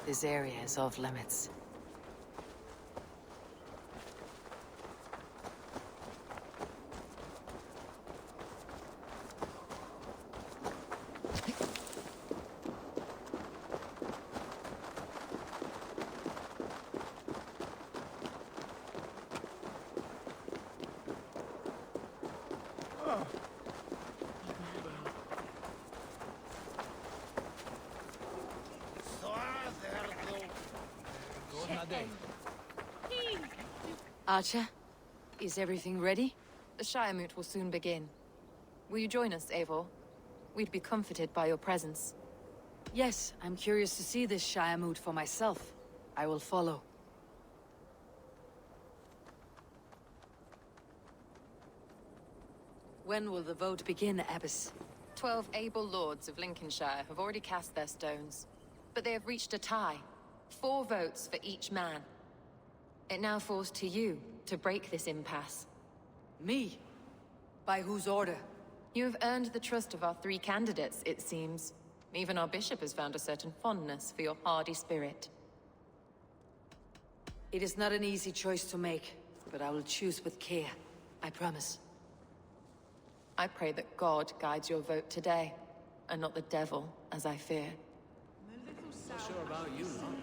This area is off limits. Archer, is everything ready? The Shire Moot will soon begin. Will you join us, Eivor? We'd be comforted by your presence. Yes, I'm curious to see this Shire Moot for myself. I will follow. When will the vote begin, Abbess? 12 able lords of Lincolnshire have already cast their stones, but they have reached a tie. 4 votes for each man. It now falls to you to break this impasse. Me? By whose order? You have earned the trust of our 3 candidates, it seems. Even our bishop has found a certain fondness for your hardy spirit. It is not an easy choice to make, but I will choose with care. I promise. I pray that God guides your vote today, and not the devil, as I fear. Not sure about you, Lord.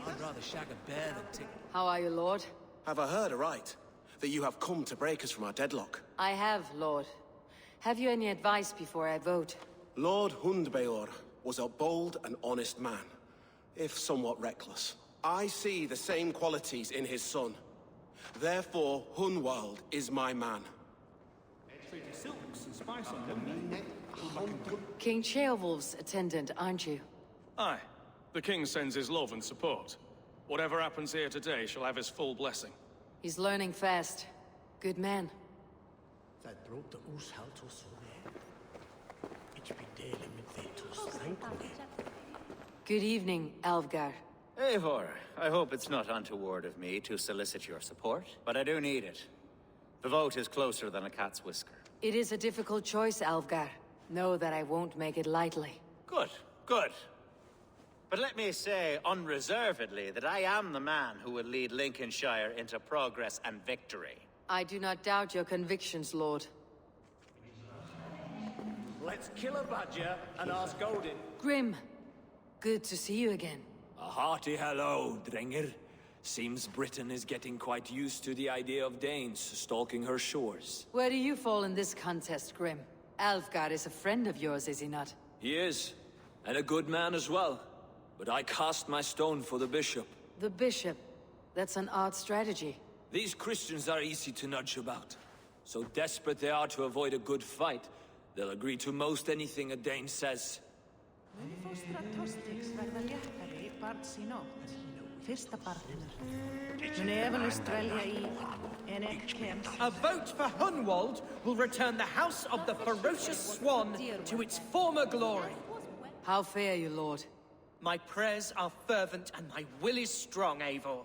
I'd rather shag a bear than tick. How are you, Lord? Have I heard aright? That you have come to break us from our deadlock? I have, Lord. Have you any advice before I vote? Lord Hundbeor was a bold and honest man, if somewhat reckless. I see the same qualities in his son. Therefore, Hunwald is my man. King Ceolwulf's attendant, aren't you? Aye. The king sends his love and support. Whatever happens here today shall have his full blessing. He's learning fast. Good man. Good evening, Alvgar. Eivor, I hope it's not untoward of me to solicit your support, but I do need it. The vote is closer than a cat's whisker. It is a difficult choice, Alvgar. Know that I won't make it lightly. Good, good. But let me say unreservedly that I am the man who will lead Lincolnshire into progress and victory. I do not doubt your convictions, Lord. Let's kill a badger and ask Odin. Grim, good to see you again. A hearty hello, Drengr. Seems Britain is getting quite used to the idea of Danes stalking her shores. Where do you fall in this contest, Grim? Alvgar is a friend of yours, is he not? He is, and a good man as well. But I cast my stone for the bishop. The bishop? That's an odd strategy. These Christians are easy to nudge about. So desperate they are to avoid a good fight, they'll agree to most anything a Dane says. A vote for Hunwald will return the House of the Ferocious Swan to its former glory. How fare you, Lord? My prayers are fervent and my will is strong, Eivor.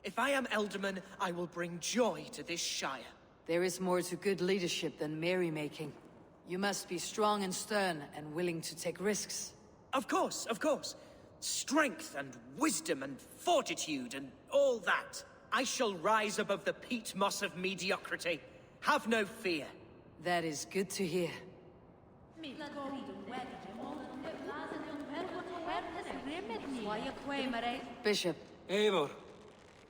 If I am Elderman, I will bring joy to this Shire. There is more to good leadership than merrymaking. You must be strong and stern and willing to take risks. Of course, of course. Strength and wisdom and fortitude and all that. I shall rise above the peat moss of mediocrity. Have no fear. That is good to hear. Bishop. Eivor,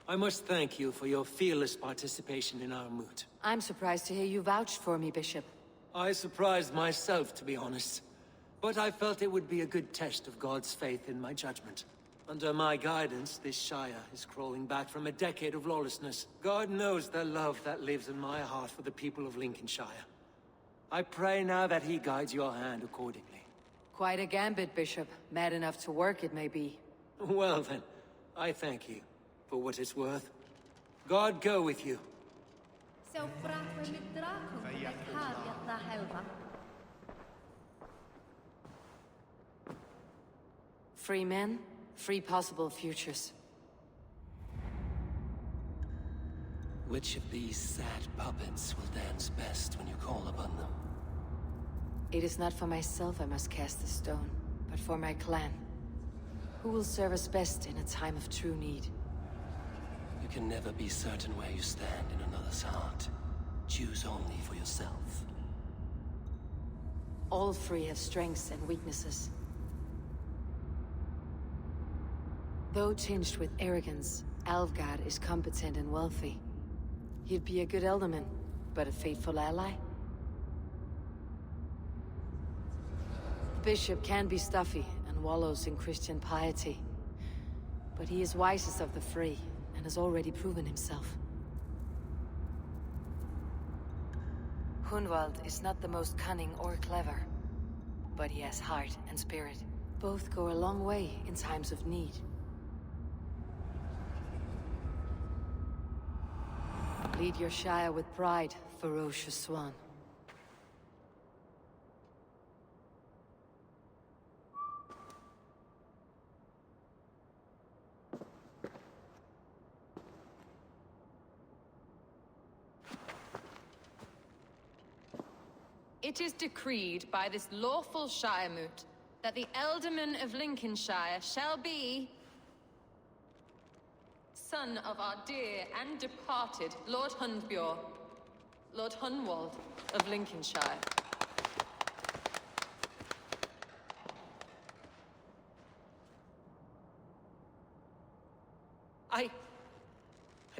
I must thank you for your fearless participation in our moot. I'm surprised to hear you vouched for me, Bishop. I surprised myself, to be honest. But I felt it would be a good test of God's faith in my judgment. Under my guidance, this Shire is crawling back from a decade of lawlessness. God knows the love that lives in my heart for the people of Lincolnshire. I pray now that he guides your hand accordingly. Quite a gambit, Bishop. Mad enough to work, it may be. Well then, I thank you, for what it's worth. God go with you. Free men, free possible futures. Which of these sad puppets will dance best when you call upon them? It is not for myself I must cast the stone, but for my clan. Who will serve us best in a time of true need? You can never be certain where you stand in another's heart. Choose only for yourself. All three have strengths and weaknesses. Though tinged with arrogance, Alvgard is competent and wealthy. He'd be a good alderman, but a faithful ally? The bishop can be stuffy and wallows in Christian piety. But he is wisest of the three, and has already proven himself. Hunwald is not the most cunning or clever, but he has heart and spirit. Both go a long way in times of need. Lead your Shire with pride, ferocious swan. It is decreed by this lawful Shiremoot that the Alderman of Lincolnshire shall be son of our dear and departed Lord Hundbjorn, Lord Hunwald of Lincolnshire. I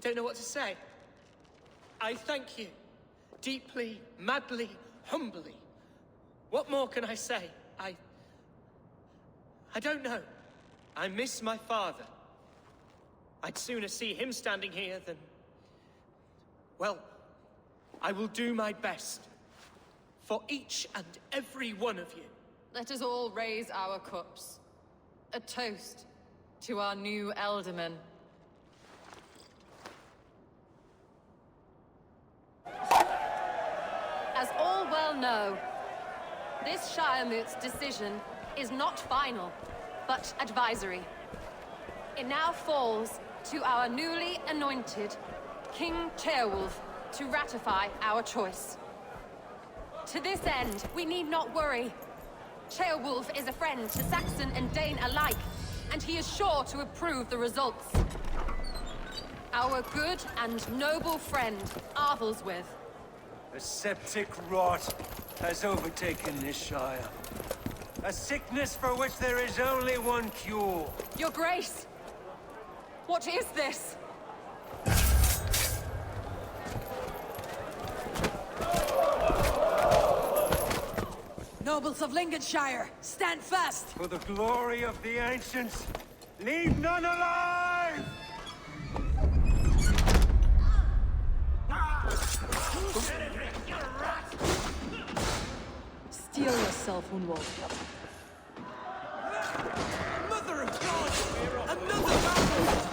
don't know what to say. I thank you. Deeply, madly, humbly. What more can I say? I don't know. I miss my father. I'd sooner see him standing here than... Well, I will do my best. For each and every one of you. Let us all raise our cups. A toast to our new Alderman. As all well know, this Shiremoot's decision is not final, but advisory. It now falls to our newly anointed King Ceolwulf to ratify our choice. To this end, we need not worry. Ceolwulf is a friend to Saxon and Dane alike, and he is sure to approve the results. Our good and noble friend, Arthelswith. A septic rot has overtaken this Shire. A sickness for which there is only one cure. Your Grace! What is this? Nobles of Lincolnshire, stand fast! For the glory of the ancients, leave none alive! Steel yourself, Hunwald. Mother of God! Another battle!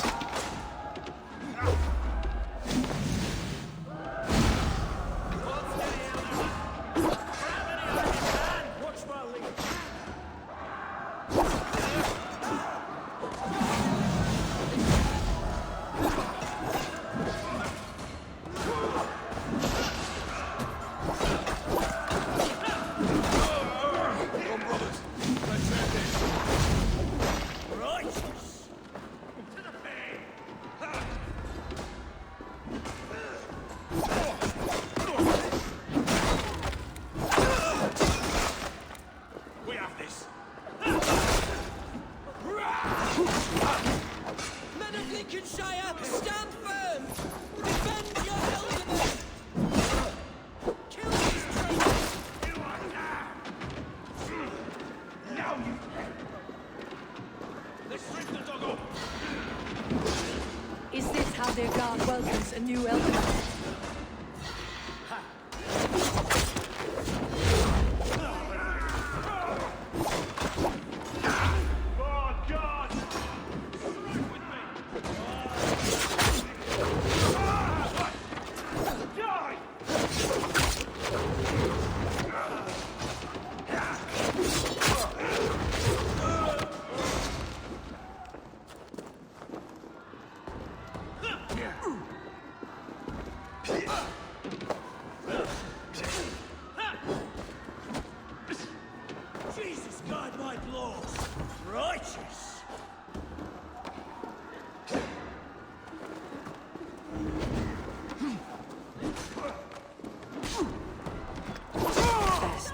Is this how their god welcomes a new elder?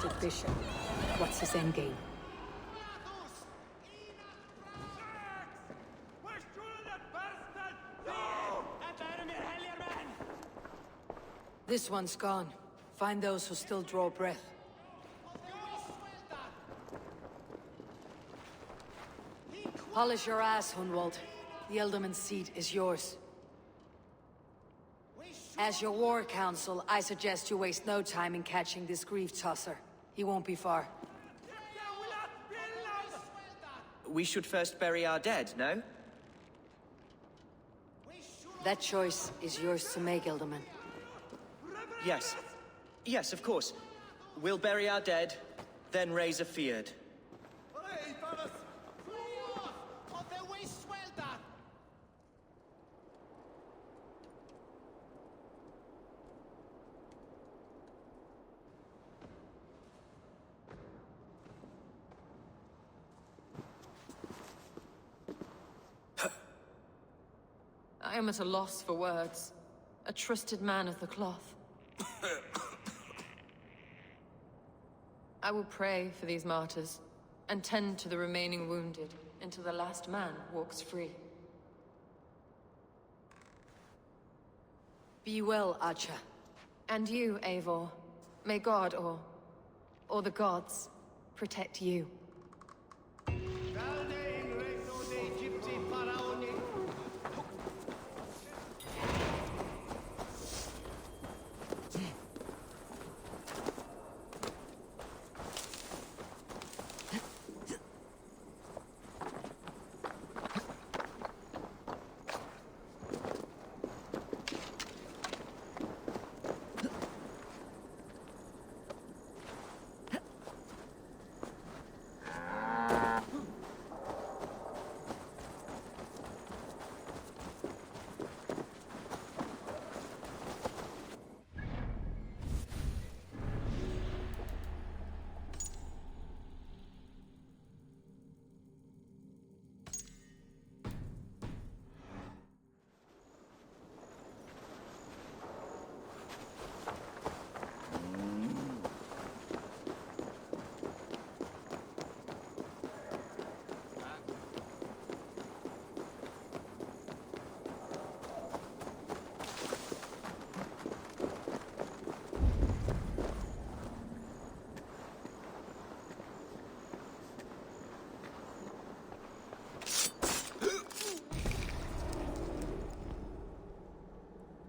the bishop. What's his endgame? This one's gone. Find those who still draw breath. Polish your ass, Hunwald. The Elderman's seat is yours. As your war council, I suggest you waste no time in catching this grief-tosser. He won't be far. We should first bury our dead, no? That choice is yours to make, Elderman. Yes. Yes, of course. We'll bury our dead, then raise a feared. I am at a loss for words. A trusted man of the cloth. I will pray for these martyrs, and tend to the remaining wounded, until the last man walks free. Be well, Archer. And you, Eivor. May God, or the gods, protect you.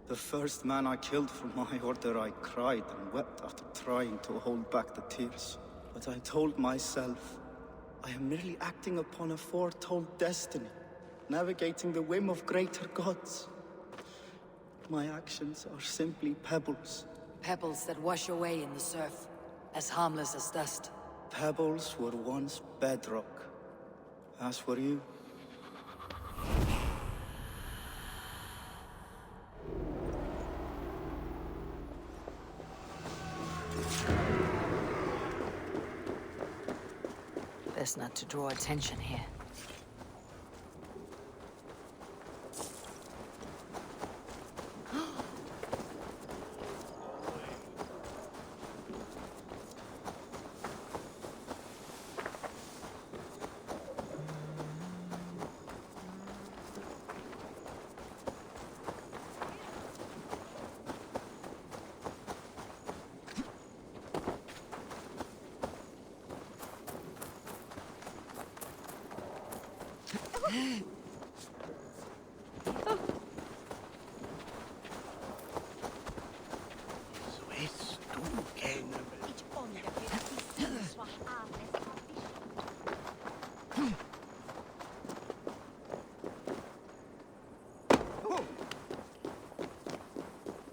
The first man I killed for my order, I cried and wept after trying to hold back the tears. But I told myself, I am merely acting upon a foretold destiny, navigating the whim of greater gods. My actions are simply pebbles. Pebbles that wash away in the surf, as harmless as dust. Pebbles were once bedrock, as were you. Best not to draw attention here.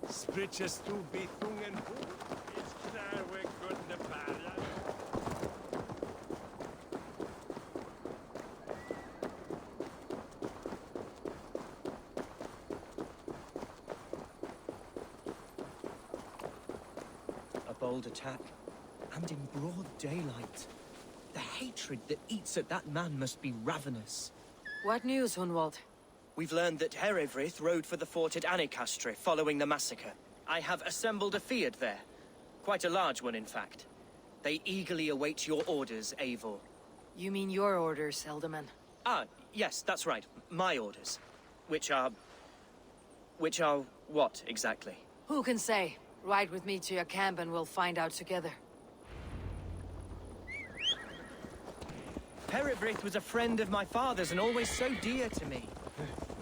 Spritjes toe betungen hoog, is klaar we kunnen baren. A bold attack, and in broad daylight. The hatred that eats at that man must be ravenous. What news, Hunwald? We've learned that Herefrith rode for the fort at Annikastre following the massacre. I have assembled a feard there. Quite a large one, in fact. They eagerly await your orders, Eivor. You mean your orders, Elderman? Ah, yes, that's right. My orders. Which are what, exactly? Who can say? Ride with me to your camp and we'll find out together. Herivrid was a friend of my father's and always so dear to me.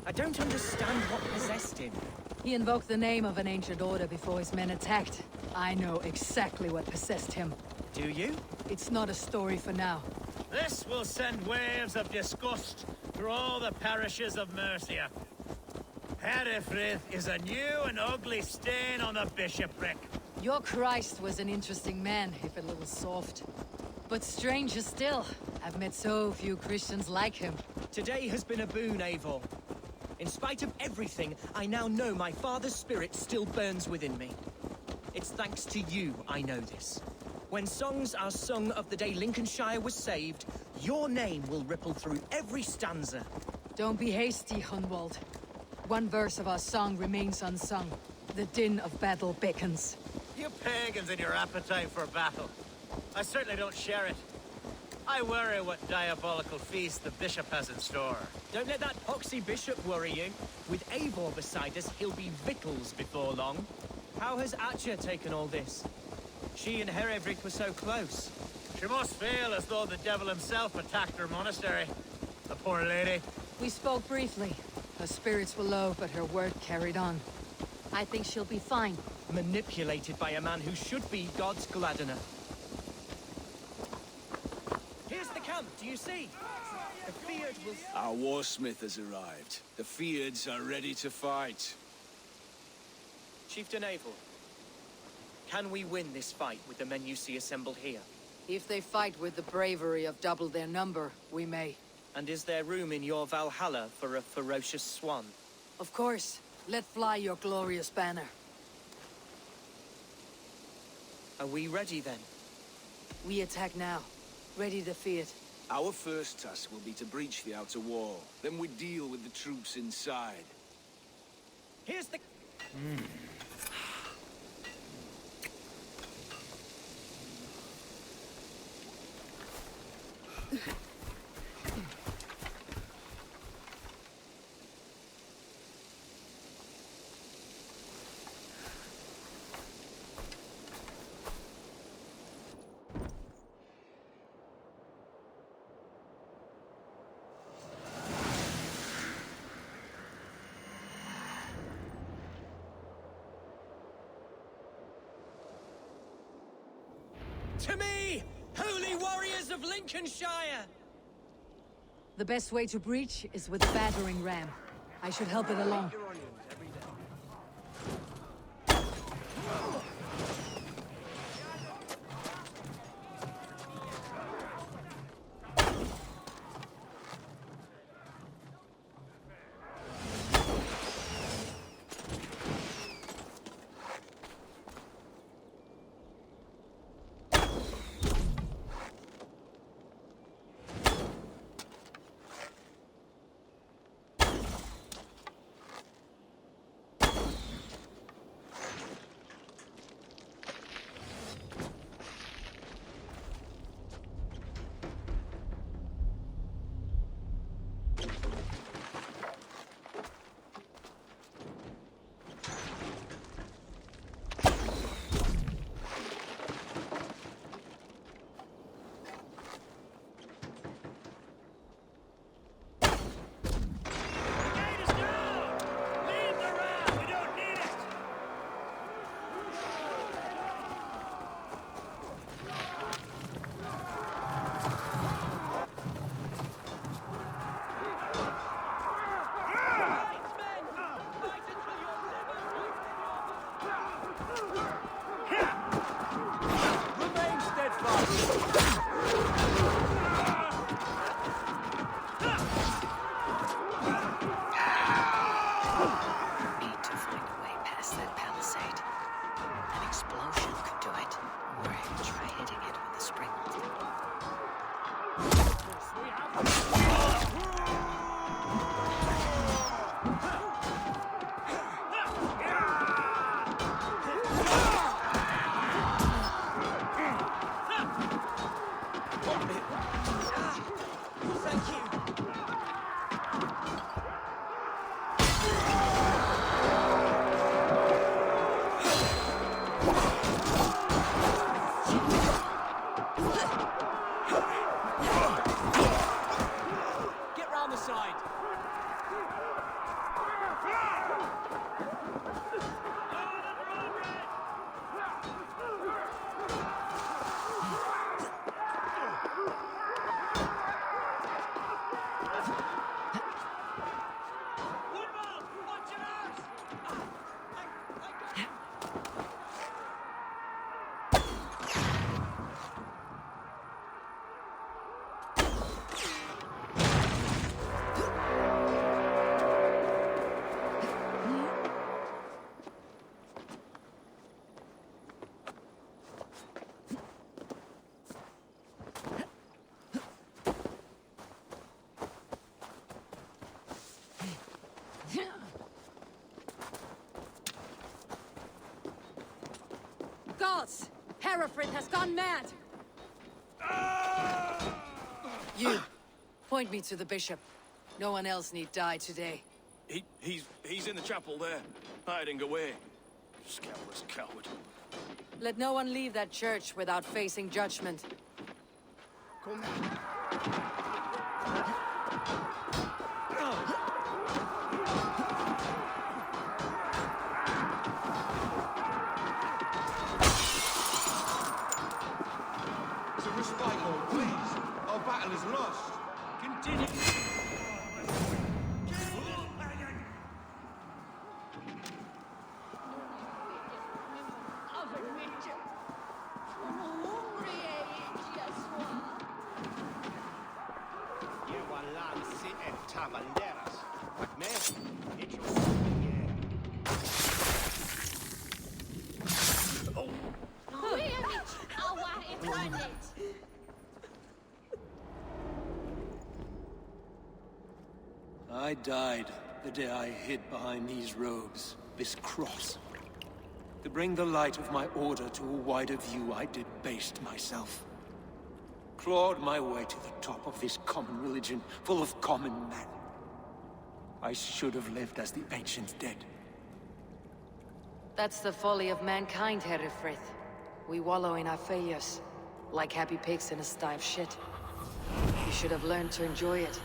I don't understand what possessed him. He invoked the name of an ancient order before his men attacked. I know exactly what possessed him. Do you? It's not a story for now. This will send waves of disgust through all the parishes of Mercia. Herefrith is a new and ugly stain on the bishopric. Your Christ was an interesting man, if a little soft. But stranger still, I've met so few Christians like him. Today has been a boon, Eivor. In spite of everything, I now know my father's spirit still burns within me. It's thanks to you I know this. When songs are sung of the day Lincolnshire was saved, your name will ripple through every stanza. Don't be hasty, Hunwald. One verse of our song remains unsung. The din of battle beckons. You pagans and your appetite for battle. I certainly don't share it. I worry what diabolical feast the bishop has in store. Don't let that poxy bishop worry you. With Eivor beside us, he'll be victuals before long. How has Atcha taken all this? She and Herevrik were so close. She must feel as though the devil himself attacked her monastery. The poor lady. We spoke briefly. Her spirits were low, but her word carried on. I think she'll be fine. Manipulated by a man who should be God's Gladdener. Here's the camp, do you see? The Feared will... Our warsmith has arrived. The Feards are ready to fight. Chieftain Eivor, can we win this fight with the men you see assembled here? If they fight with the bravery of double their number, we may. And is there room in your Valhalla for a ferocious swan? Of course. Let fly your glorious banner. Are we ready then? We attack now. Ready to fear. Our first task will be to breach the outer wall. Then we deal with the troops inside. Here's the... To me, holy warriors of Lincolnshire! The best way to breach is with a battering ram. I should help it along. gods! Hereford has gone mad! You, point me to the bishop. No one else need die today. He's in the chapel there, hiding away. Scandalous coward. Let no one leave that church without facing judgment. It's a respite, Lord, please. Our battle is lost. Continue. I died the day I hid behind these robes, this cross. To bring the light of my order to a wider view, I debased myself. Clawed my way to the top of this common religion, full of common men. I should have lived as the ancients did. That's the folly of mankind, Herefrith. We wallow in our failures, like happy pigs in a sty of shit. You should have learned to enjoy it.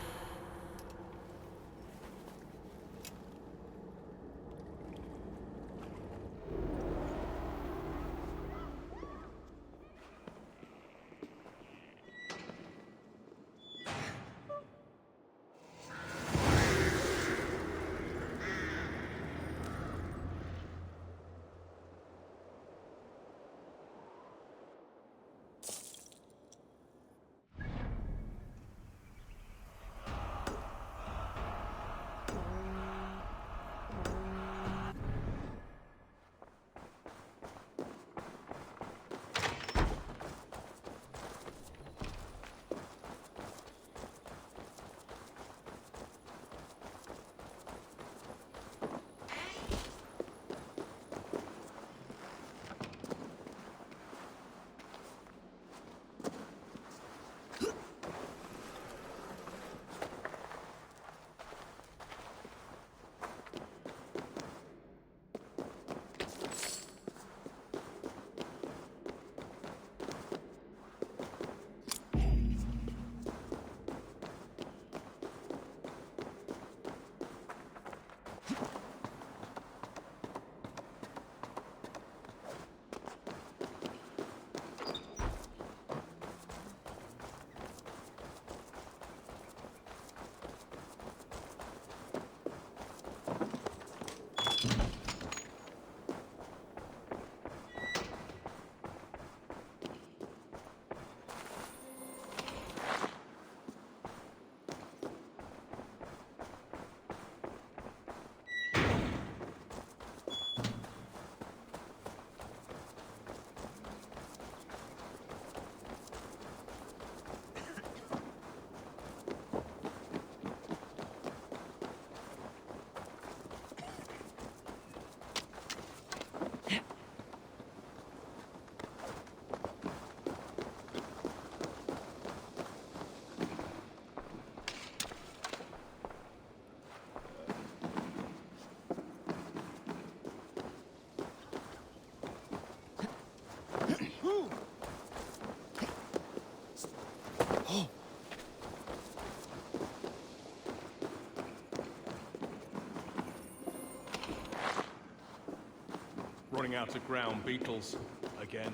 Running out of ground beetles again.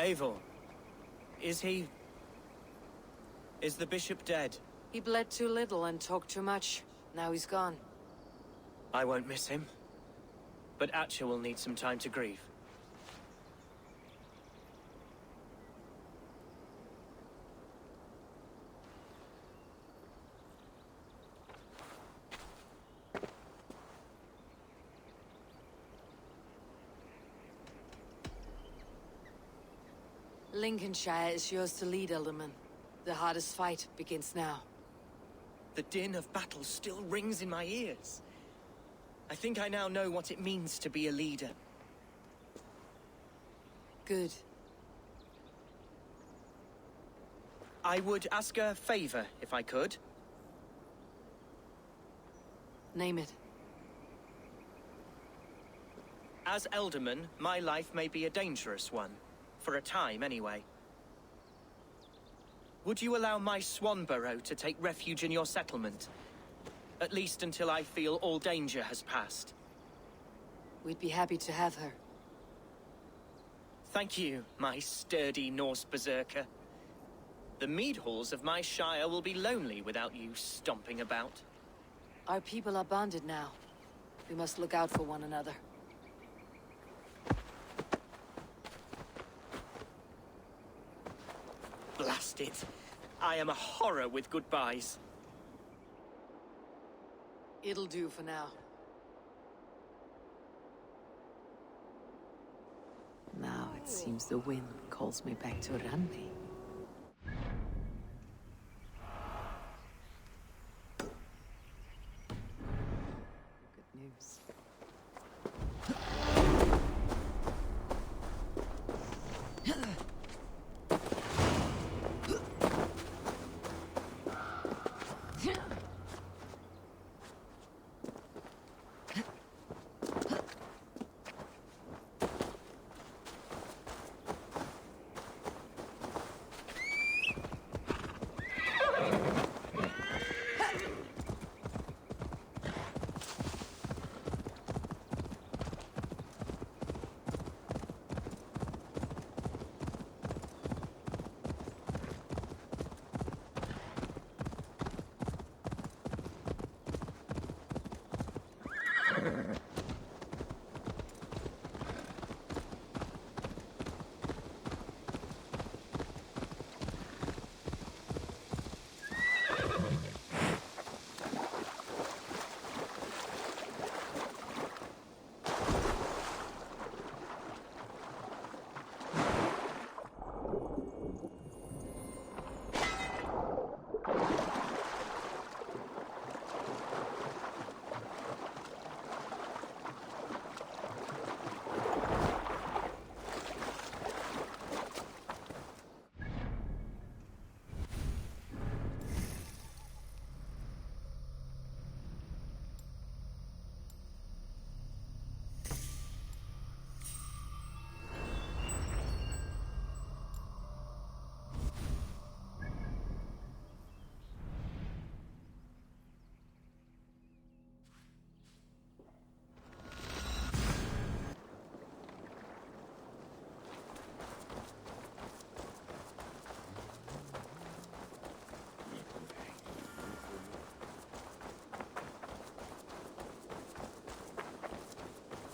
Eivor, is he... is the bishop dead? He bled too little and talked too much. Now he's gone. I won't miss him. But Atcha will need some time to grieve. Lincolnshire is yours to lead, Alderman. The hardest fight begins now. The din of battle still rings in my ears. I think I now know what it means to be a leader. Good. I would ask a favor, if I could. Name it. As Elderman, my life may be a dangerous one. For a time, anyway. Would you allow my Swanborough to take refuge in your settlement? At least until I feel all danger has passed. We'd be happy to have her. Thank you, my sturdy Norse berserker. The mead halls of my shire will be lonely without you stomping about. Our people are bonded now. We must look out for one another. Blast it. I am a horror with goodbyes. It'll do for now. Now it seems the wind calls me back to Randi. Good news.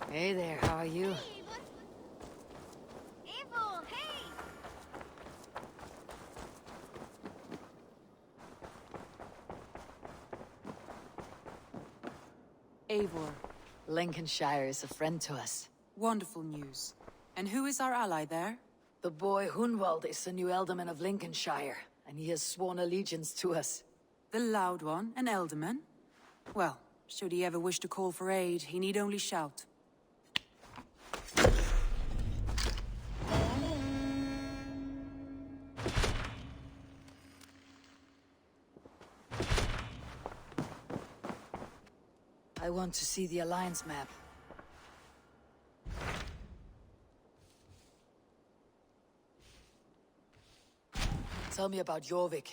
Hey there, how are you? Eivor, hey! Eivor. Lincolnshire is a friend to us. Wonderful news. And who is our ally there? The boy Hunwald is the new Alderman of Lincolnshire, and he has sworn allegiance to us. The loud one, an Alderman? Well, should he ever wish to call for aid, he need only shout. I want to see the Alliance map. Tell me about Jorvik.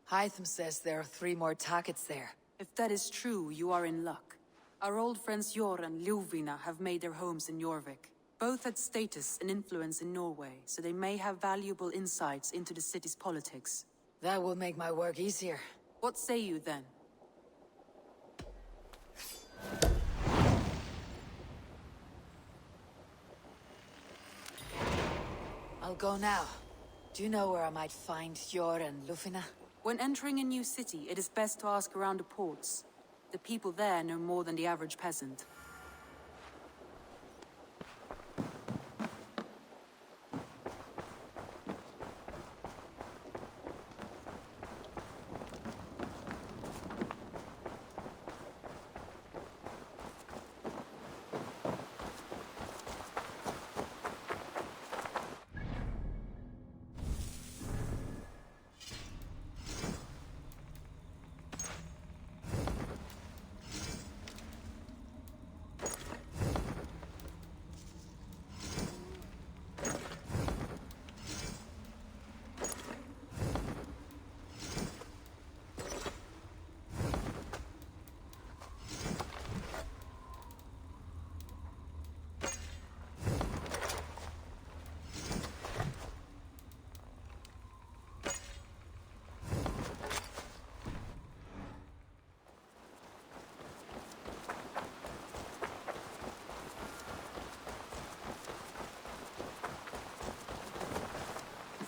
Hytham says there are 3 more targets there. If that is true, you are in luck. Our old friends Jor and Ljuvina have made their homes in Jorvik. Both had status and influence in Norway, so they may have valuable insights into the city's politics. That will make my work easier. What say you then? I'll go now. Do you know where I might find Jor and Lufina? When entering a new city, it is best to ask around the ports. The people there know more than the average peasant.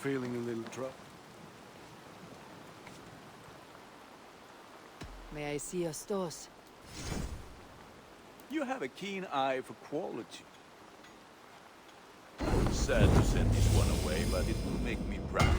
Feeling a little trouble. May I see your stores? You have a keen eye for quality. Sad to send this one away, but it will make me proud.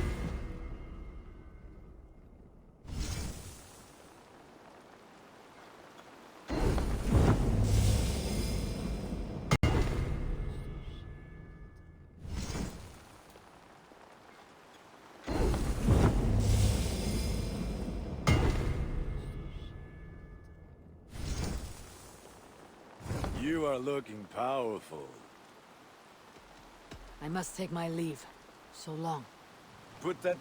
You are looking powerful. I must take my leave. So long. Put that...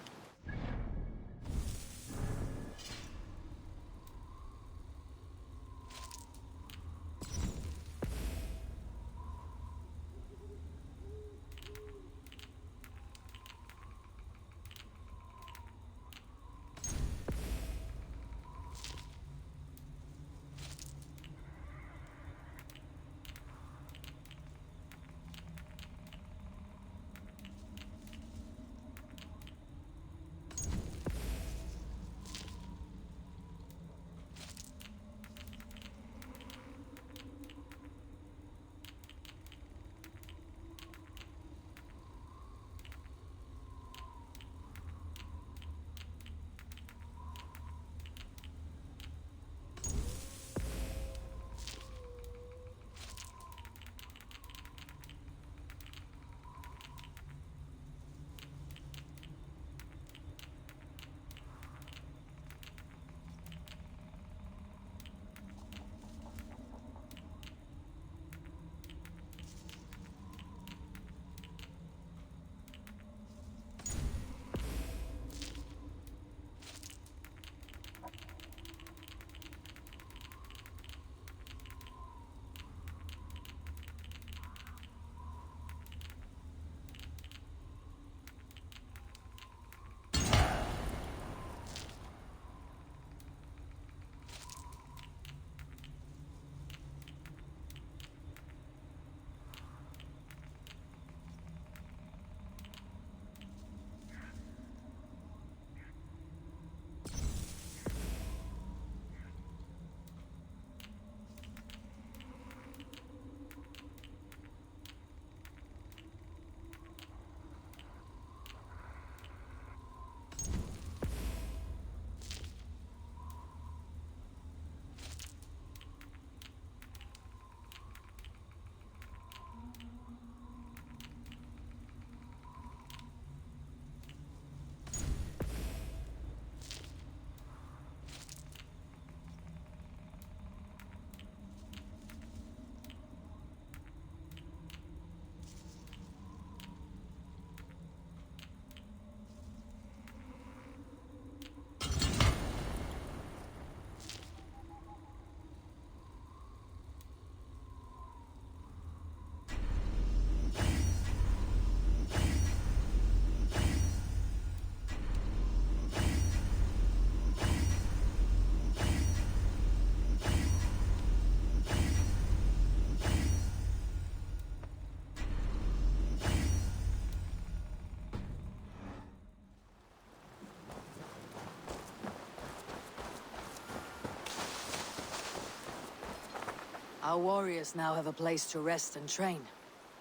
Our warriors now have a place to rest and train.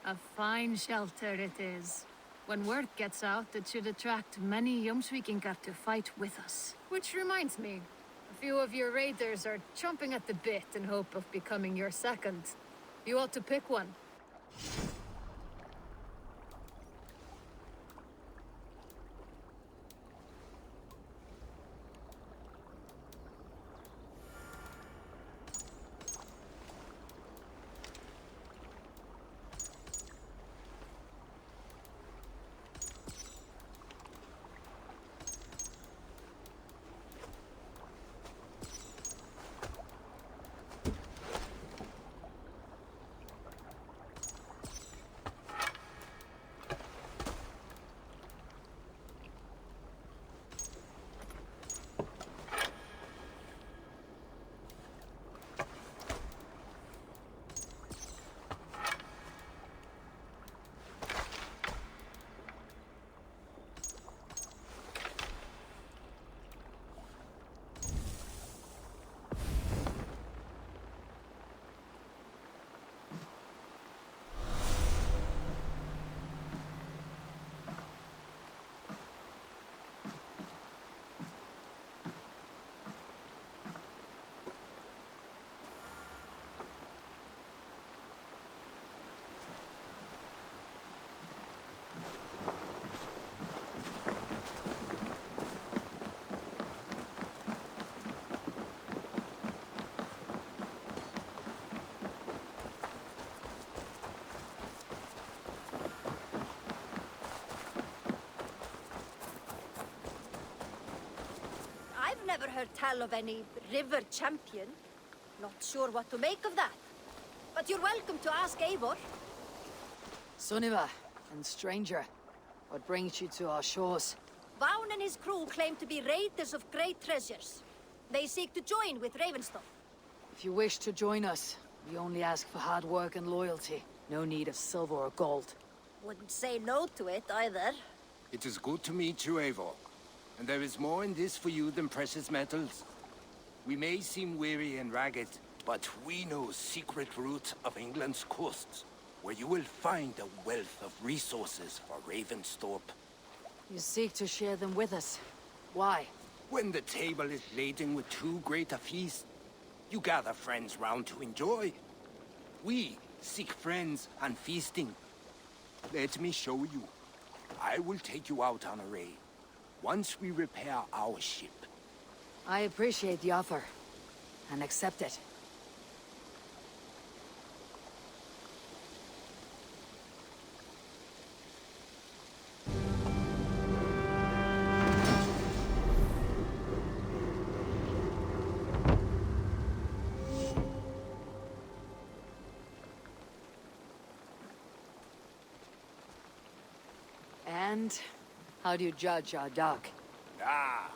A fine shelter it is. When word gets out, it should attract many Jomsvikingar to fight with us. Which reminds me, a few of your raiders are chomping at the bit in hope of becoming your second. You ought to pick one. I've never heard tell of any river champion. Not sure what to make of that. But you're welcome to ask Eivor. Sunniva and stranger, what brings you to our shores? Vaun and his crew claim to be raiders of great treasures. They seek to join with Ravenstone. If you wish to join us, we only ask for hard work and loyalty. No need of silver or gold. Wouldn't say no to it either. It is good to meet you, Eivor. And there is more in this for you than precious metals. We may seem weary and ragged, but we know secret route of England's coasts, where you will find a wealth of resources for Ravensthorpe. You seek to share them with us. Why? When the table is laden with too great a feast, you gather friends round to enjoy. We seek friends and feasting. Let me show you. I will take you out on a raid, once we repair our ship. I appreciate the offer, and accept it. And how do you judge our dock? Ah,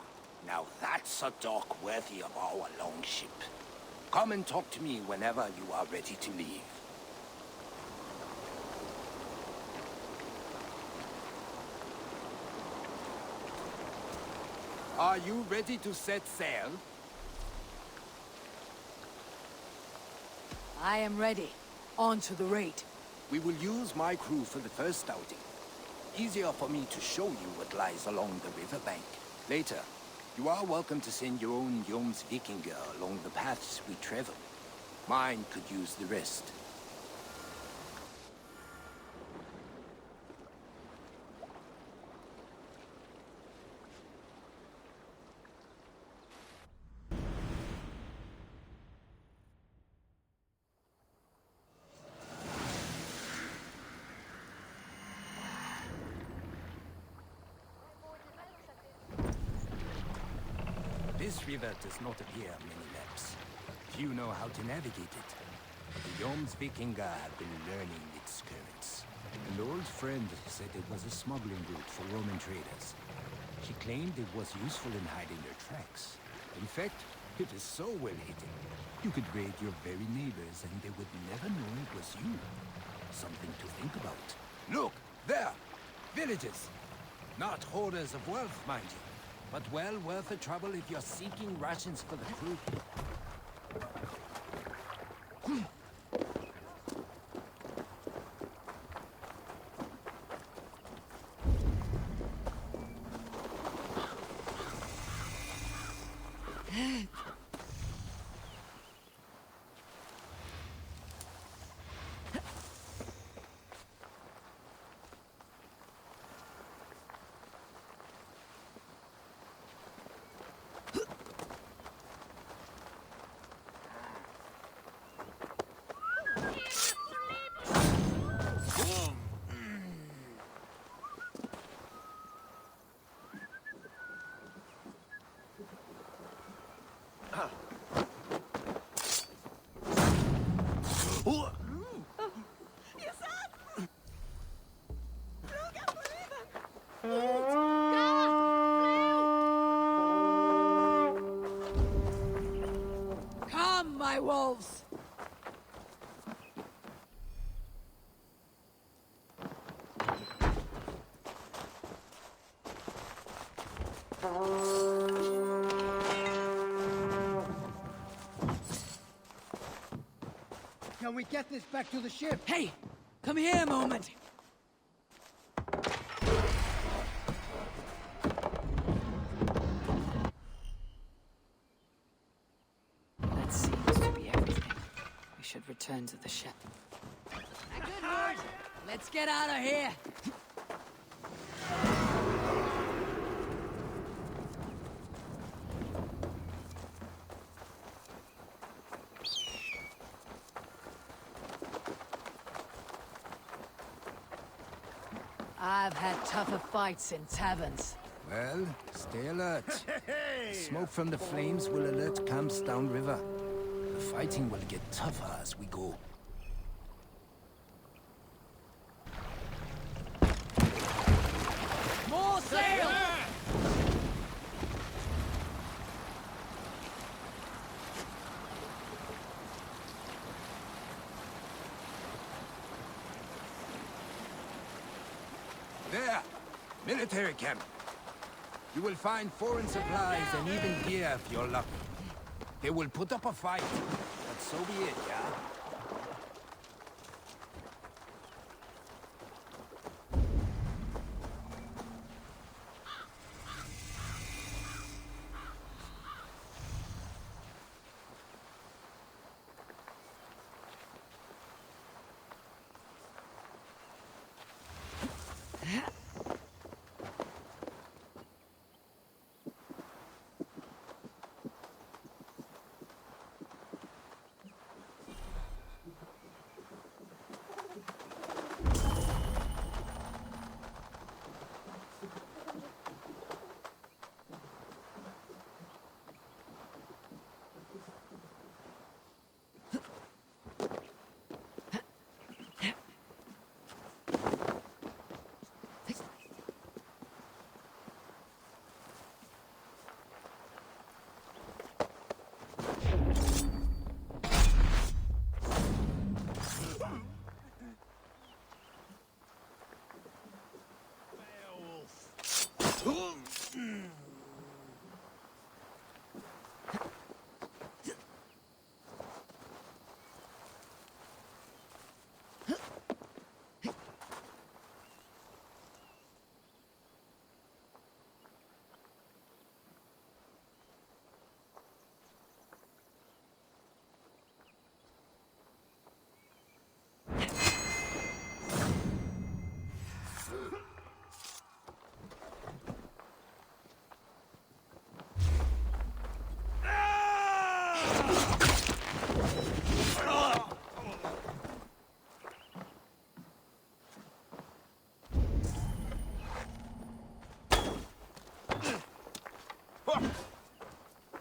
now that's a dock worthy of our longship. Come and talk to me whenever you are ready to leave. Are you ready to set sail? I am ready. On to the raid. We will use my crew for the first outing. Easier for me to show you what lies along the riverbank. Later, you are welcome to send your own Jomsvikingar along the paths we travel. Mine could use the rest. This river does not appear many maps. Few know how to navigate it. The Jomsvikingar have been learning its currents. An old friend said it was a smuggling route for Roman traders. She claimed it was useful in hiding their tracks. In fact, it is so well hidden, you could raid your very neighbors and they would never know it was you. Something to think about. Look, there! Villages! Not hoarders of wealth, mind you. But well worth the trouble if you're seeking rations for the crew. Come, my wolves! Can we get this back to the ship? Hey! Come here a moment! That seems to be everything. We should return to the ship. A good word! Let's get out of here! I've had tougher fights in taverns. Well, stay alert. Smoke from the flames will alert camps downriver. The fighting will get tougher as we go. More sail! There! Military camp. You will find foreign supplies and even gear if you're lucky. They will put up a fight, but so be it, yeah?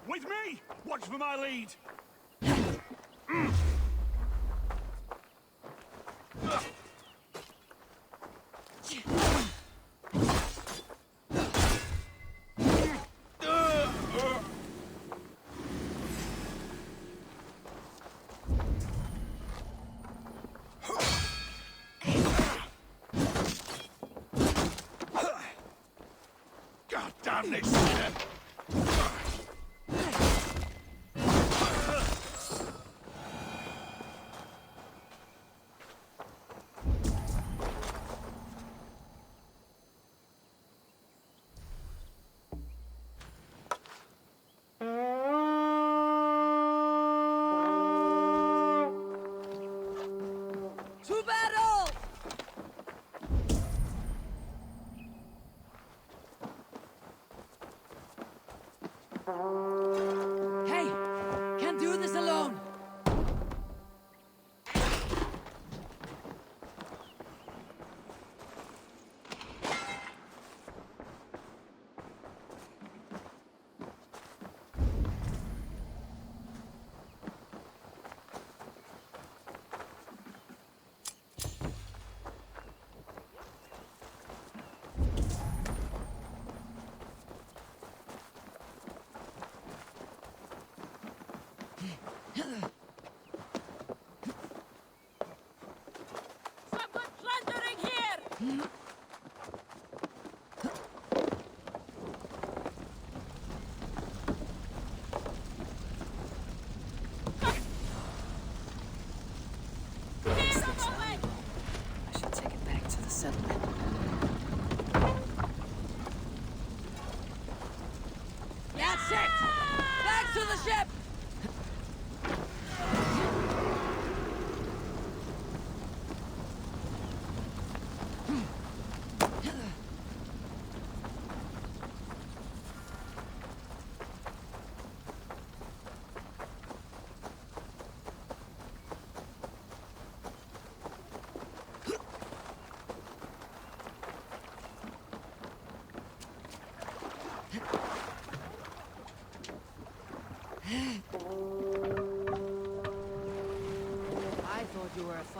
With me! Watch for my lead! God damn this! To battle!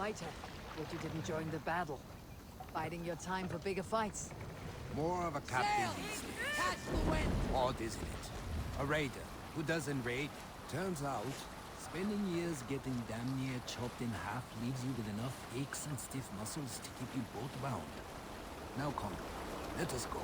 fighter, but you didn't join the battle. Biding your time for bigger fights. More of a captain these days. Odd, isn't it? A raider who doesn't raid. Turns out, spending years getting damn near chopped in half leaves you with enough aches and stiff muscles to keep you both bound. Now come, let us go.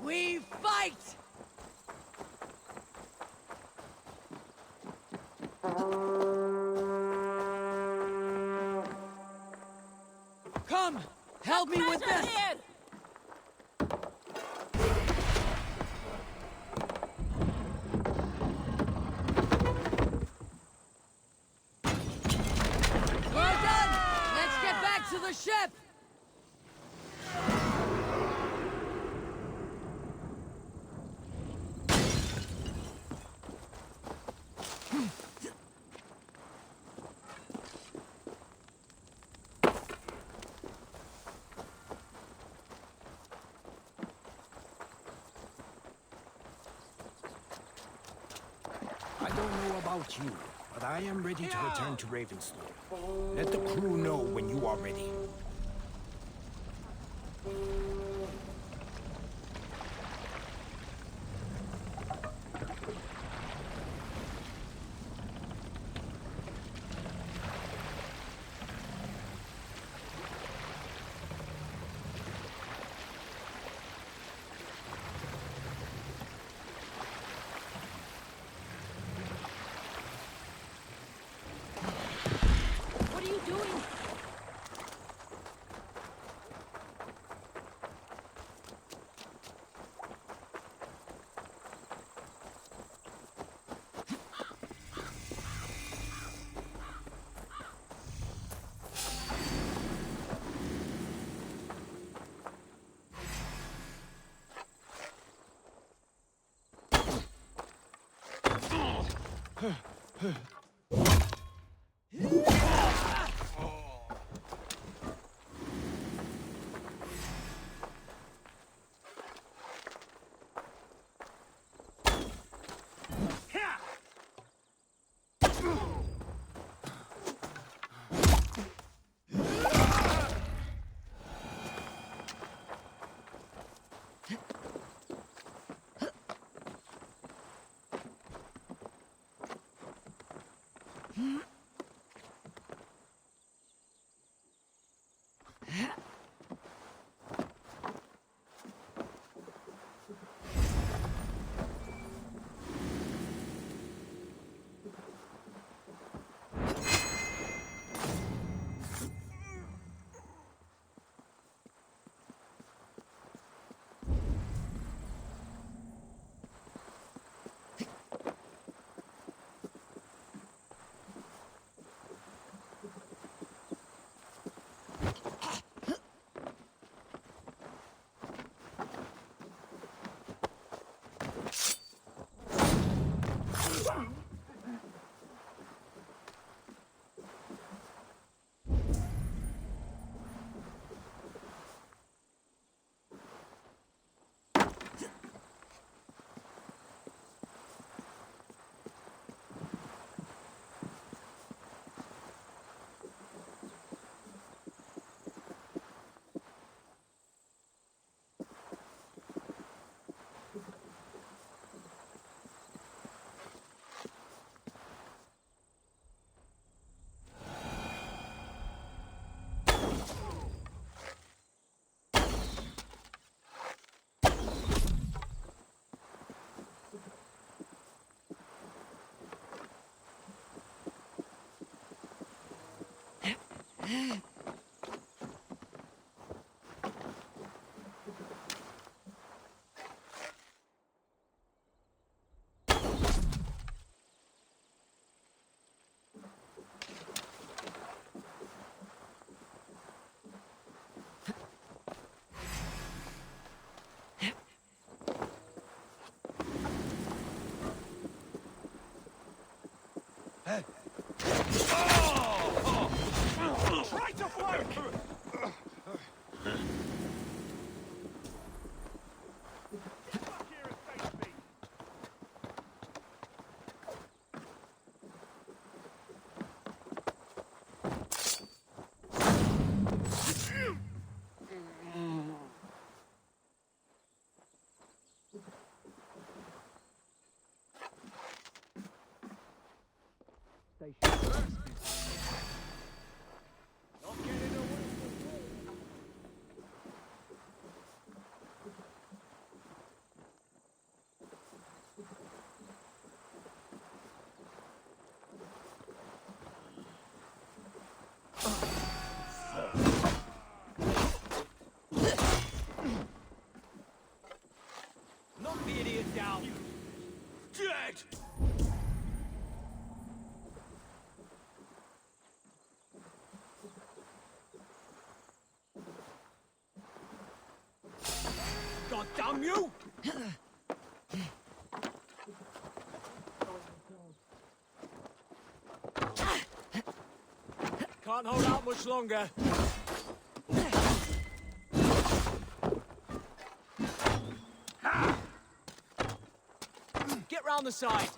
We fight! Come! Help me with this! We're done! Let's get back to the ship! I don't know about you, but I am ready to return to Ravensthorpe. Let the crew know when you are ready. What are you doing? Try to flank! Knock the idiot down! Dead! God damn you! Can't hold out much longer. Get round the side.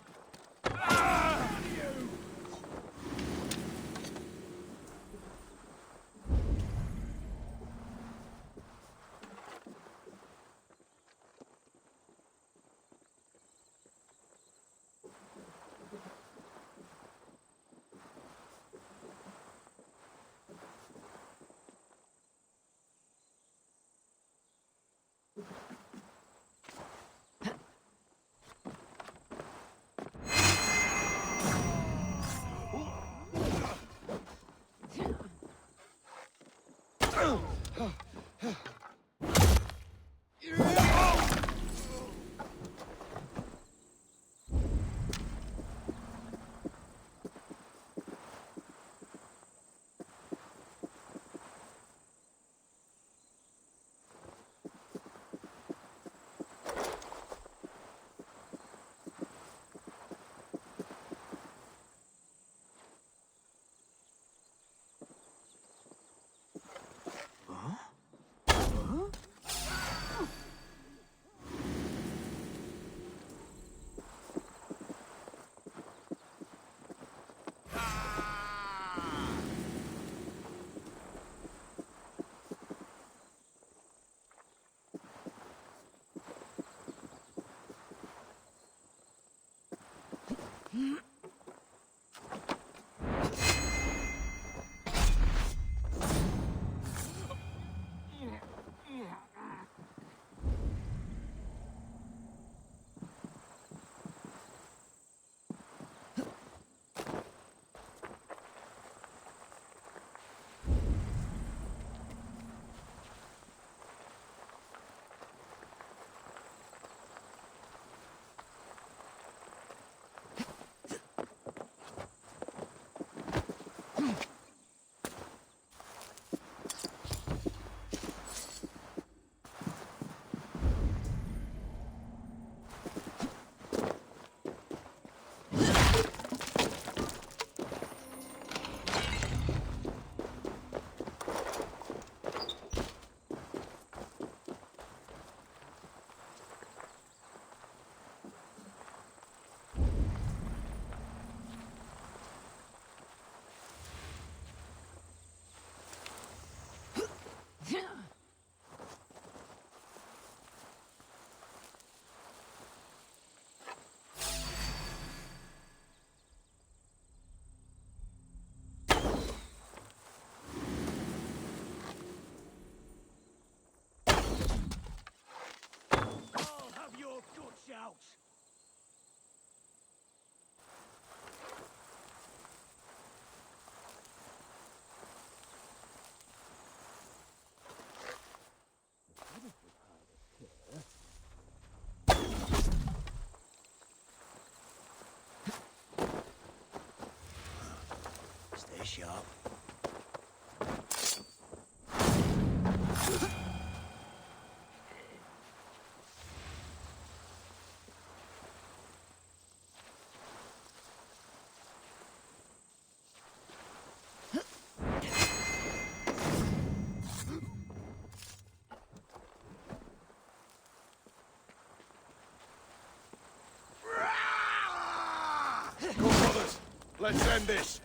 Let's end this.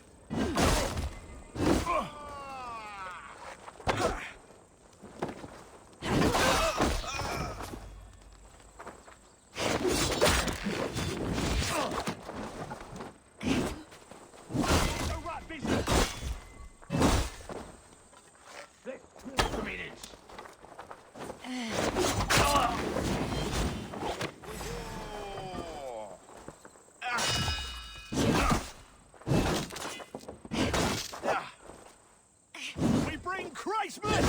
We bring Christmas!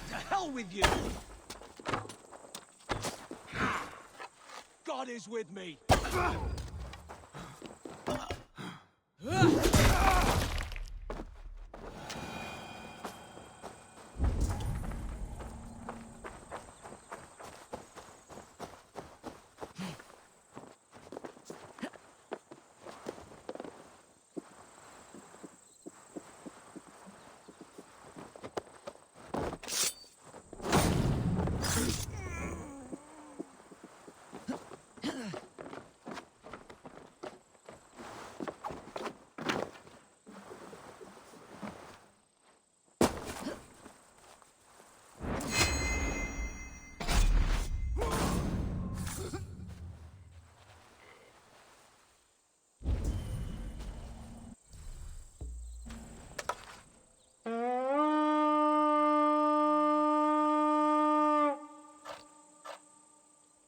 To hell with you! God is with me!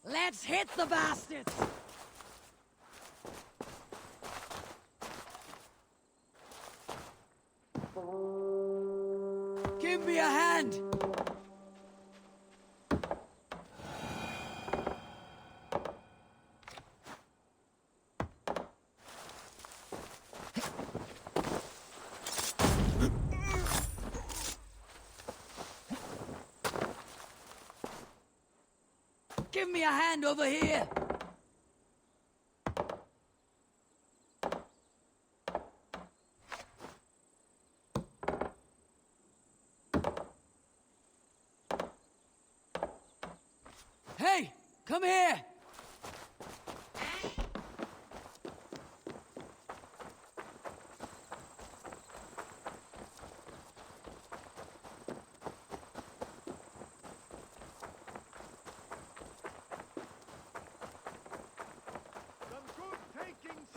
Let's hit the bastards! Give me a hand! Give me a hand over here! Hey! Come here!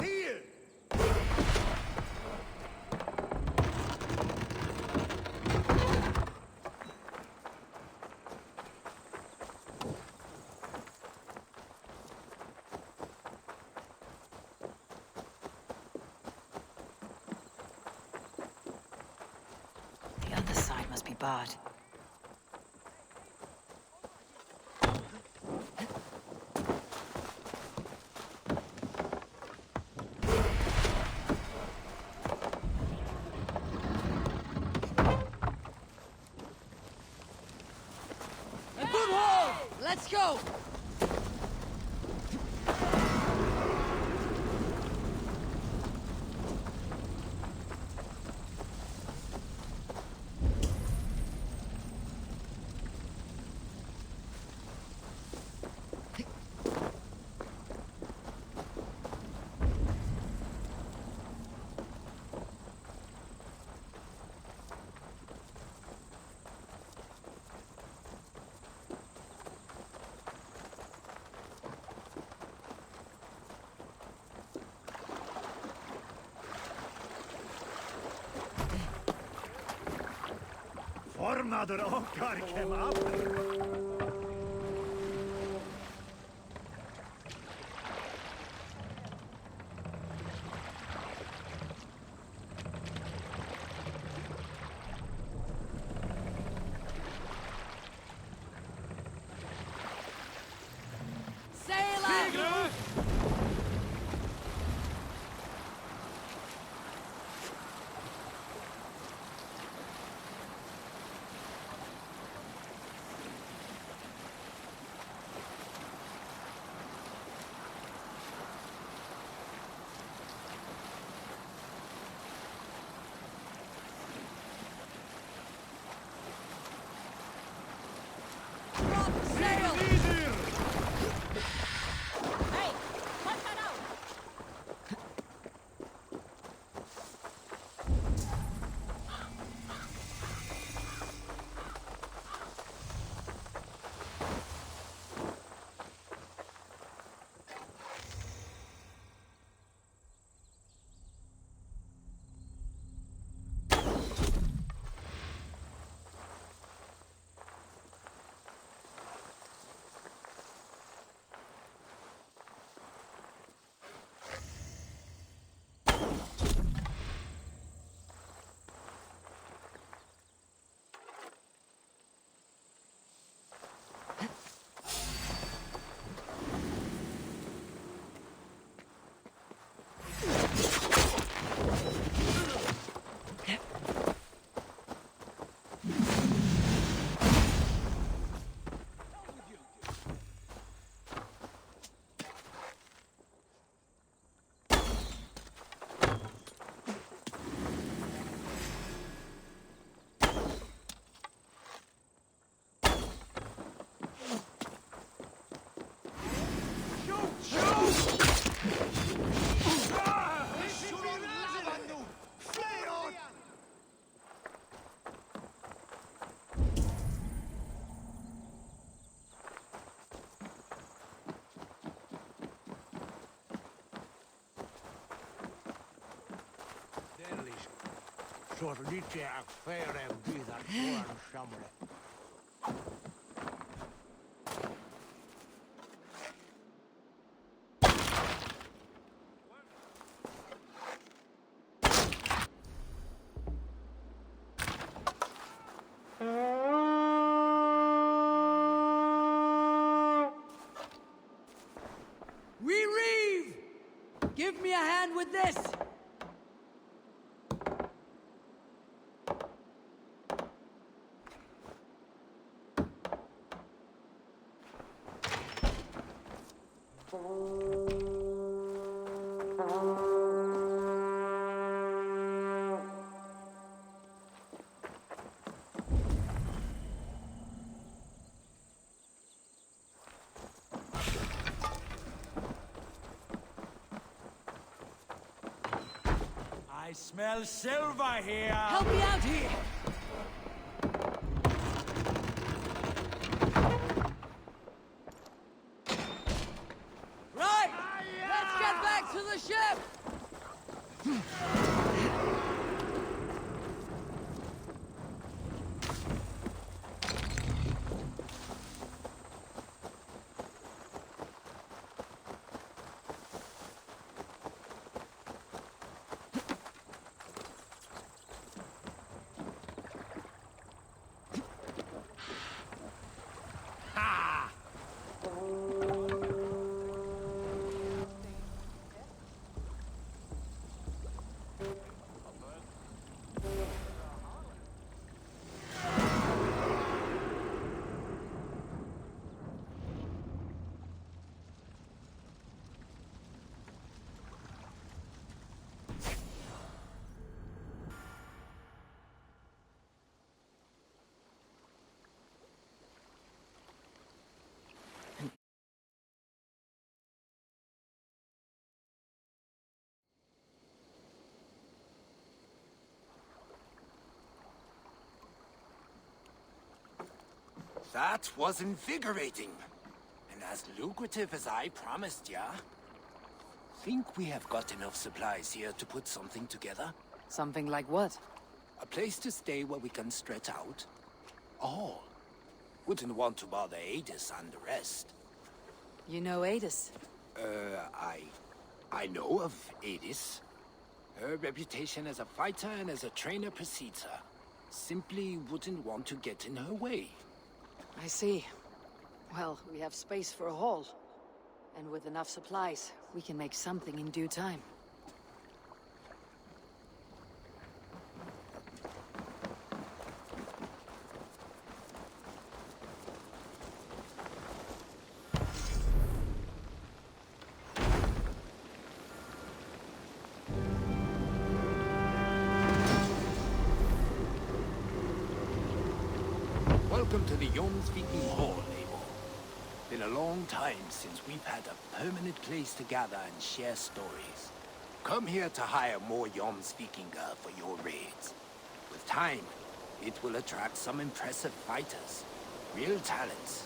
Here! The other side must be barred. A good haul! Let's go! Formader okkar kem aftur. Sail out! Så lite affärer bidrar på en samle. We reeve! Give me a hand with this! I smell silver here. Help me out here! Right! Let's get back to the ship! That was invigorating. And as lucrative as I promised ya. Think we have got enough supplies here to put something together? Something like what? A place to stay where we can stretch out. All. Wouldn't want to bother Adis and the rest. You know Adis? I know of Adis. Her reputation as a fighter and as a trainer precedes her. Simply wouldn't want to get in her way. I see. Well, we have space for a hall. And with enough supplies, we can make something in due time. Welcome to the Jorvik Hall, Abel. Been a long time since we've had a permanent place to gather and share stories. Come here to hire more Jorvikinger for your raids. With time, it will attract some impressive fighters. Real talents.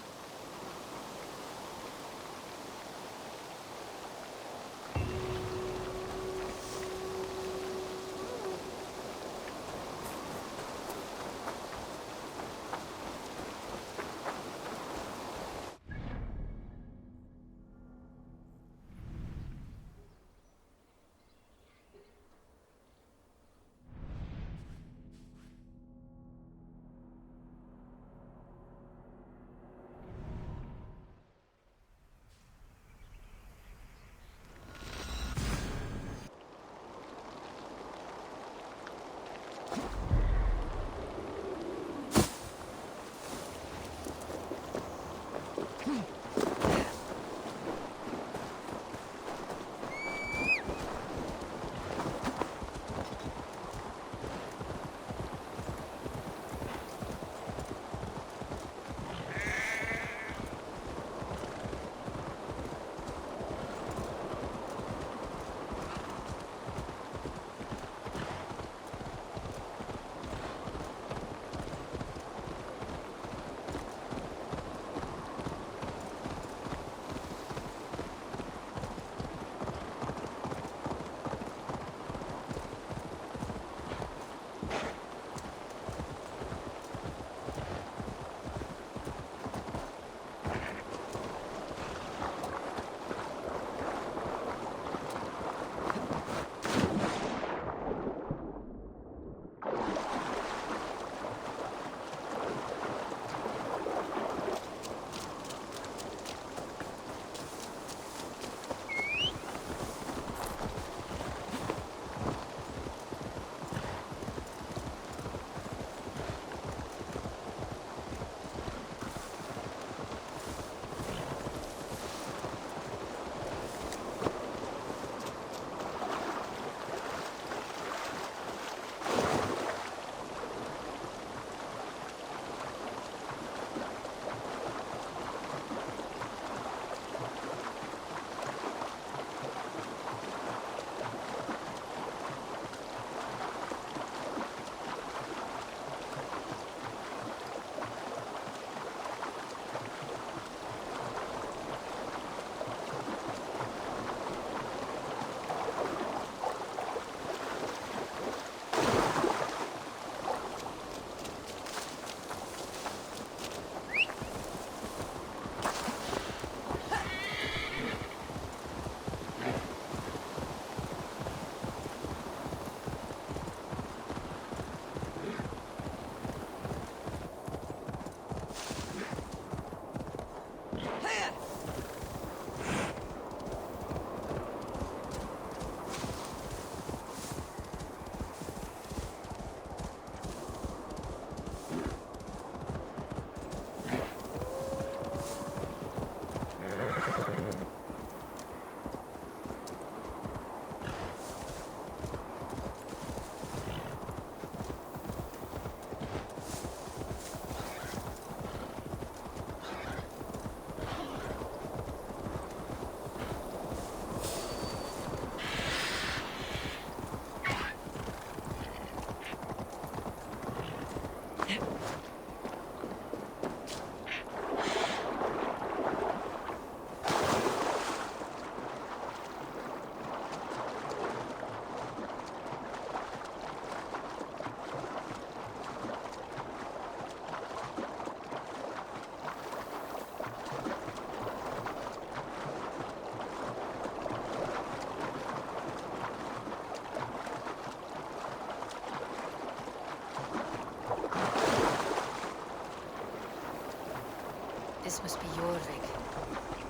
This must be Jorvik.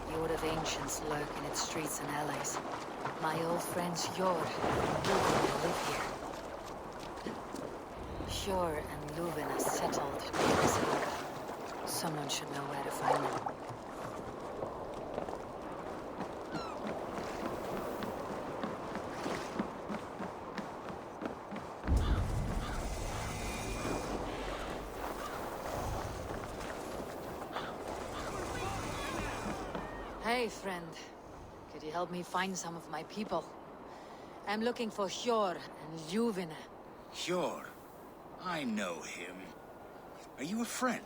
The Order of Ancients lurk in its streets and alleys. My old friends Jord and Luvina live here. Hjor and Luvina settled near this harbor. Someone should know where to find them. Hey, friend. Could you help me find some of my people? I'm looking for Hjor and Luvina. Hjor? I know him. Are you a friend?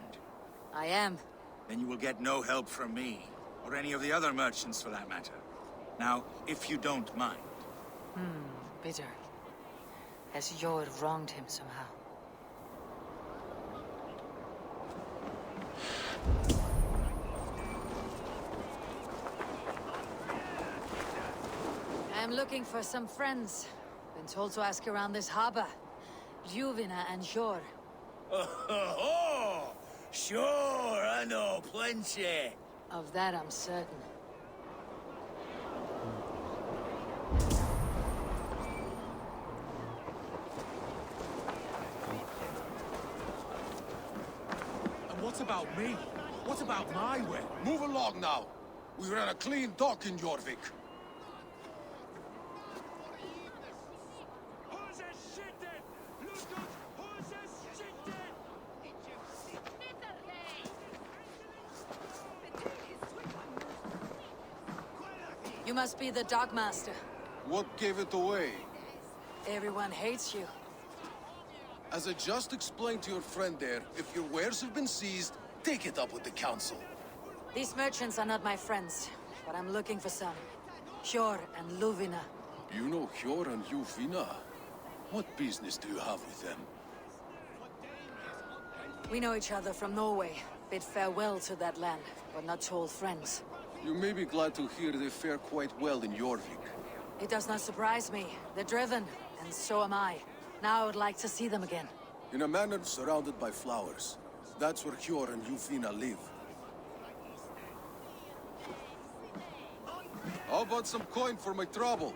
I am. Then you will get no help from me, or any of the other merchants for that matter. Now, if you don't mind. Bitter. Has Hjor wronged him somehow? I'm looking for some friends. Been told to ask around this harbor. Luvina and Hjor. Oh, sure, I know plenty. Of that I'm certain. And what about me? What about my way? Move along now. We ran a clean dock in Jorvik. You must be the Dogmaster. What gave it away? Everyone hates you. As I just explained to your friend there, if your wares have been seized, take it up with the council. These merchants are not my friends, but I'm looking for some. Hjor and Luvina. You know Hjor and Luvina? What business do you have with them? We know each other from Norway. Bid farewell to that land, but not to old friends. You may be glad to hear they fare quite well in Jorvik. It does not surprise me. They're driven, and so am I. Now I would like to see them again. In a manor surrounded by flowers. That's where Hjor and Luvina live. How about some coin for my trouble?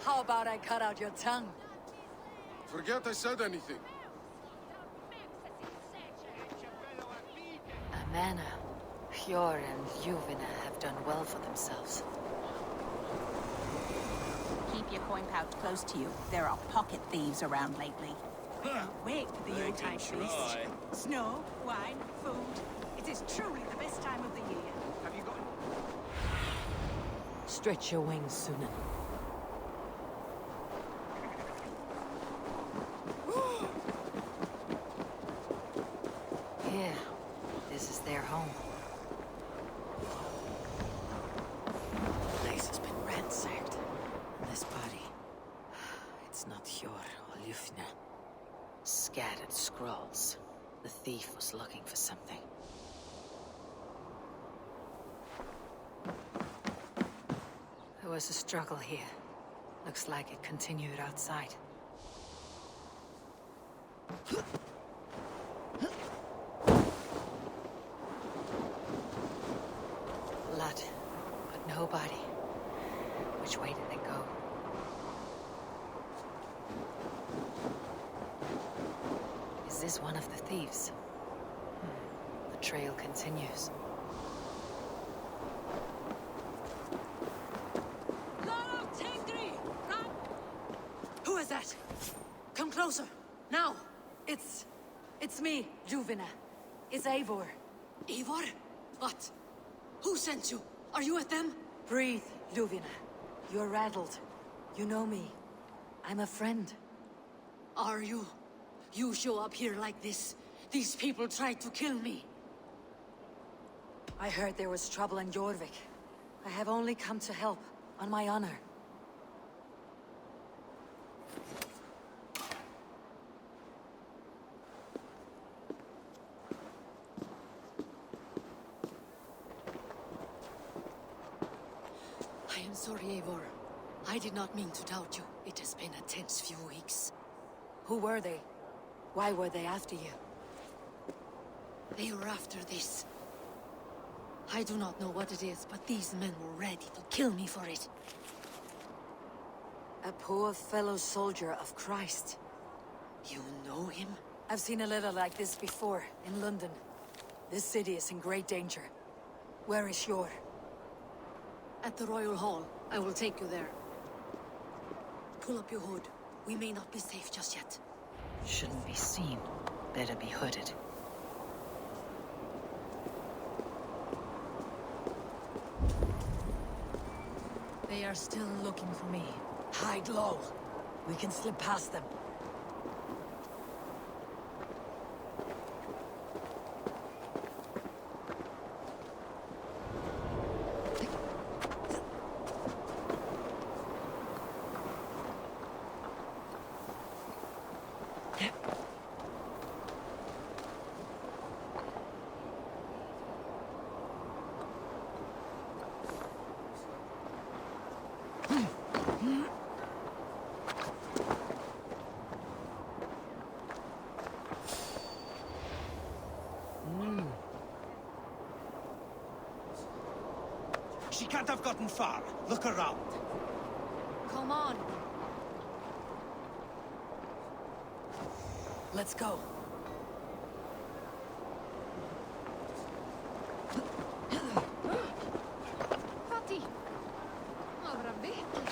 How about I cut out your tongue? Forget I said anything. A manor. Hjor and Luvina have done well for themselves. Keep your coin pouch close to you. There are pocket thieves around lately. Wait for the Yuletide feast. Snow, wine, food. It is truly the best time of the year. Have you got... Stretch your wings, Sunan. Here. This is their home. The place has been ransacked. And this body... It's not Hjor or Luvina. Scattered scrolls. The thief was looking for something. There was a struggle here. Looks like it continued outside. Blood, but nobody. Which way did they go? Is this one of the thieves? The trail continues. Who is that? Come closer. Now. It's me, Luvina. It's Eivor. Eivor? What? Who sent you? Are you with them? Breathe, Luvina. You're rattled. You know me. I'm a friend. Are you? You show up here like this. These people tried to kill me. I heard there was trouble in Jorvik. I have only come to help, on my honor. I am sorry, Eivor. I did not mean to doubt you. It has been a tense few weeks. Who were they? Why were they after you? They were after this. I do not know what it is, but these men were ready to kill me for it. A poor fellow soldier of Christ. You know him? I've seen a letter like this before, in London. This city is in great danger. Where is Jor? At the Royal Hall. I will take you there. Pull up your hood. We may not be safe just yet. Shouldn't be seen. Better be hooded. They are still looking for me. Hide low. We can slip past them. She can't have gotten far. Look around. Come on. Let's go. Fatti! Povera vecchia!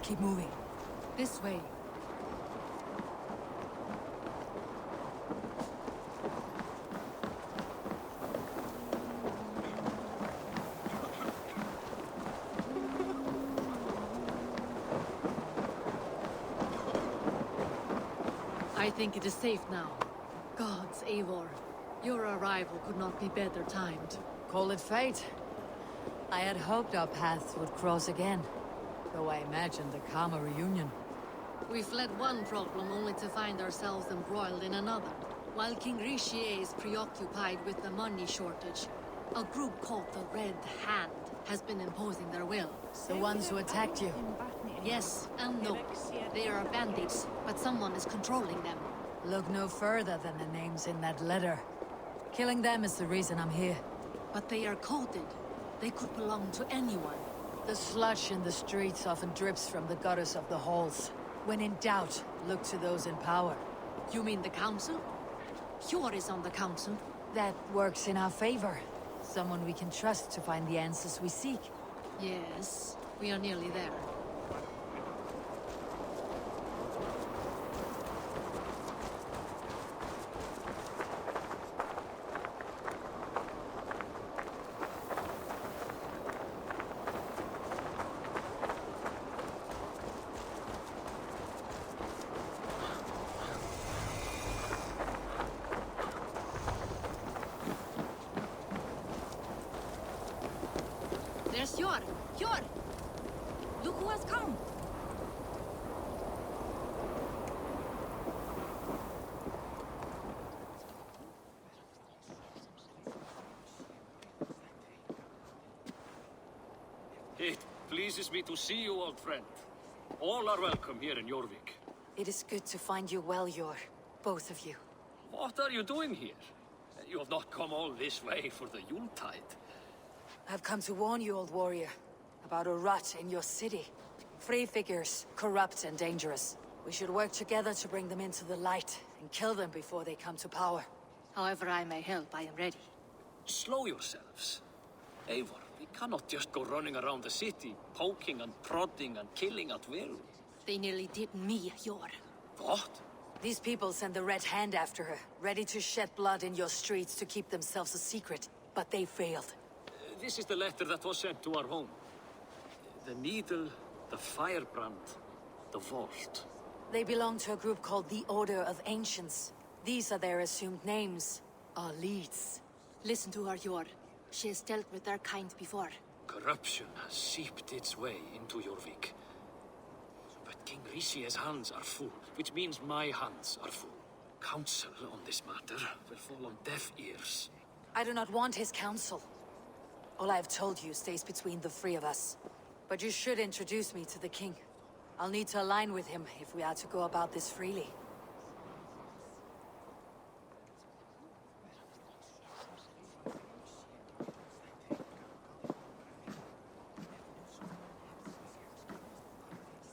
Keep moving. This way. I think it is safe now. Gods, Eivor. Your arrival could not be better timed. Call it fate. I had hoped our paths would cross again. Though I imagined a calmer reunion. We fled one problem only to find ourselves embroiled in another. While King Richier is preoccupied with the money shortage, a group called the Red Hand has been imposing their will. The ones who attacked you? Yes and no. They are bandits, but someone is controlling them. Look no further than the names in that letter. Killing them is the reason I'm here. But they are coded. They could belong to anyone. The sludge in the streets often drips from the gutters of the halls. When in doubt, look to those in power. You mean the council? Hjor is on the council. That works in our favor. Someone we can trust to find the answers we seek. Yes, we are nearly there. There's Hjor! Hjor! Look who has come! It pleases me to see you, old friend. All are welcome here in Jorvik. It is good to find you well, Yor. Both of you. What are you doing here? You have not come all this way for the Yuletide. I've come to warn you, old warrior, about a rot in your city. Free figures, corrupt and dangerous. We should work together to bring them into the light and kill them before they come to power. However I may help, I am ready. Slow yourselves. Eivor, we cannot just go running around the city, poking and prodding and killing at will. They nearly did me, Hjor. What? These people send the Red Hand after her, ready to shed blood in your streets to keep themselves a secret. But they failed. This is the letter that was sent to our home. The needle, the firebrand, the vault. They belong to a group called the Order of Ancients. These are their assumed names. Our leads. Listen to her, Hjor. She has dealt with their kind before. Corruption has seeped its way into Jorvik. But King Rishi's hands are full, which means my hands are full. Counsel on this matter will fall on deaf ears. I do not want his counsel. All I have told you stays between the three of us. But you should introduce me to the king. I'll need to align with him if we are to go about this freely.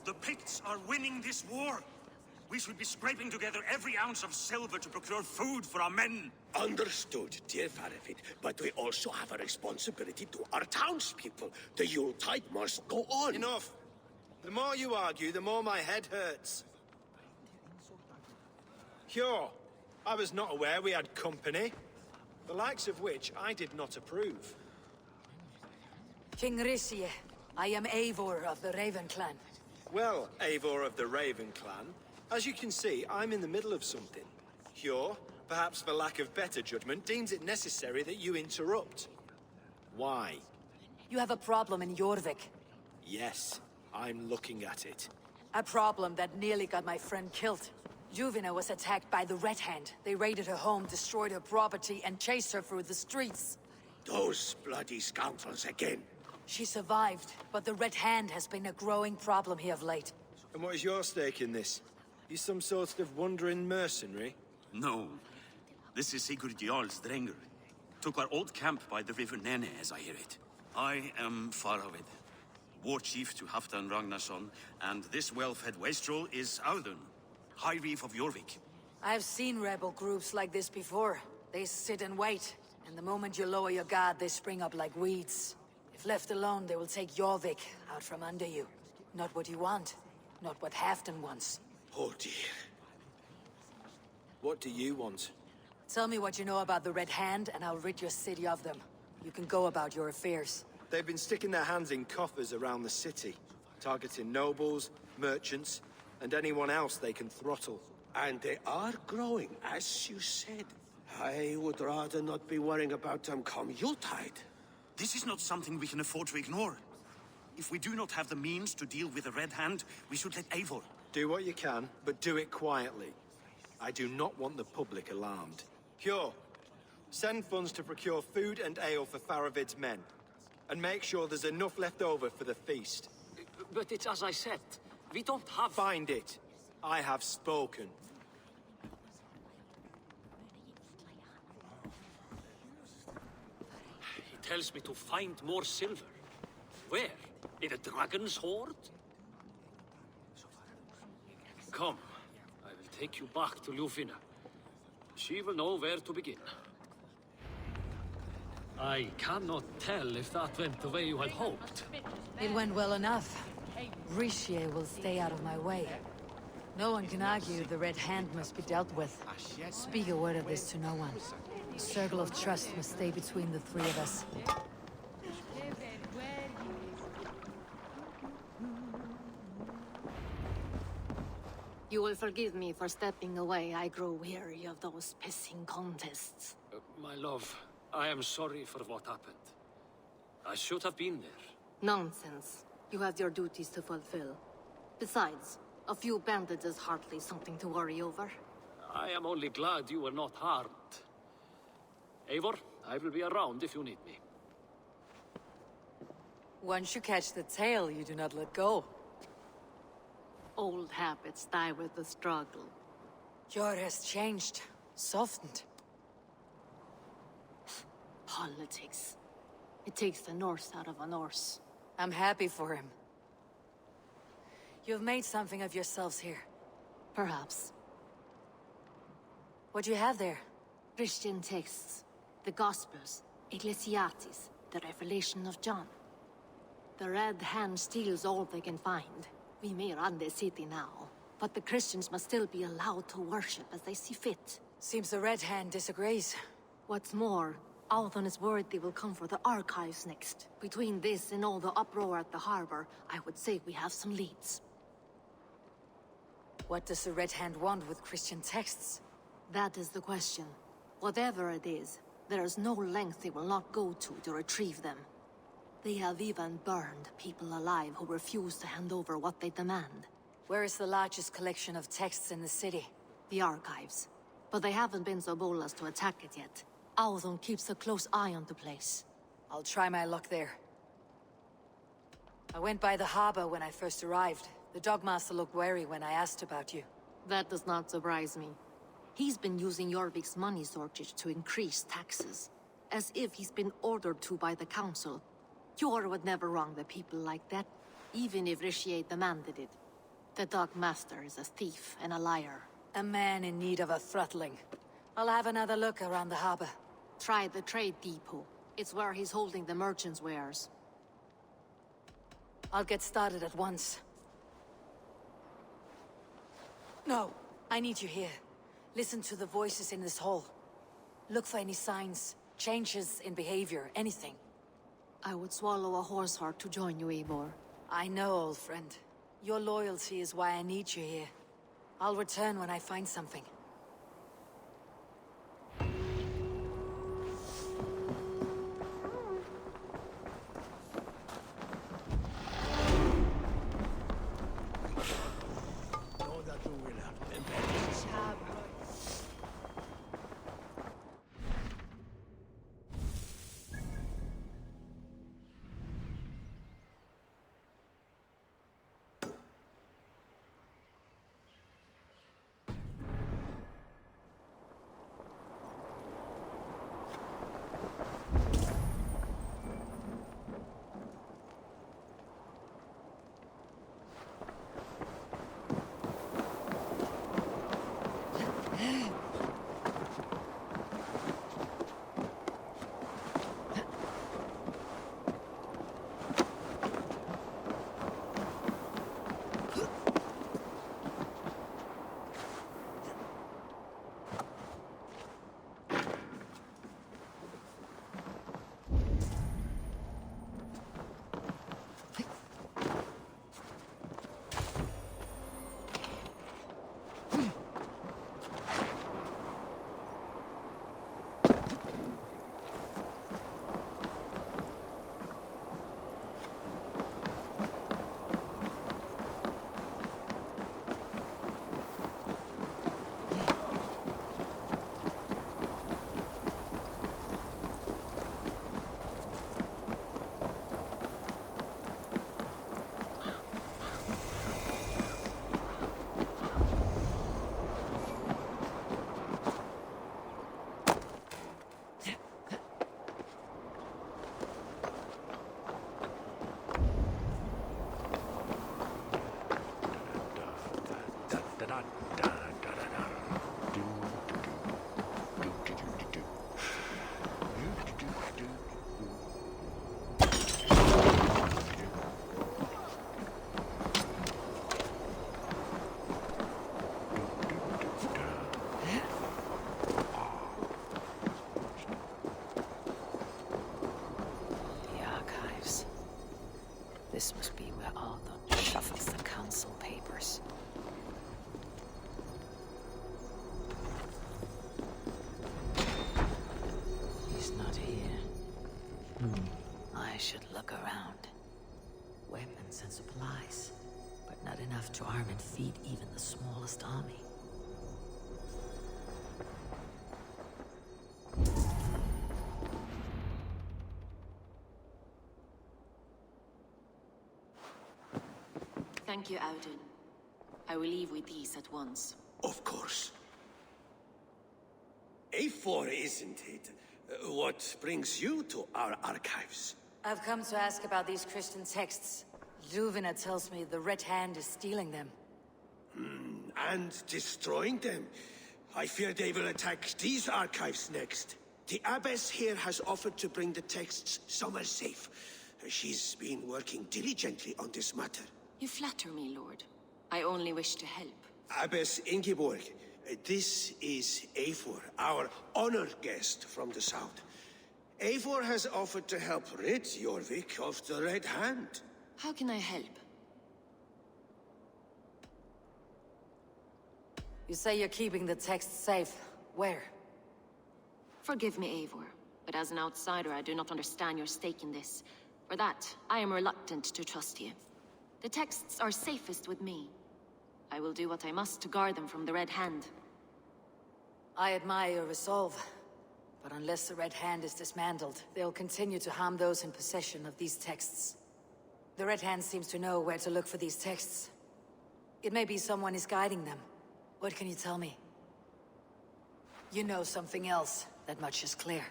The Picts are winning this war. We should be scraping together every ounce of silver to procure food for our men. Understood, dear Faravid, but we also have a responsibility to our townspeople. The Yuletide must go on. Enough! The more you argue, the more my head hurts. Hjor, I was not aware we had company, the likes of which I did not approve. King Rishi, I am Eivor of the Raven Clan. Well, Eivor of the Raven Clan, as you can see, I'm in the middle of something. Hjor, perhaps for lack of better judgment, deems it necessary that you interrupt. Why? You have a problem in Jorvik. Yes, I'm looking at it. A problem that nearly got my friend killed. Juvina was attacked by the Red Hand. They raided her home, destroyed her property, and chased her through the streets. Those bloody scoundrels again. She survived, but the Red Hand has been a growing problem here of late. And what is your stake in this? You some sort of wandering mercenary? No. This is Sigurd Jarl's Drengr. Took our old camp by the river Nene, as I hear it. I am Faravid, war chief to Halfdan Ragnarsson, and this well-fed wastrel is Audun, High Reef of Jorvik. I've seen rebel groups like this before. They sit and wait, and the moment you lower your guard, they spring up like weeds. If left alone, they will take Jorvik out from under you. Not what you want, not what Halfdan wants. Oh dear. What do you want? Tell me what you know about the Red Hand, and I'll rid your city of them. You can go about your affairs. They've been sticking their hands in coffers around the city, targeting nobles, merchants, and anyone else they can throttle. And they are growing, as you said. I would rather not be worrying about them come Yuletide. This is not something we can afford to ignore. If we do not have the means to deal with the Red Hand, we should let Eivor. Do what you can, but do it quietly. I do not want the public alarmed. Hjor, send funds to procure food and ale for Faravid's men. And make sure there's enough left over for the feast. But it's as I said, we don't have... Find it. I have spoken. He tells me to find more silver. Where? In a dragon's hoard? Come, I will take you back to Ljufina. She will know where to begin. I cannot tell if that went the way you had hoped. It went well enough. Richier will stay out of my way. No one can argue the Red Hand must be dealt with. Speak a word of this to no one. A circle of trust must stay between the three of us. You will forgive me for stepping away. I grow weary of those pissing contests. My love, I am sorry for what happened. I should have been there. Nonsense. You have your duties to fulfill. Besides, a few bandits is hardly something to worry over. I am only glad you were not harmed. Eivor, I will be around if you need me. Once you catch the tail, you do not let go. Old habits die with the struggle. Jor has changed, softened. Politics. It takes the Norse out of a Norse. I'm happy for him. You've made something of yourselves here. Perhaps. What do you have there? Christian texts. The Gospels. Ecclesiastes. The Revelation of John. The Red Hand steals all they can find. We may run the city now, but the Christians must still be allowed to worship as they see fit. Seems the Red Hand disagrees. What's more, Althon is worried they will come for the archives next. Between this and all the uproar at the harbor, I would say we have some leads. What does the Red Hand want with Christian texts? That is the question. Whatever it is, there is no length they will not go to retrieve them. They have even burned people alive who refuse to hand over what they demand. Where is the largest collection of texts in the city? The archives. But they haven't been so bold as to attack it yet. Althon keeps a close eye on the place. I'll try my luck there. I went by the harbor when I first arrived. The Dogmaster looked wary when I asked about you. That does not surprise me. He's been using Jorvik's money shortage to increase taxes. As if he's been ordered to by the council. Jor would never wrong the people like that, even if Richier demanded it. The Dogmaster is a thief and a liar. A man in need of a throttling. I'll have another look around the harbor. Try the trade depot. It's where he's holding the merchants' wares. I'll get started at once. No, I need you here. Listen to the voices in this hall. Look for any signs, changes in behavior, anything. I would swallow a horse heart to join you, Eivor. I know, old friend. Your loyalty is why I need you here. I'll return when I find something. This must be where Arthur shuffles the council papers. He's not here. I should look around. Weapons and supplies, but not enough to arm and feed even the smallest army. Thank you, Audun. I will leave with these at once. Of course. A4, isn't it? What brings you to our archives? I've come to ask about these Christian texts. Luvina tells me the Red Hand is stealing them. And destroying them. I fear they will attack these archives next. The abbess here has offered to bring the texts somewhere safe. She's been working diligently on this matter. You flatter me, Lord. I only wish to help. Abbess Ingeborg, this is Eivor, our honored guest from the south. Eivor has offered to help rid Jorvik of the Red Hand. How can I help? You say you're keeping the texts safe. Where? Forgive me, Eivor, but as an outsider, I do not understand your stake in this. For that, I am reluctant to trust you. The texts are safest with me. I will do what I must to guard them from the Red Hand. I admire your resolve. But unless the Red Hand is dismantled, they'll continue to harm those in possession of these texts. The Red Hand seems to know where to look for these texts. It may be someone is guiding them. What can you tell me? You know something else. That much is clear.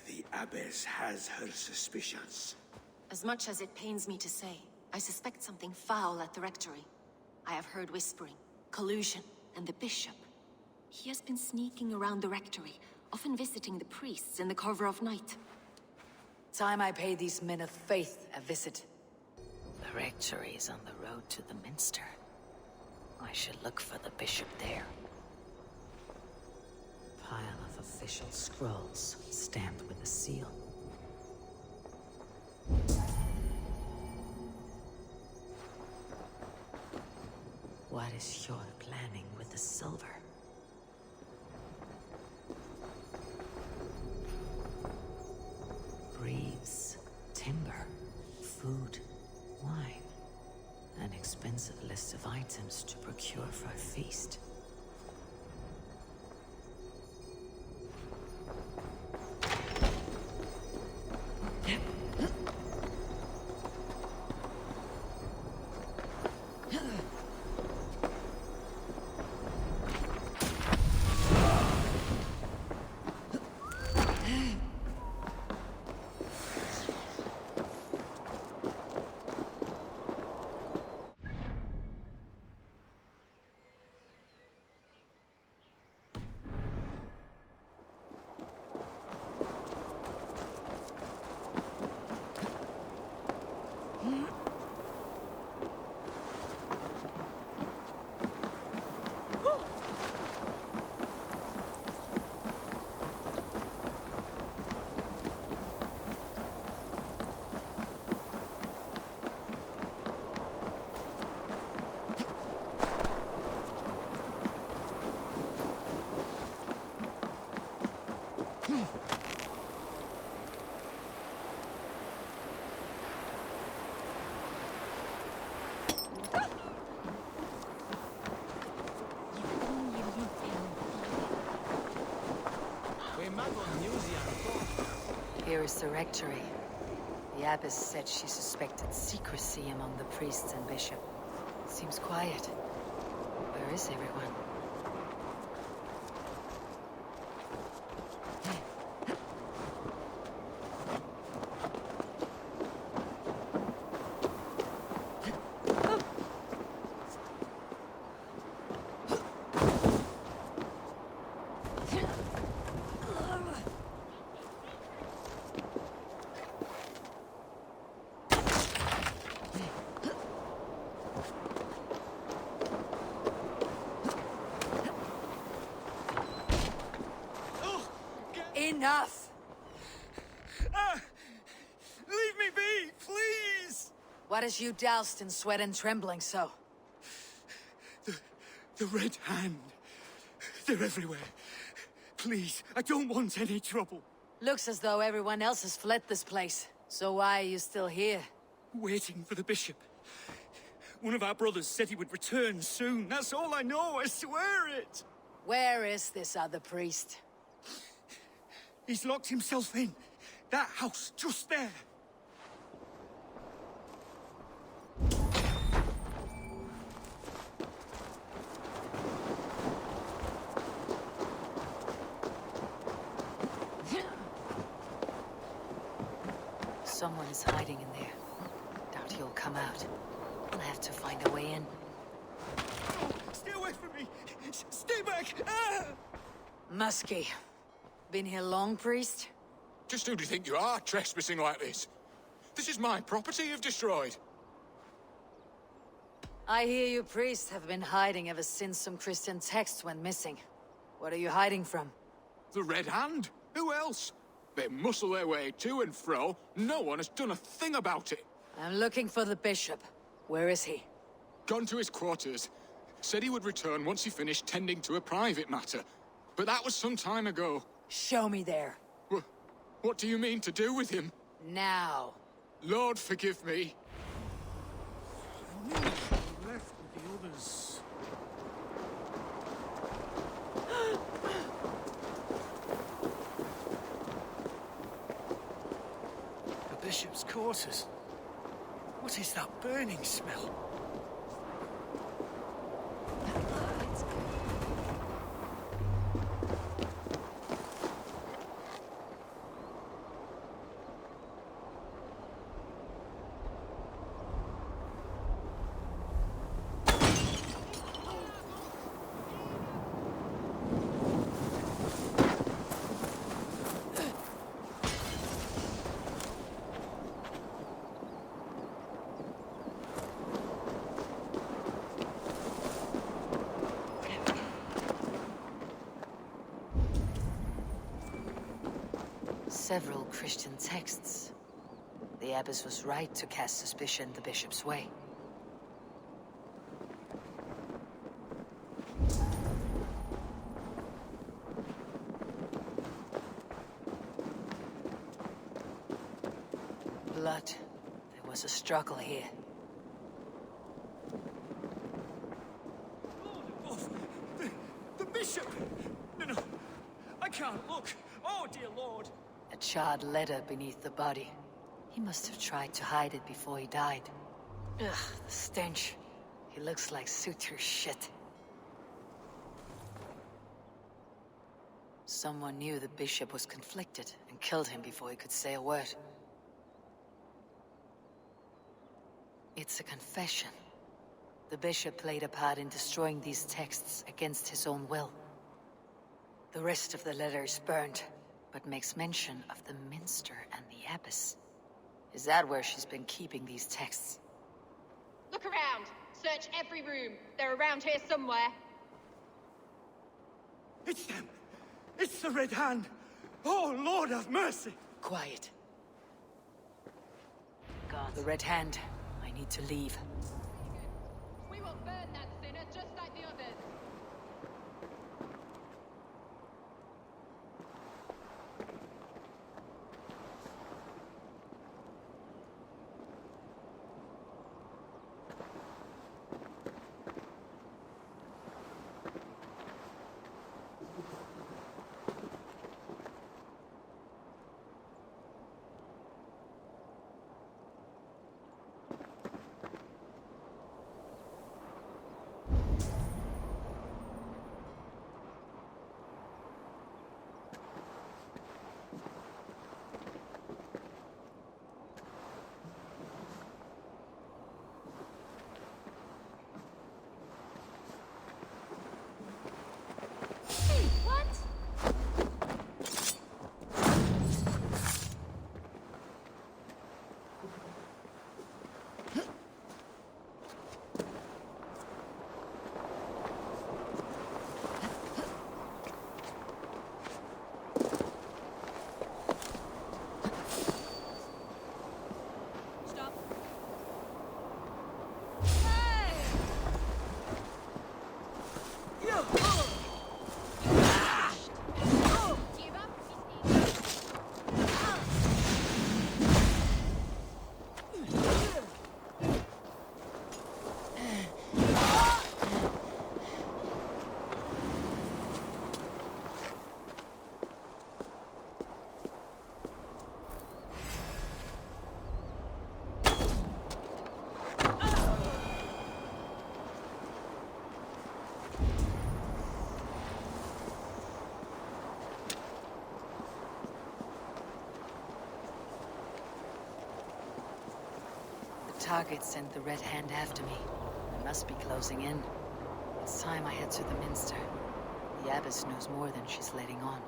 The Abbess has her suspicions. As much as it pains me to say, I suspect something foul at the Rectory. I have heard whispering, collusion, and the Bishop. He has been sneaking around the Rectory, often visiting the priests in the cover of night. Time I pay these men of faith a visit. The Rectory is on the road to the Minster. I should look for the Bishop there. Pile of official scrolls, stamped with a seal. What is your planning with the silver? Breeze, timber, food, wine. An expensive list of items to procure for a feast. Here is the Rectory. The Abbess said she suspected secrecy among the priests and bishop. Seems quiet. Where is everyone? Enough! Leave me be, please! What has you doused in sweat and trembling so? The Red Hand. They're everywhere. Please, I don't want any trouble. Looks as though everyone else has fled this place. So why are you still here? Waiting for the bishop. One of our brothers said he would return soon. That's all I know, I swear it! Where is this other priest? He's locked himself in. That house, just there. Someone is hiding in there. Doubt he'll come out. I'll have to find a way in. Stay away from me! Stay back! Ah! Muskie. Been here long, priest? Just who do you think you are, trespassing like this? This is my property you've destroyed. I hear you priests have been hiding ever since some Christian text went missing. What are you hiding from? The Red Hand? Who else? They muscle their way to and fro. No one has done a thing about it. I'm looking for the bishop. Where is he? Gone to his quarters. Said he would return once he finished tending to a private matter. But that was some time ago. Show me there. What do you mean to do with him? Now. Lord, forgive me. I knew he left with the others. The bishop's quarters. What is that burning smell? Several Christian texts. The abbess was right to cast suspicion the bishop's way. Blood. There was a struggle here. The bishop! No, I can't look. Oh, dear Lord. A charred letter beneath the body. He must have tried to hide it before he died. Ugh, the stench. He looks like suture shit. Someone knew the bishop was conflicted and killed him before he could say a word. It's a confession. The bishop played a part in destroying these texts against his own will. The rest of the letter is burned, but makes mention of the minster and the abbess. Is that where she's been keeping these texts? Look around. Search every room. They're around here somewhere. It's them. It's the Red Hand. Oh, Lord have mercy. Quiet. God, the Red Hand. I need to leave. We will burn that sinner just like the others. target sent the Red Hand after me. I must be closing in. It's time I head to the Minster. The Abbess knows more than she's letting on.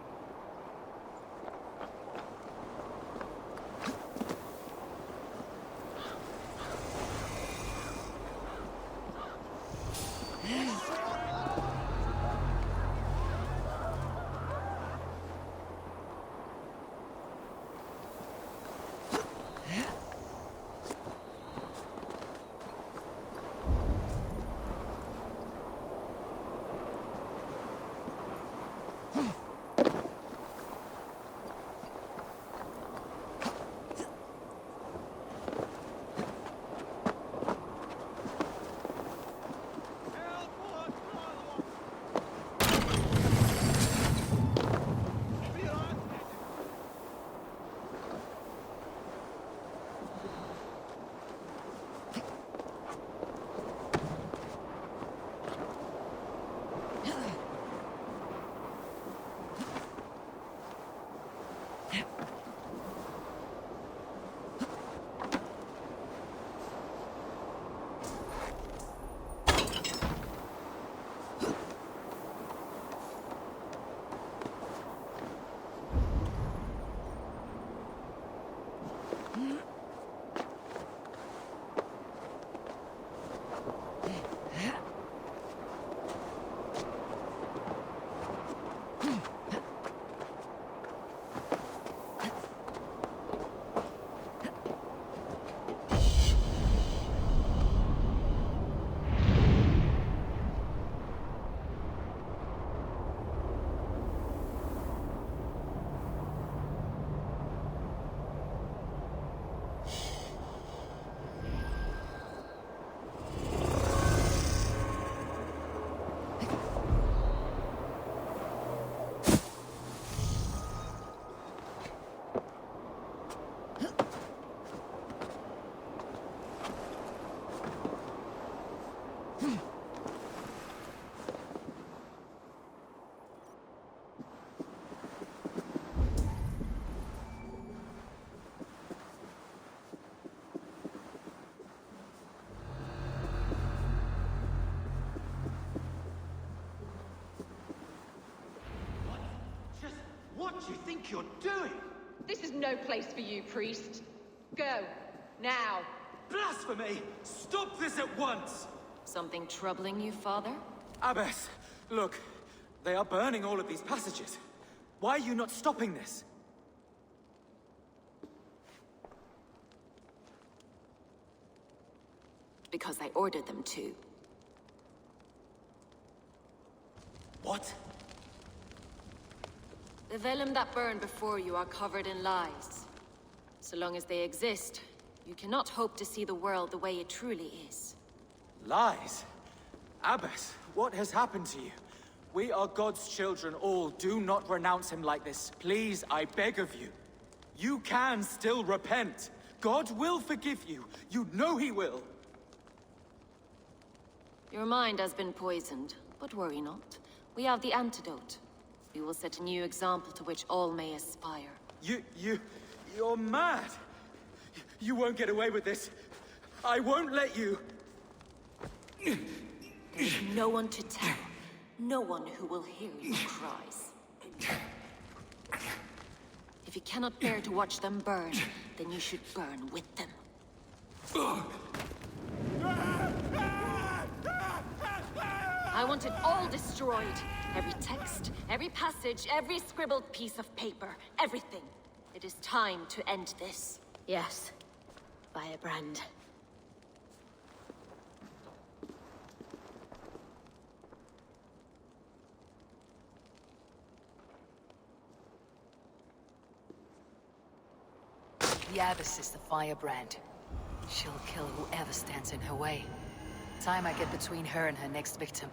What do you think you're doing? This is no place for you, priest. Go. Now. Blasphemy! Stop this at once! Something troubling you, father? Abbess, look. They are burning all of these passages. Why are you not stopping this? Because I ordered them to. What? The vellum that burn before you are covered in lies. So long as they exist, you cannot hope to see the world the way it truly is. Lies? Abbess, what has happened to you? We are God's children all. Do not renounce him like this. Please, I beg of you. You can still repent. God will forgive you. You know he will. Your mind has been poisoned, but worry not. We have the antidote. We will set a new example to which all may aspire. You're mad! You won't get away with this. I won't let you! There's no one to tell. No one who will hear your cries. If you cannot bear to watch them burn, then you should burn with them. I want it all destroyed. Every text, every passage, every scribbled piece of paper, everything. It is time to end this. Yes. Firebrand. The Abbess is the firebrand. She'll kill whoever stands in her way. Time I get between her and her next victim.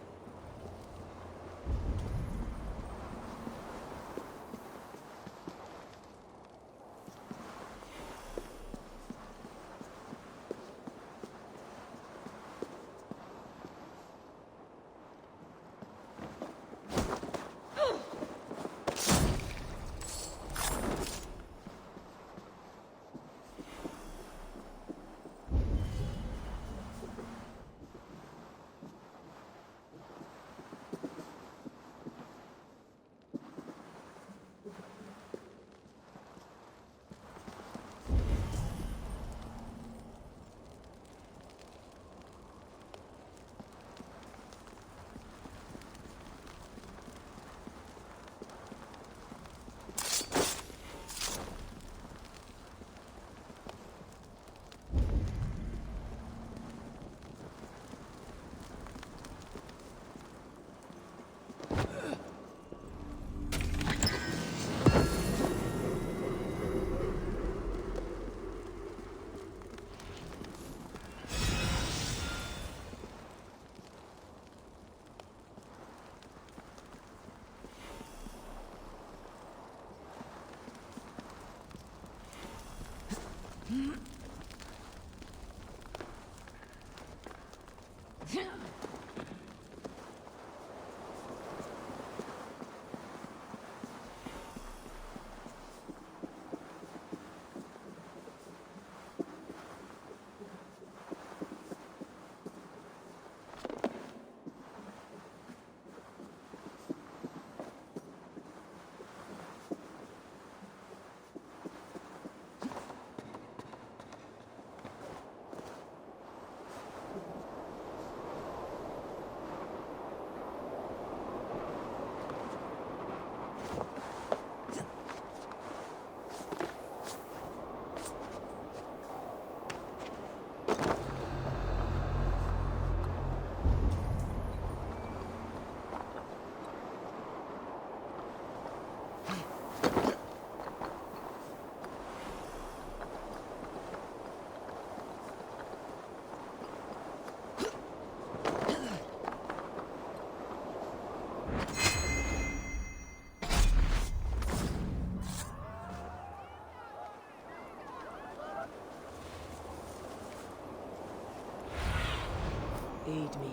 Aid me.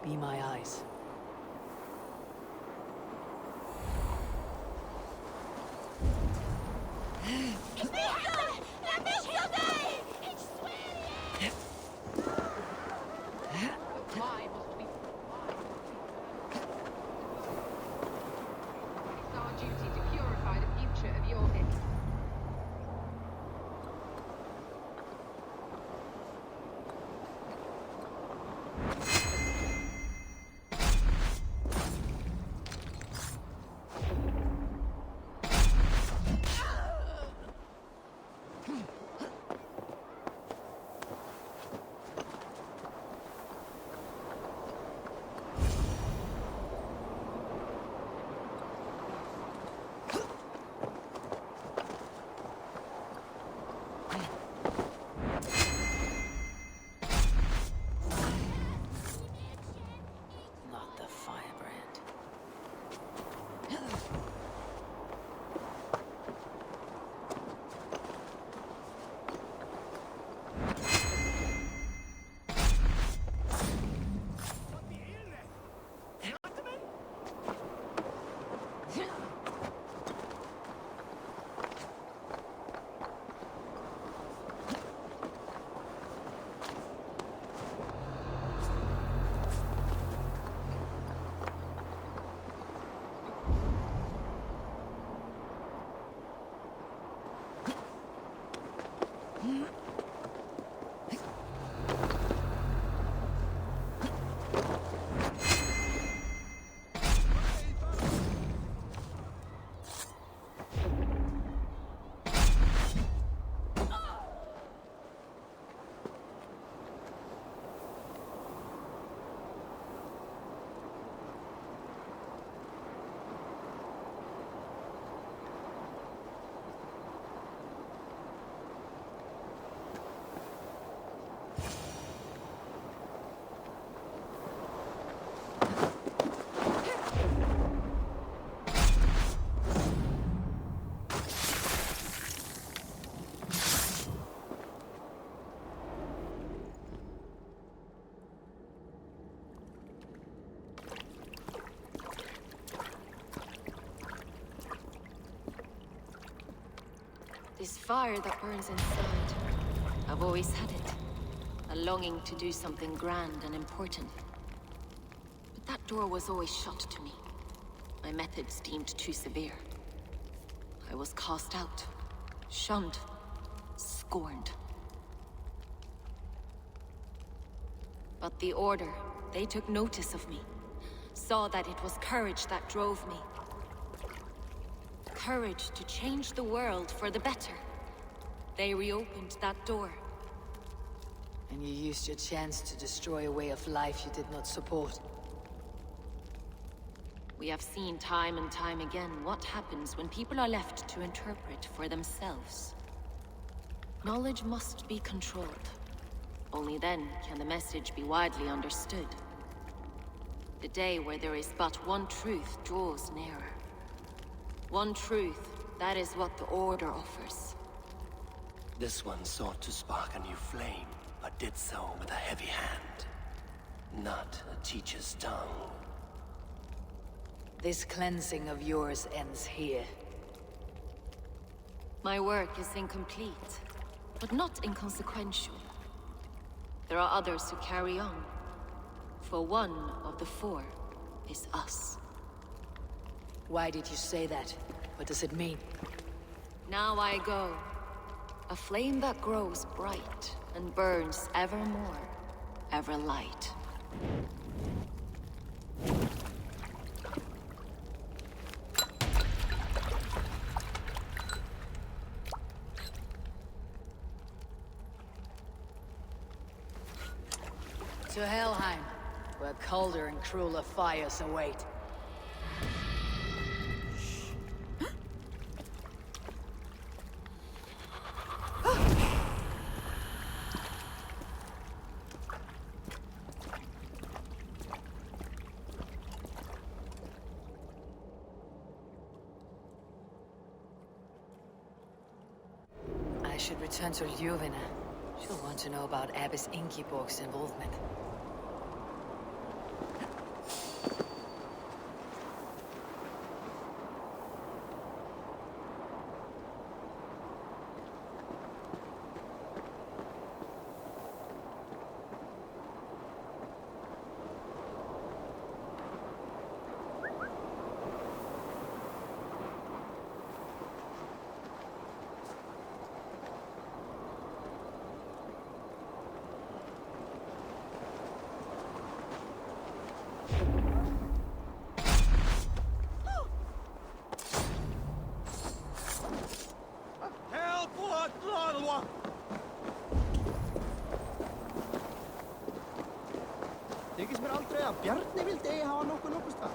Be my eyes. Why must we? It's our duty to purify the future of Jorvik. Not the firebrand. This fire that burns inside, I've always had it. A longing to do something grand and important. But that door was always shut to me. My methods deemed too severe. I was cast out, shunned, scorned. But the Order, they took notice of me. Saw that it was courage that drove me. Courage to change the world for the better. They reopened that door. And you used your chance to destroy a way of life you did not support. We have seen time and time again what happens when people are left to interpret for themselves. Knowledge must be controlled. Only then can the message be widely understood. The day where there is but one truth draws nearer. One truth, that is what the Order offers. This one sought to spark a new flame, but did so with a heavy hand. Not a teacher's tongue. This cleansing of yours ends here. My work is incomplete, but not inconsequential. There are others who carry on. For one of the four is us. Why did you say that? What does it mean? Now I go. A flame that grows bright and burns ever more, ever light. To Helheim, where colder and crueler fires await. I should return to Ljuvina. She'll want to know about Abbess Ingeborg's involvement. Bjarni vildi eigi hafa nokkuð nokkurs það.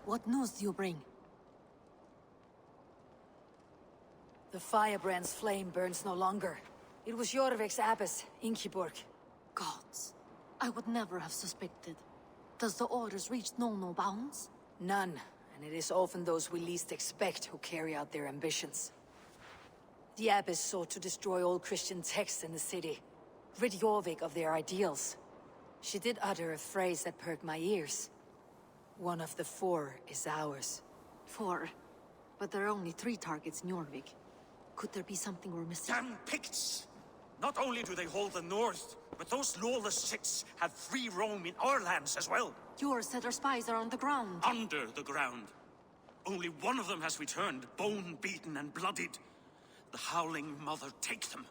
What news do you bring? The firebrand's flame burns no longer. It was Jorvik's abbess, Ingeborg. Gods, I would never have suspected. Does the orders reach no bounds? None, and it is often those we least expect who carry out their ambitions. The abbess sought to destroy all Christian texts in the city, rid Jorvik of their ideals. She did utter a phrase that perked my ears. One of the 4 is ours. 4? But there are only 3 targets in Jorvik. Could there be something we're missing? Damn Picts! Not only do they hold the north, but those lawless shits have free roam in our lands as well. Yours said our spies are on the ground. Under the ground. Only one of them has returned, bone-beaten and bloodied. The Howling Mother take them.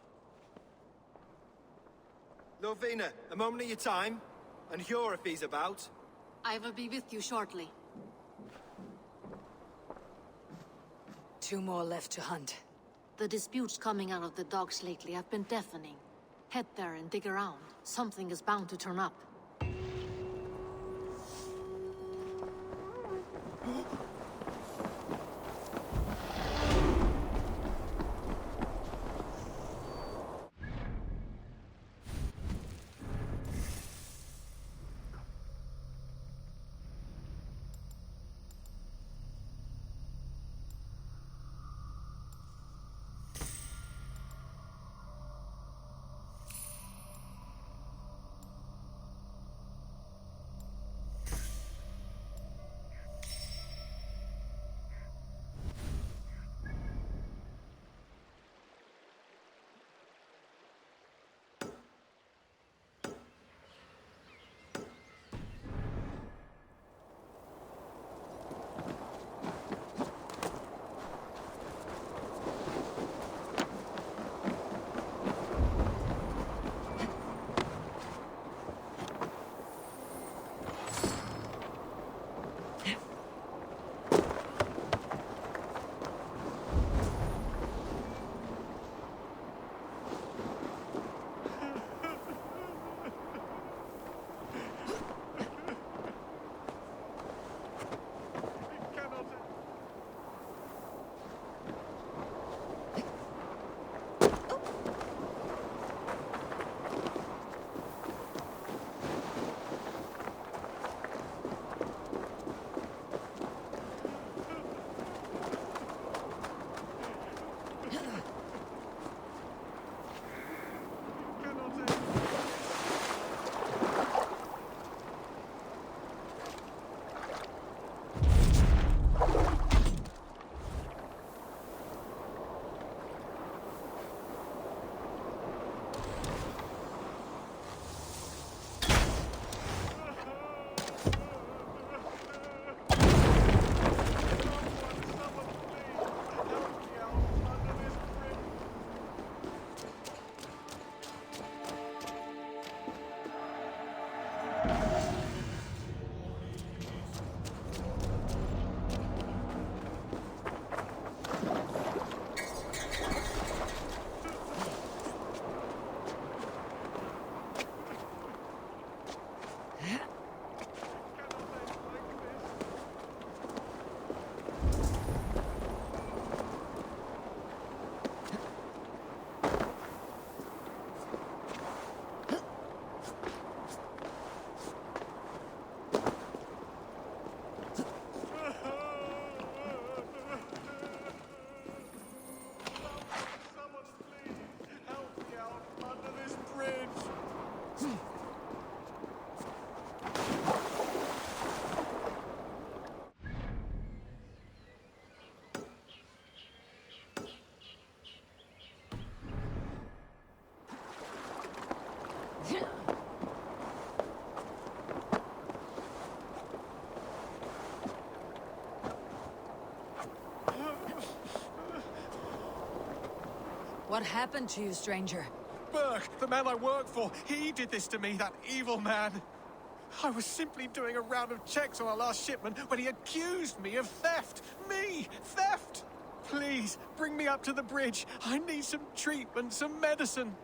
Lovina, a moment of your time. And Hjor if he's about. I will be with you shortly. 2 more left to hunt. The disputes coming out of the docks lately have been deafening. Head there and dig around. Something is bound to turn up. What happened to you, stranger? Burke, the man I work for, he did this to me, that evil man. I was simply doing a round of checks on our last shipment when he accused me of theft. Me! Theft! Please, bring me up to the bridge. I need some treatment, some medicine.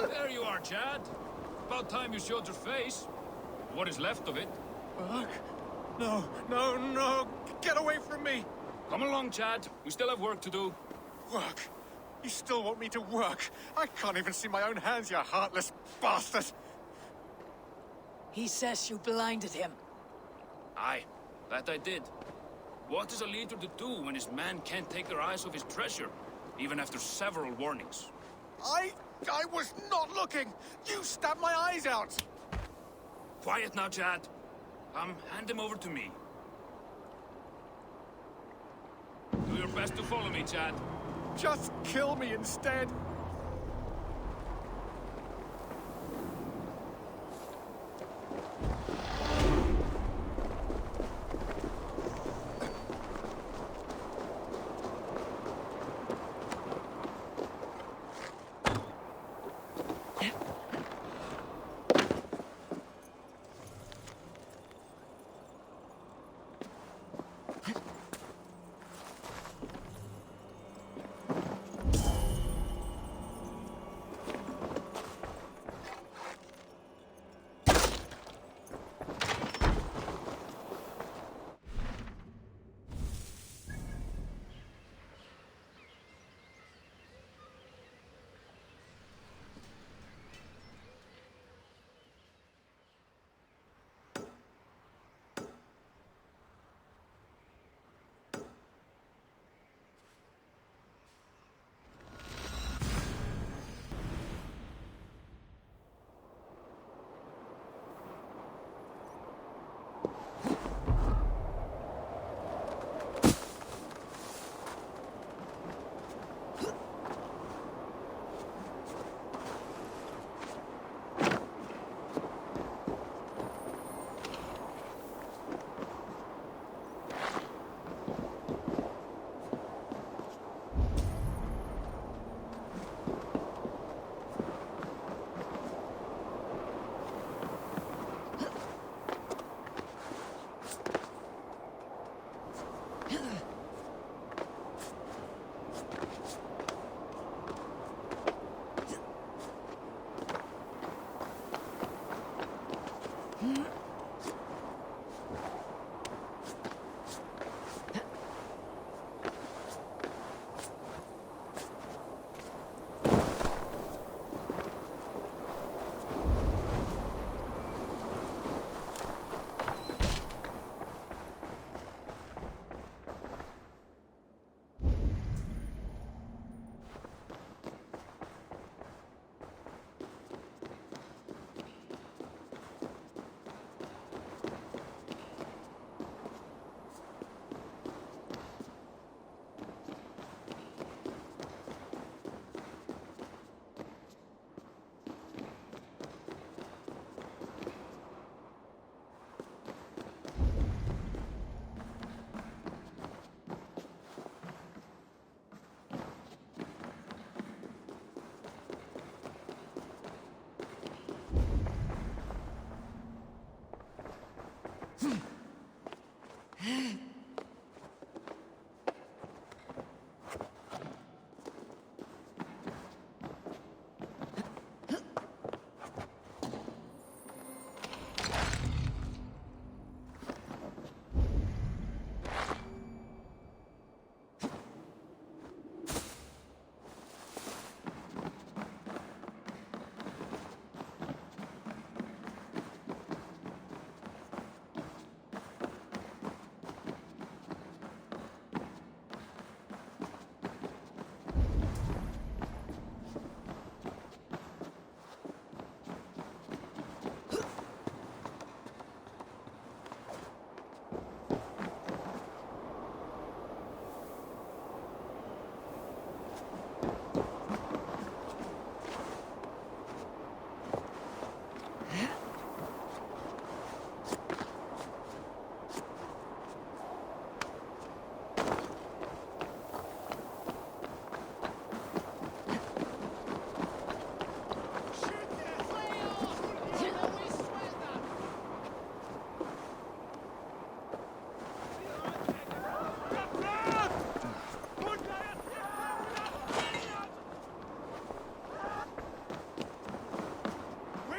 There you are, Chad. About time you showed your face. What is left of it? Burke? No, no, no! Get away from me! Come along, Chad. We still have work to do. Work? You still want me to work? I can't even see my own hands, you heartless bastard! He says you blinded him. Aye, that I did. What is a leader to do when his men can't take their eyes off his treasure, even after several warnings? I was not looking! You stabbed my eyes out! Quiet now, Chad. Hand him over to me. Do your best to follow me, Chad. Just kill me instead!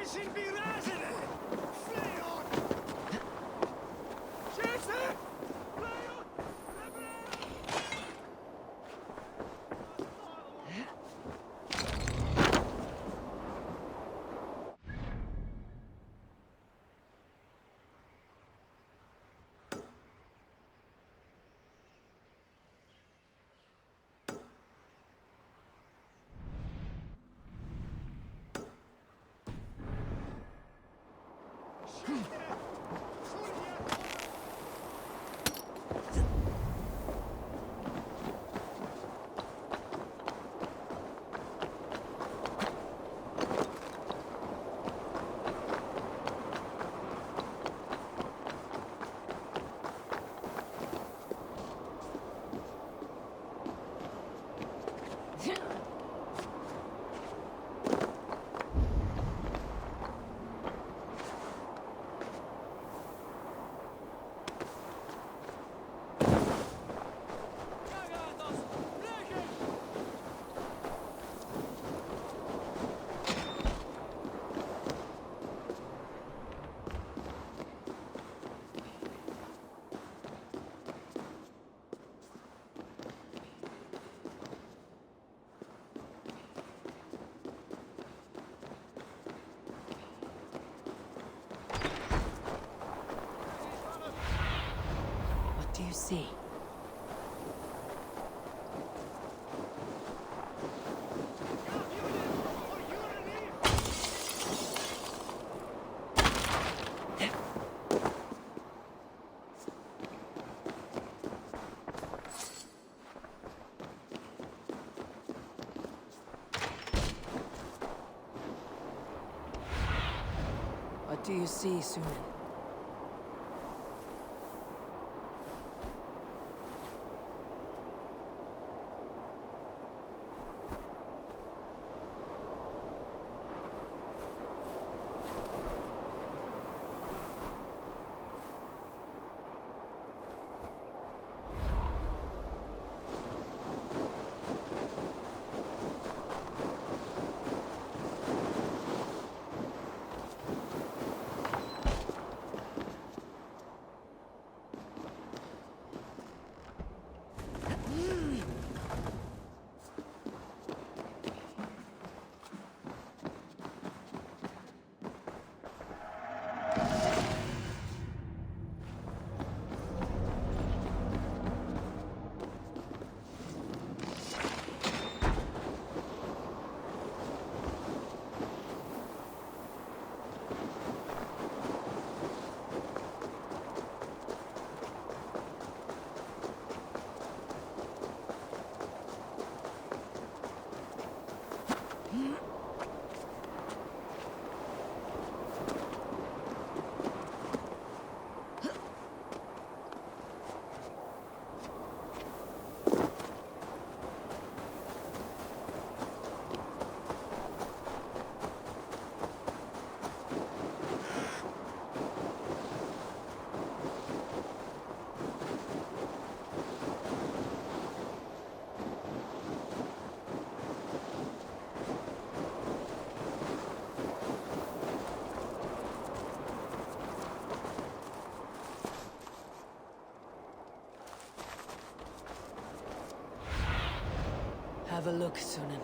should be rising it! Flee on! Chase it! Flee on! What do you see? What do you see, Sunan? Have a look, Sunan.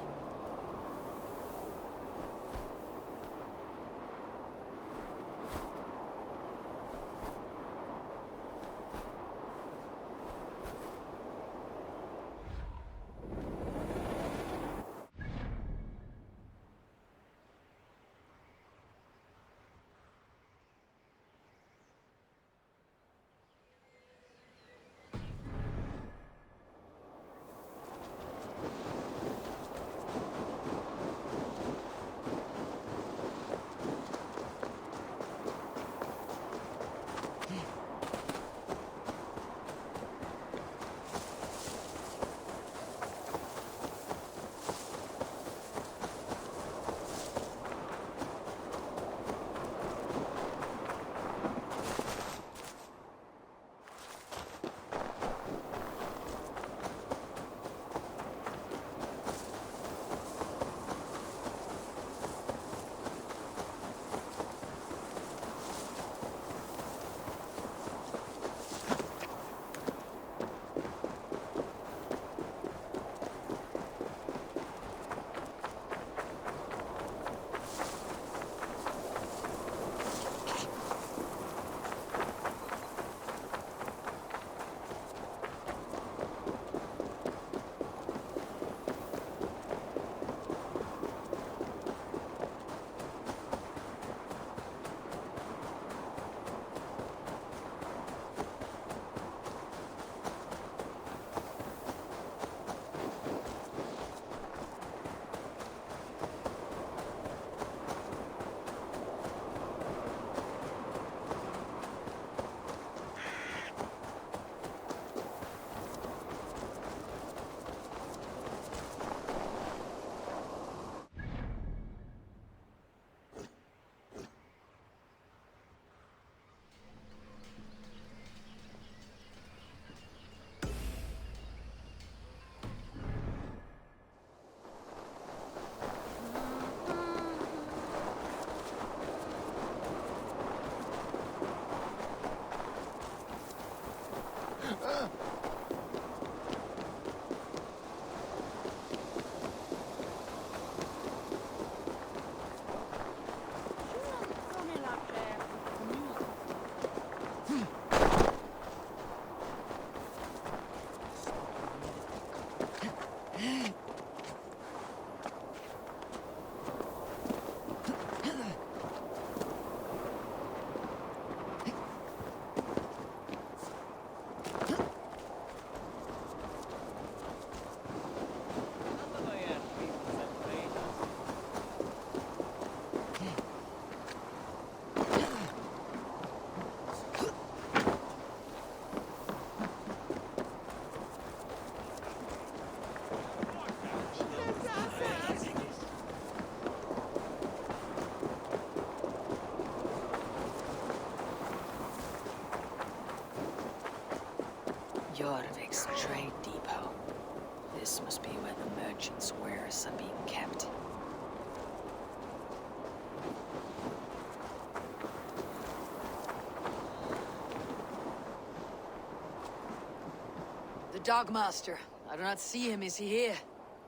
Dogmaster. I do not see him. Is he here?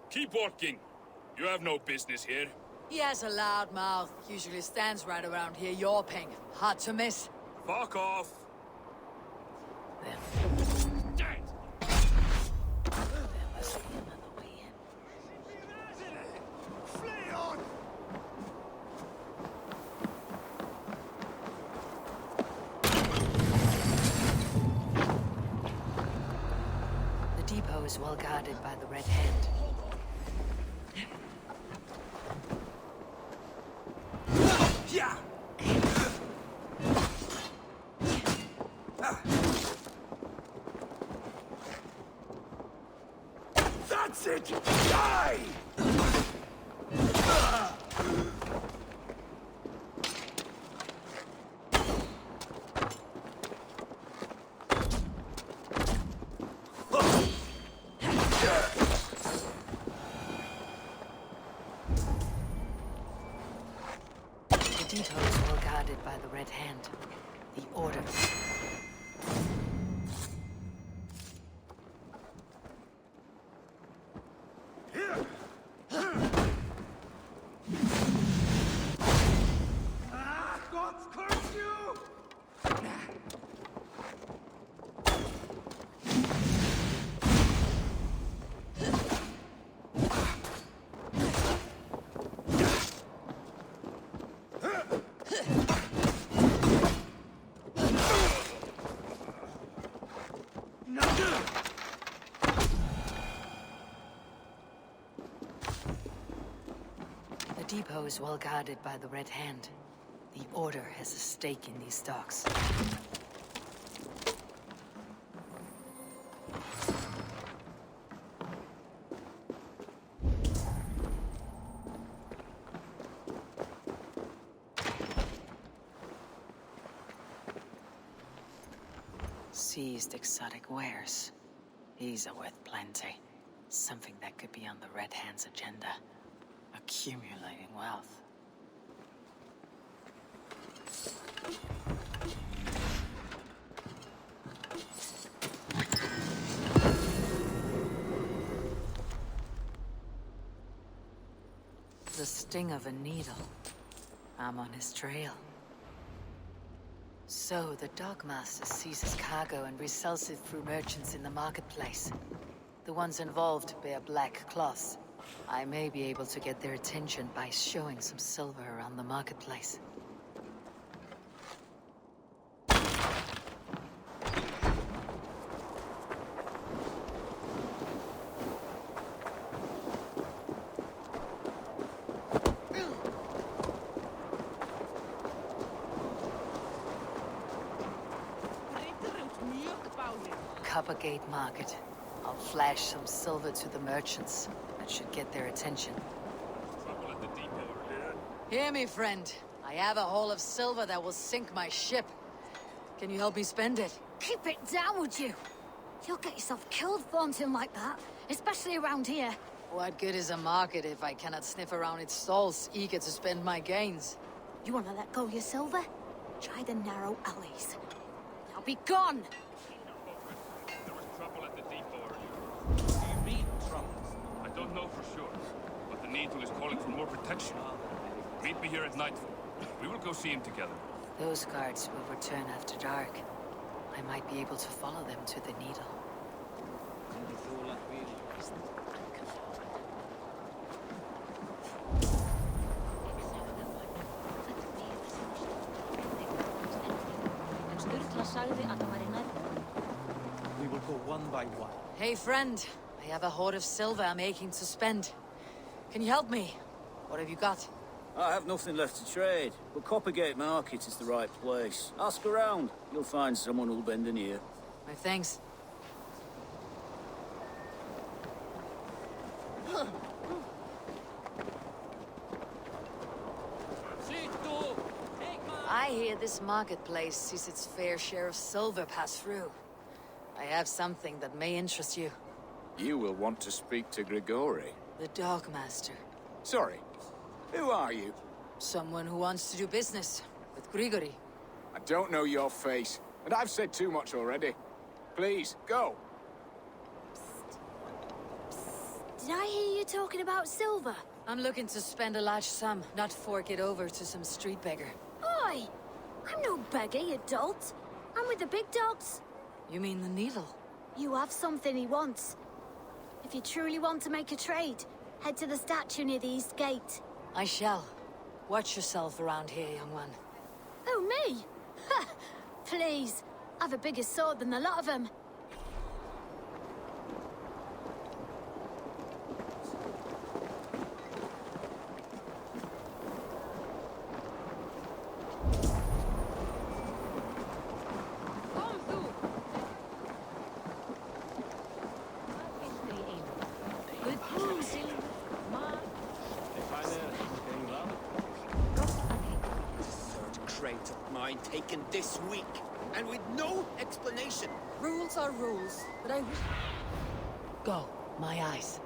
Keep working. You have no business here. He has a loud mouth. Usually stands right around here yawping. Hard to miss. Fuck off! The depot is well guarded by the Red Hand. Yeah! That's it! Die! The depot is well guarded by the Red Hand. The Order. God curse you! The depot is well guarded by the Red Hand. The Order has a stake in these docks. Seized exotic wares. These are worth plenty. Something that could be on the Red Hand's agenda. Accumulating wealth. The sting of a needle. I'm on his trail. So, the Dogmaster seizes cargo and resells it through merchants in the marketplace. The ones involved bear black cloths. I may be able to get their attention by showing some silver around the marketplace. Coppergate Market. I'll flash some silver to the merchants. That should get their attention. Trouble at the depot, Hear me, friend. I have a haul of silver that will sink my ship. Can you help me spend it? Keep it down, would you? You'll get yourself killed flaunting like that, especially around here. What good is a market if I cannot sniff around its stalls, eager to spend my gains? You want to let go of your silver? Try the narrow alleys. Now be gone! There was trouble at the depot earlier. Do you mean trouble? I don't know for sure, but the Needle is calling for more protection. Meet me here at nightfall. We will go see him together. Those guards will return after dark. I might be able to follow them to the Needle. We will go one by one. Hey, friend. I have a hoard of silver I'm aching to spend. Can you help me? What have you got? I have nothing left to trade, but Coppergate Market is the right place. Ask around. You'll find someone who'll bend an ear. My thanks. I hear this marketplace sees its fair share of silver pass through. I have something that may interest you. You will want to speak to Grigori. The Dogmaster. Sorry. Who are you? Someone who wants to do business with Grigori. I don't know your face, and I've said too much already. Please, go. Did I hear you talking about silver? I'm looking to spend a large sum, not fork it over to some street beggar. Oi! I'm no beggar, you dolt. I'm with the big dogs. You mean the needle? You have something he wants. If you truly want to make a trade, head to the statue near the east gate. I shall. Watch yourself around here, young one. Oh, me? Ha! Please. I've a bigger sword than the lot of them. Crate of mine taken this week, and with no explanation. Rules are rules, but I... Go, my eyes.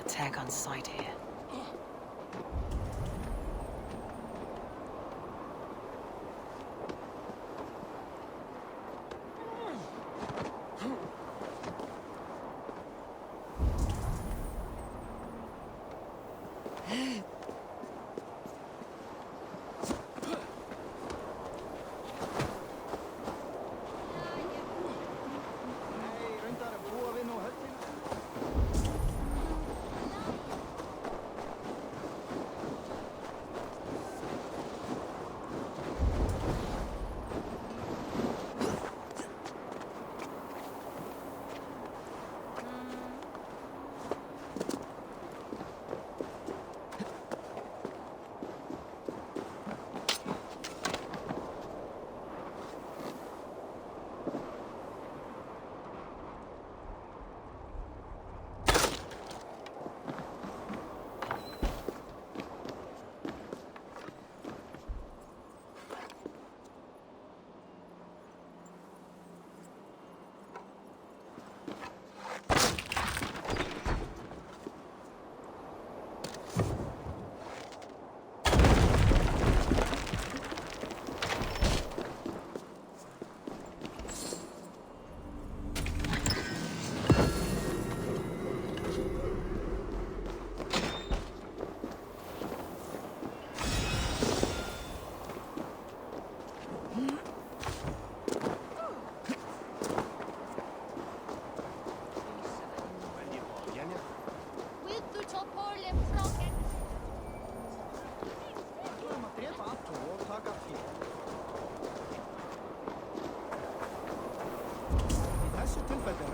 Attack on sight here.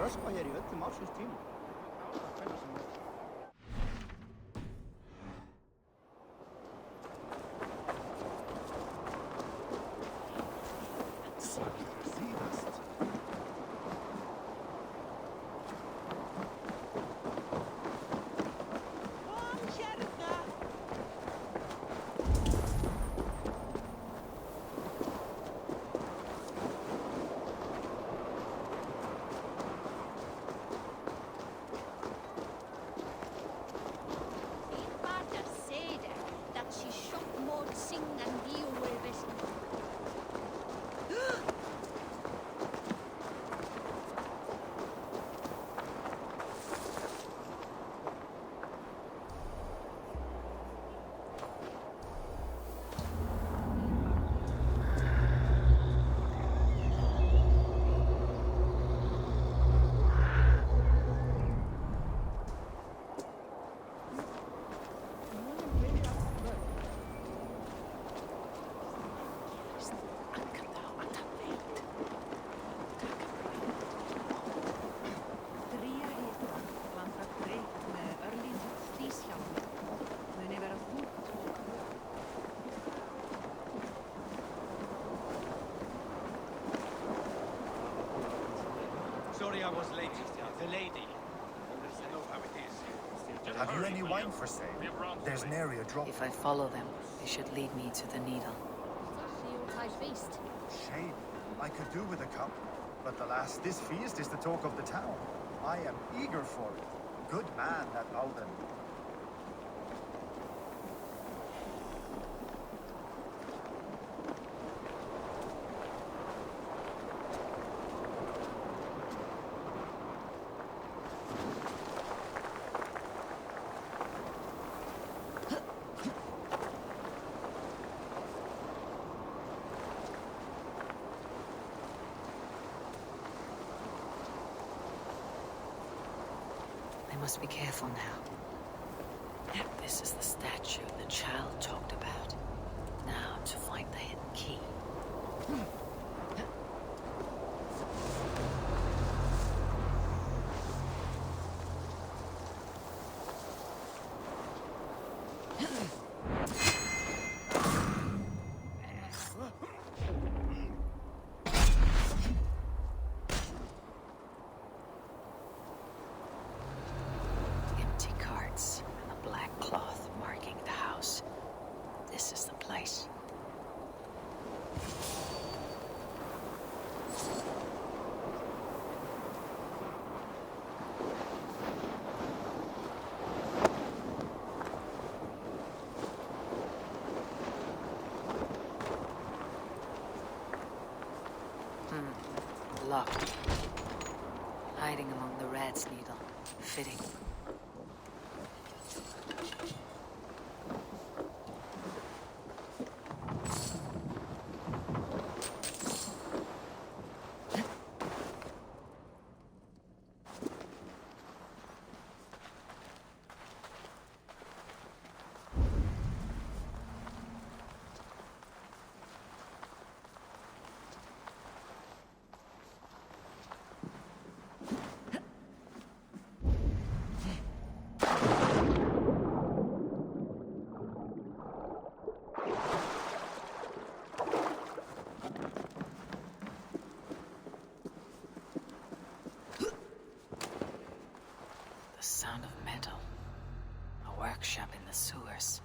Röskva hér í öllum ársins tímum. Hvenær sem er. Sorry I was late. The lady. I know how it is. Have you any wine for sale? There's an area drop. If I follow them, they should lead me to the needle. High feast. Shame. I could do with a cup. But alas, this feast is the talk of the town. I am eager for it. Good man, that Alden. I must be careful now. This is the statue the child talked about. Now to find the hidden key. Empty carts and a black cloth marking the house. This is the place. Locked. Hiding among the rat's needle. Fitting. Sound of metal. A workshop in the sewers.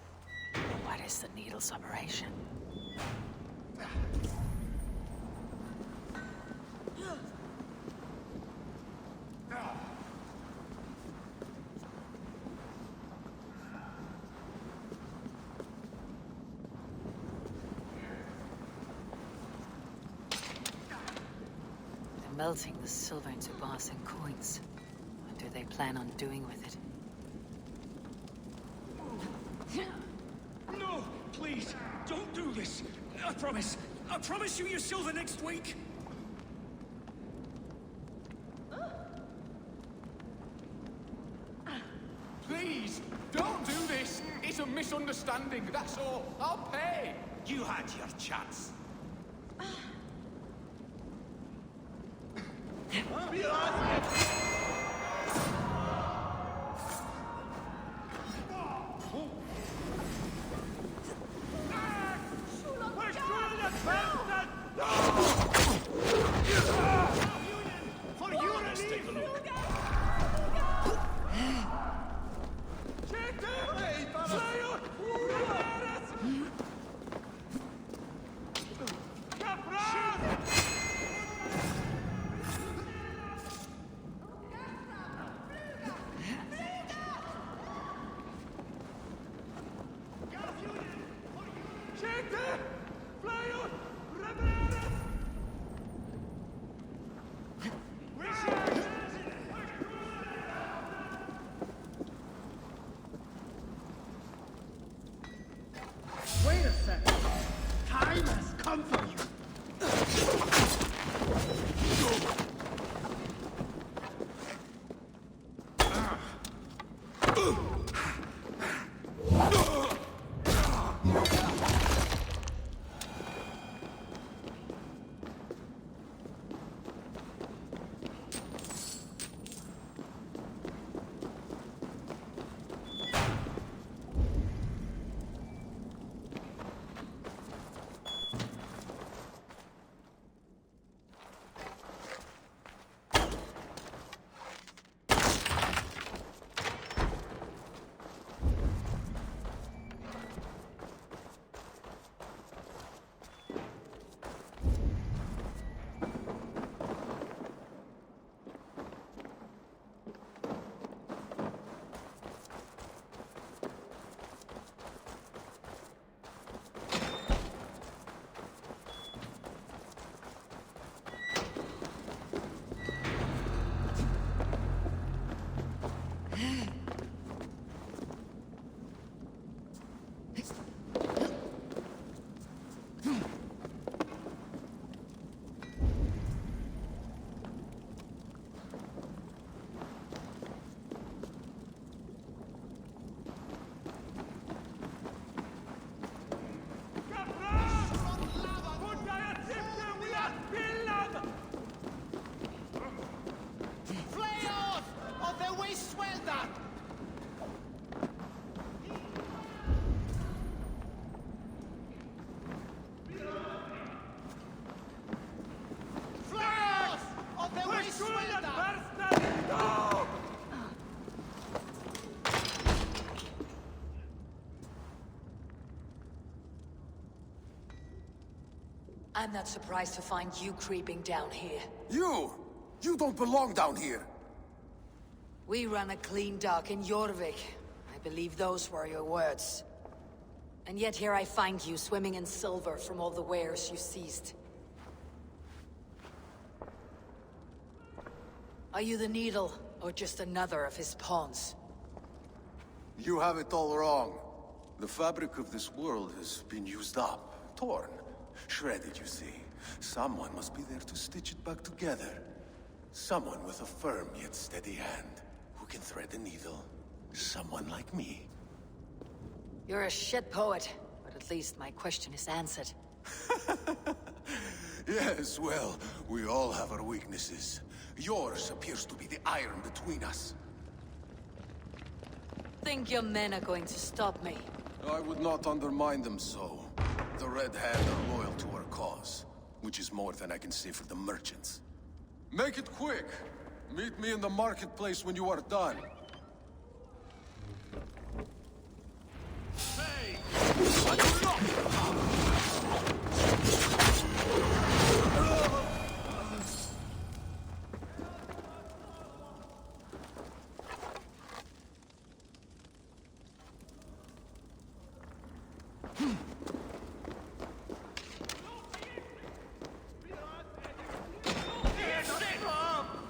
What is the needle's operation? They're melting the silver into bars and coins. What do they plan on doing with it? No! Please! Don't do this! I promise! I promise you your silver next week! Please, don't do this! It's a misunderstanding, that's all. I'll pay! You had your chance. Be honest. For your relief! Wait a second. Time has come for you. I'm not surprised to find you creeping down here. You! You don't belong down here! We run a clean dock in Jorvik. I believe those were your words. And yet here I find you swimming in silver from all the wares you seized. Are you the Needle, or just another of his pawns? You have it all wrong. The fabric of this world has been used up, torn, shredded, you see. Someone must be there to stitch it back together. Someone with a firm yet steady hand, who can thread a needle. Someone like me. You're a shit poet, but at least my question is answered. Yes, well, we all have our weaknesses. Yours appears to be the iron between us. Think your men are going to stop me? I would not undermine them so. The Red Hand are loyal to our cause, which is more than I can say for the merchants. Make it quick! Meet me in the marketplace when you are done. Hey!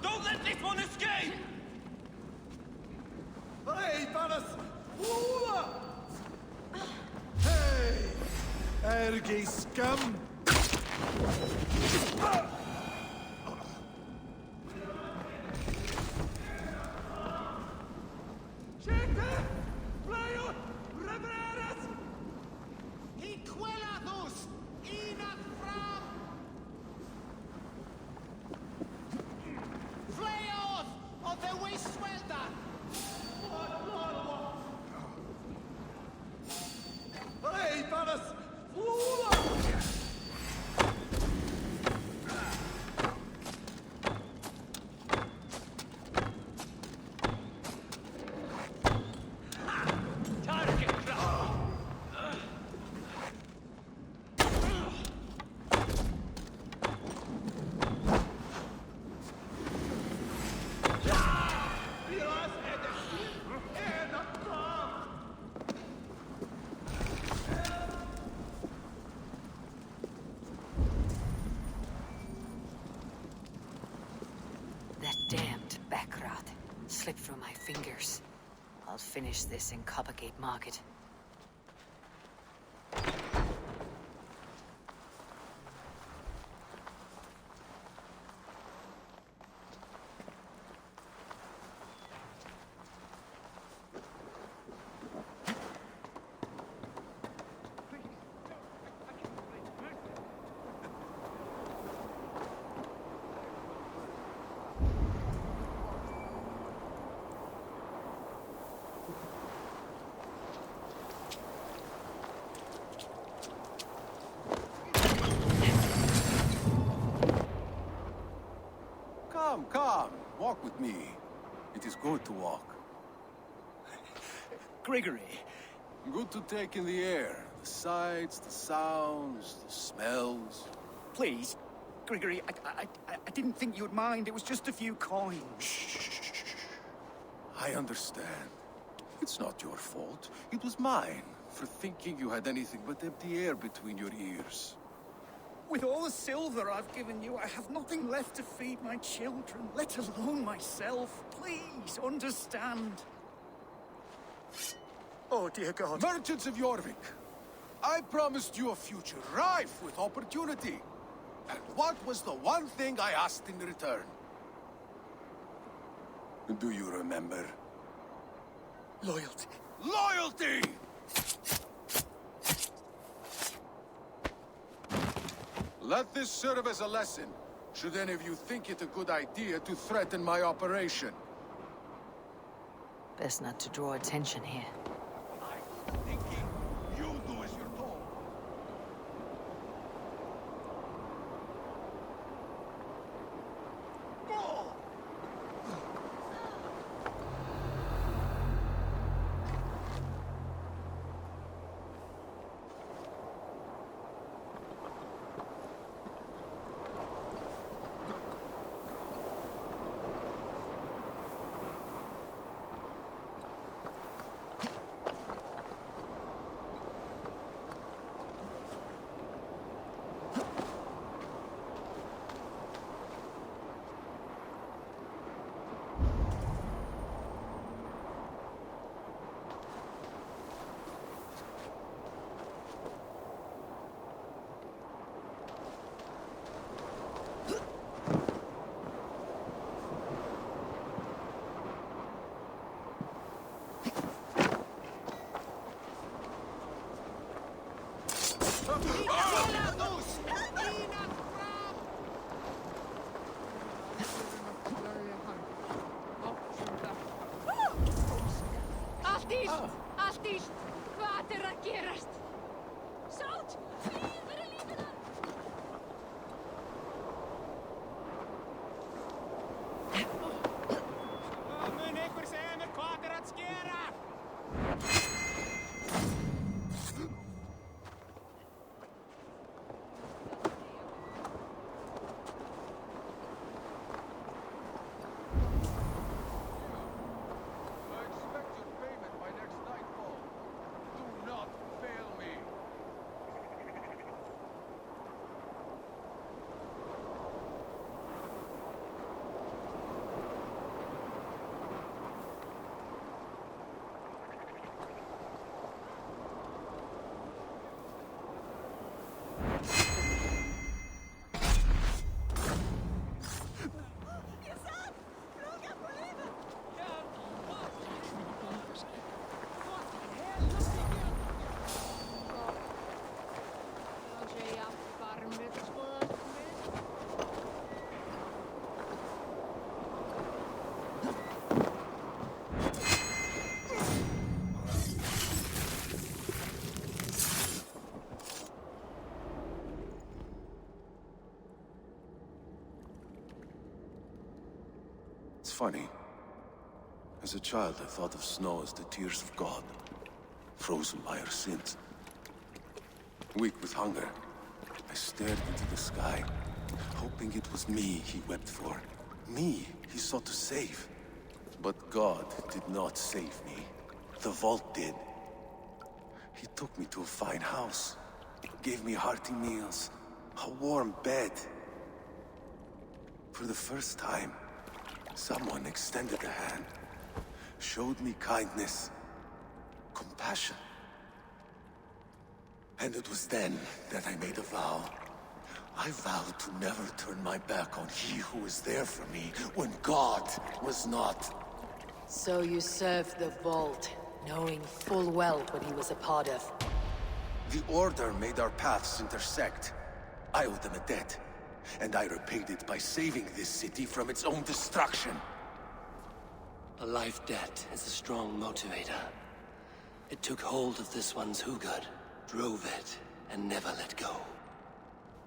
Don't let this one escape! Hey, Banas! Hey! Ergi scum! Damned Backrat slipped through my fingers. I'll finish this in Coppergate Market. Come, walk with me. It is good to walk. Grigory. Good to take in the air. The sights, the sounds, the smells. Please, Grigory, I didn't think you'd mind. It was just a few coins. Shh. I understand. It's not your fault. It was mine, for thinking you had anything but empty air between your ears. With all the silver I've given you, I have nothing left to feed my children, let alone myself. Please, understand. Oh, dear God. Merchants of Jorvik, I promised you a future rife with opportunity. And what was the one thing I asked in return? Do you remember? Loyalty. Loyalty! Let this serve as a lesson, should any of you think it a good idea to threaten my operation. Best not to draw attention here. You do as you're told. Allt íst! Hvað að gerast? Sátt! Flýð fyrir lífina! Mun ykkur segja mér hvað að skera? It's funny. As a child, I thought of snow as the tears of God, frozen by our sins. Weak with hunger, I stared into the sky, hoping it was me he wept for. Me he sought to save. But God did not save me. The vault did. He took me to a fine house, gave me hearty meals, a warm bed. For the first time, Someone extended a hand, showed me kindness, compassion. And it was then that I made a vow. I vowed to never turn my back on he who was there for me when God was not. So you served the Vault, knowing full well what he was a part of. The Order made our paths intersect. I owed them a debt, and I repaid it by saving this city from its own destruction. A life debt is a strong motivator. It took hold of this one's Hugad, drove it, and never let go.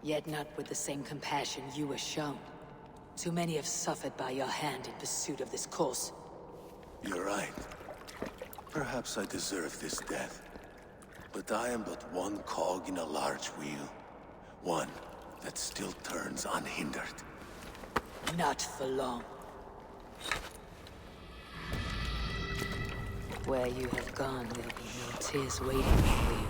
Yet not with the same compassion you were shown. Too many have suffered by your hand in pursuit of this cause. You're right. Perhaps I deserve this death. But I am but one cog in a large wheel. One that still turns unhindered. Not for long. Where you have gone, there'll be no tears waiting for you.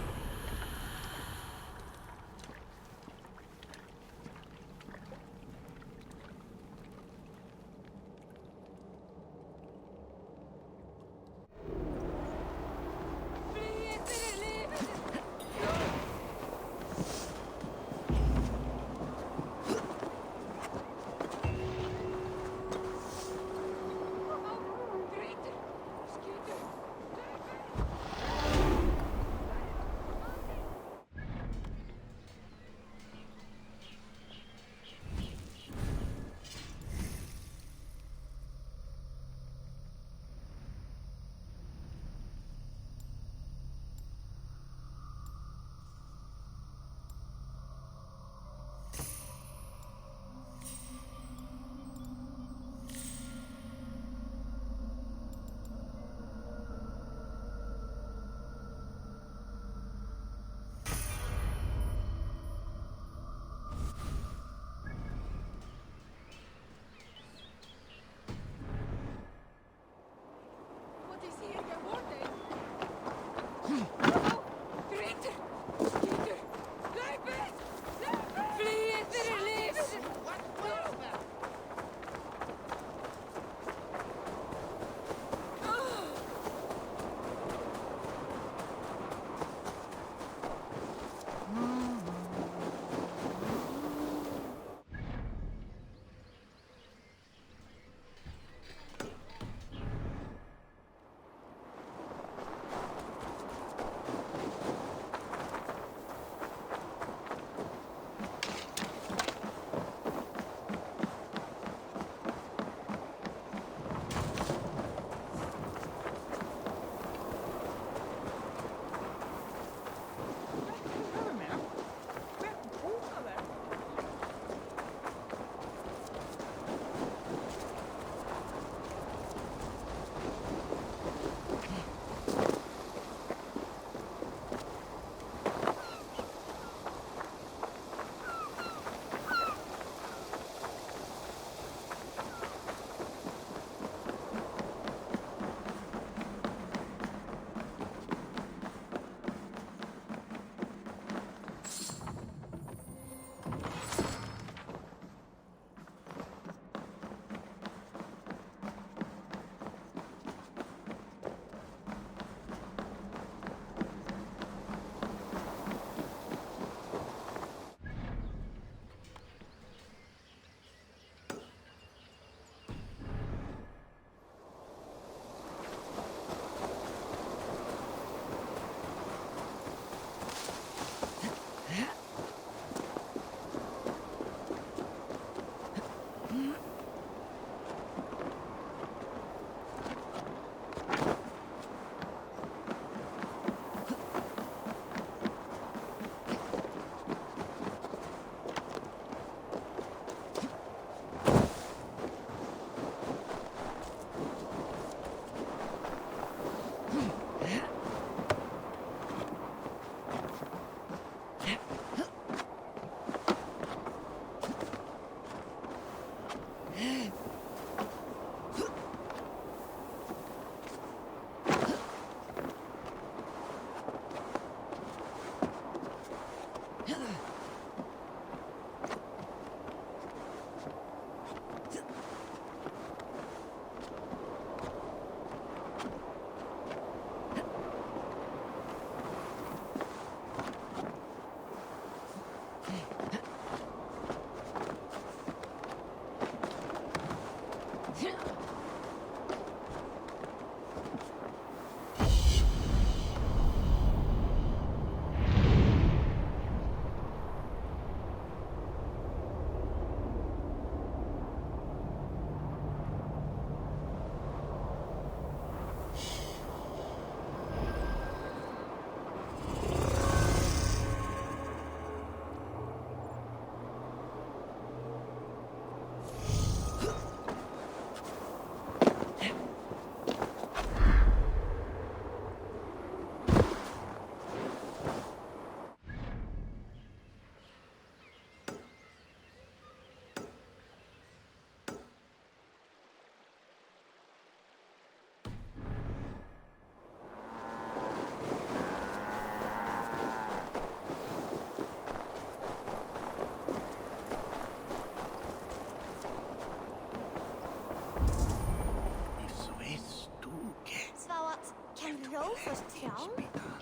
først tjall,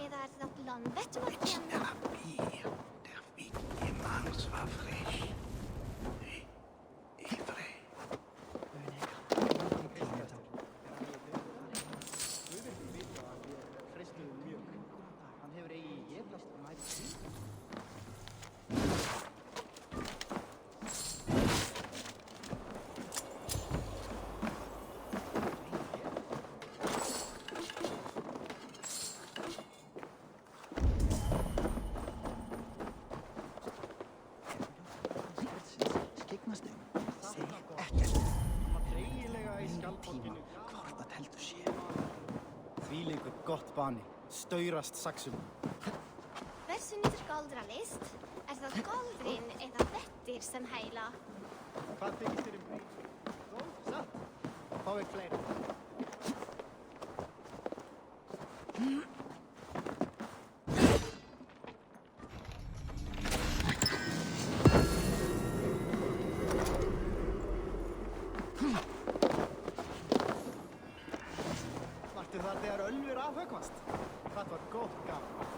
er det landet du har kjent? Manus war frisch. Ivrig. Hann hefur eigi geðlast og næri því. Þvílíkur gott bani, staurast saxum. Hversu nýtur galdralist? Er það galdrin eða vettir sem heila? Hvað þykist þér príst? Þó, satt. Fáið fleiri. Vartu þar þegar ölfur afhöggvast? Það var gott gaman.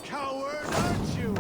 Coward, aren't you?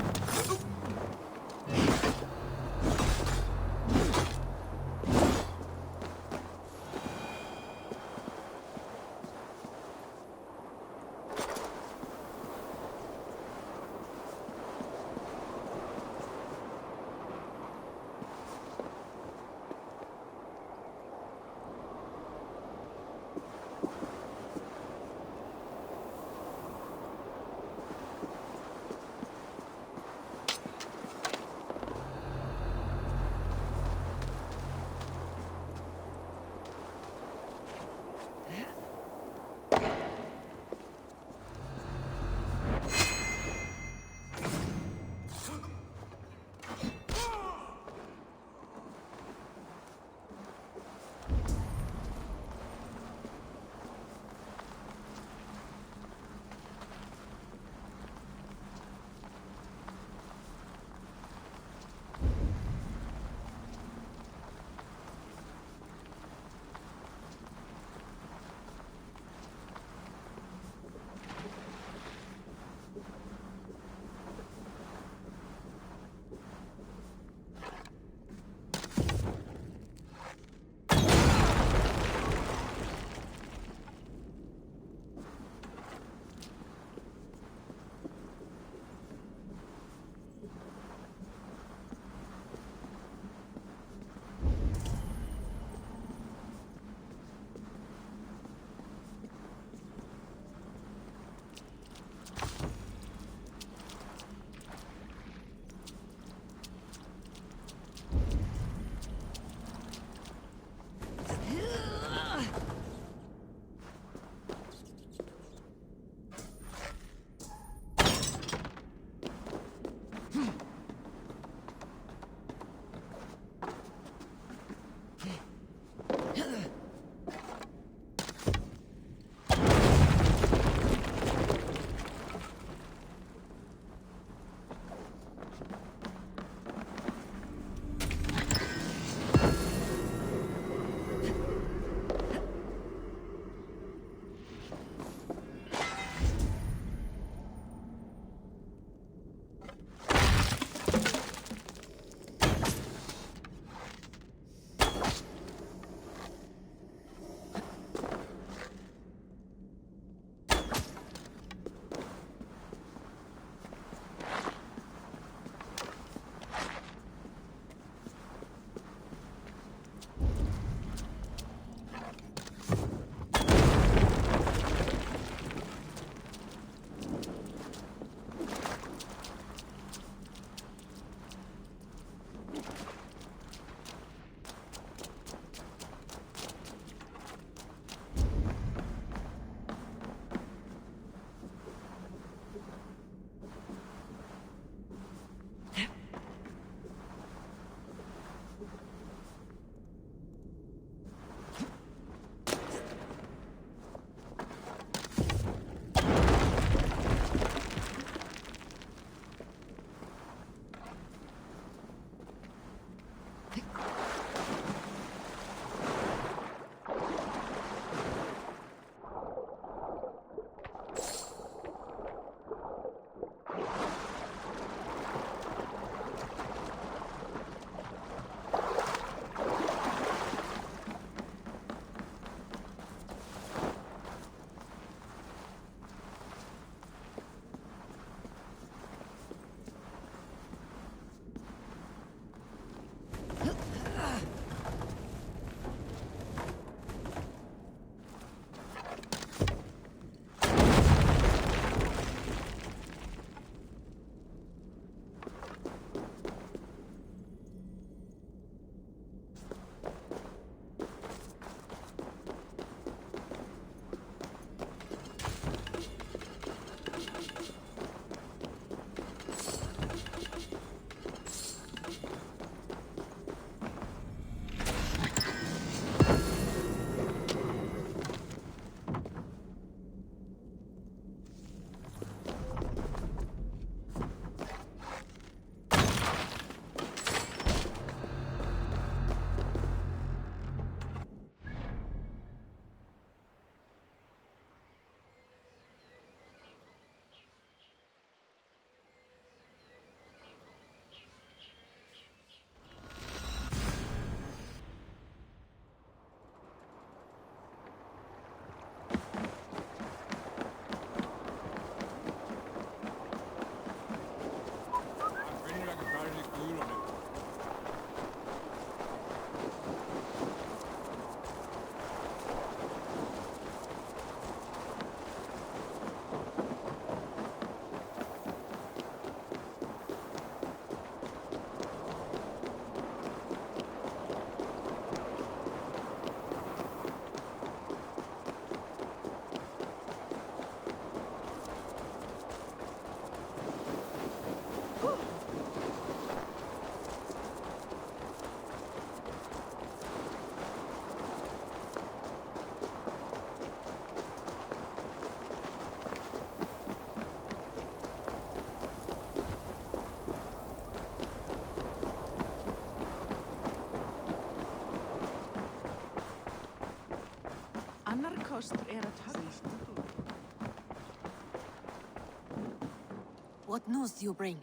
What news do you bring?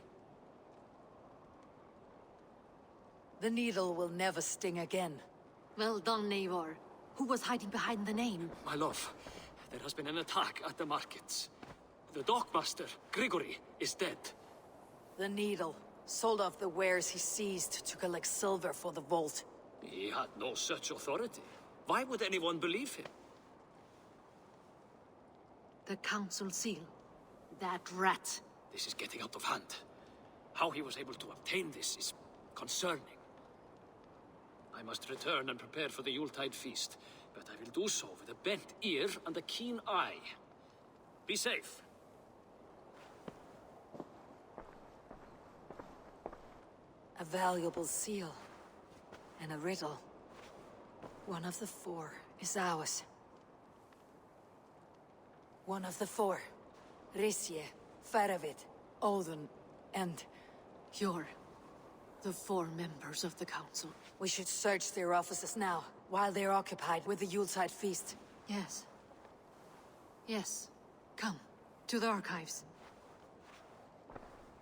The needle will never sting again. Well done, Eivor. Who was hiding behind the name? My love, there has been an attack at the markets. The dockmaster, Grigory, is dead. The needle sold off the wares he seized to collect silver for the vault. He had no such authority. Why would anyone believe him? The council seal. That rat. This is getting out of hand. How he was able to obtain this is concerning. I must return and prepare for the Yuletide feast, but I will do so with a bent ear and a keen eye. Be safe. A valuable seal. And a riddle. One of the four is ours. One of the four. Risje, Faravid, Odin, and... You're the four members of the council. We should search their offices now, while they're occupied with the Yuletide feast. Yes. Yes. Come, to the archives.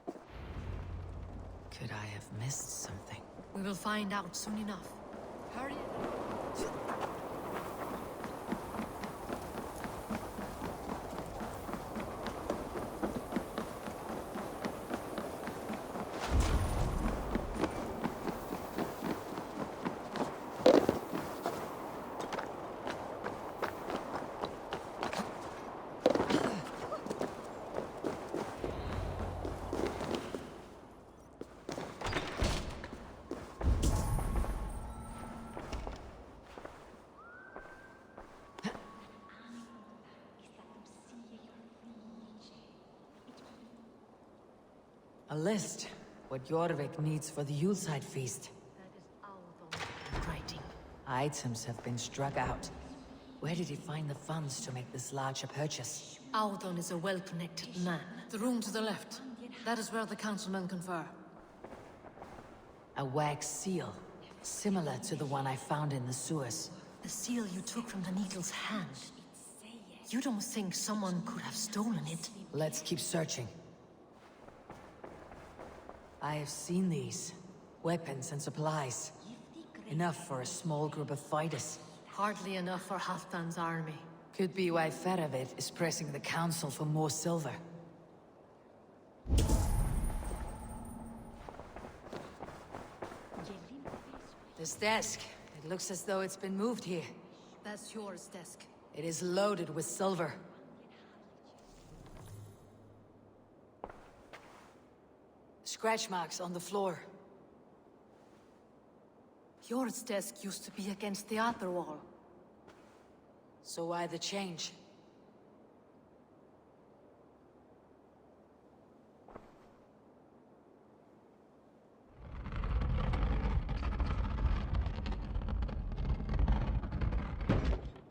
Could I have missed something? We will find out soon enough. Hurry. A list. What Jorvik needs for the Yuletide feast. Writing. Items have been struck out. Where did he find the funds to make this larger purchase? Audon is a well-connected man. The room to the left. That is where the councilmen confer. A wax seal. Similar to the one I found in the sewers. The seal you took from the needle's hand. You don't think someone could have stolen it? Let's keep searching. I have seen these. Weapons and supplies. Enough for a small group of fighters. Hardly enough for Halfdan's army. Could be why Faravid is pressing the council for more silver. This desk. It looks as though it's been moved here. That's yours, desk. It is loaded with silver. Scratch marks on the floor. Yours desk used to be against the other wall. So why the change?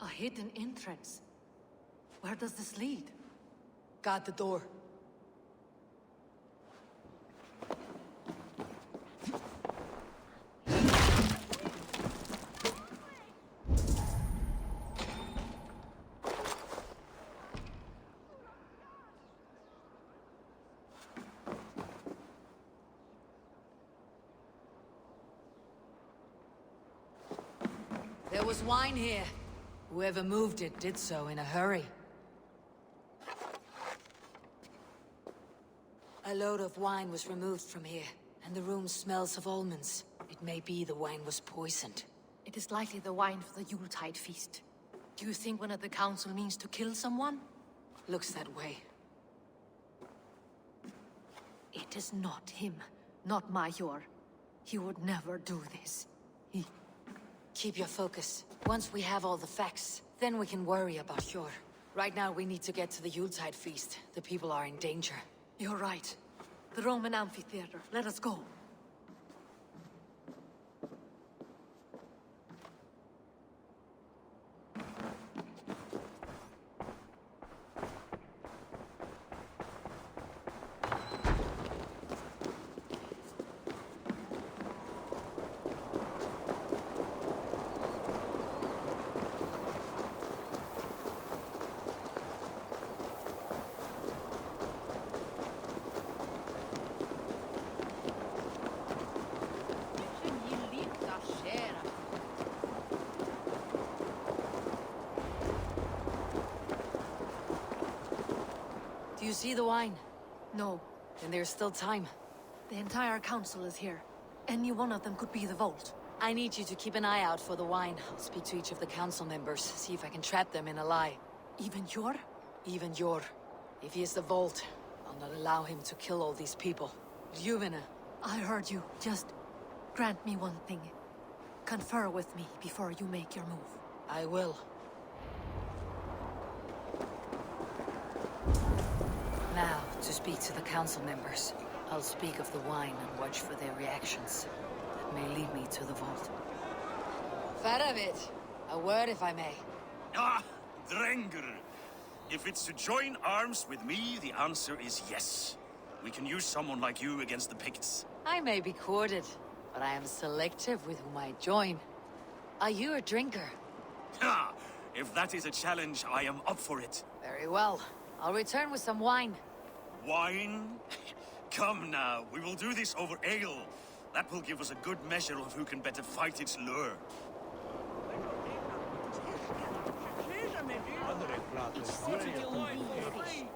A hidden entrance. Where does this lead? Guard the door. There was wine here. Whoever moved it did so in a hurry. A load of wine was removed from here, and the room smells of almonds. It may be the wine was poisoned. It is likely the wine for the Yuletide feast. Do you think one of the council means to kill someone? Looks that way. It is not him, not Major. He would never do this. Keep your focus. Once we have all the facts, then we can worry about Hjor. Right now we need to get to the Yuletide feast. The people are in danger. You're right. The Roman amphitheater. Let us go. see the wine? No. Then there's still time. The entire council is here. Any one of them could be the vault. I need you to keep an eye out for the wine. I'll speak to each of the council members, see if I can trap them in a lie. Even Jor? Even Jor. If he is the vault, I'll not allow him to kill all these people. Juvena. I heard you. Just grant me one thing. Confer with me before you make your move. I will. Now, to speak to the council members. I'll speak of the wine and watch for their reactions. That may lead me to the vault. Faravit, a word if I may. Ah, Drengr. If it's to join arms with me, the answer is yes. We can use someone like you against the Picts. I may be courted, but I am selective with whom I join. Are you a drinker? Ha! If that is a challenge, I am up for it. Very well. I'll return with some wine. Wine? Come now, we will do this over ale. That will give us a good measure of who can better fight its lure.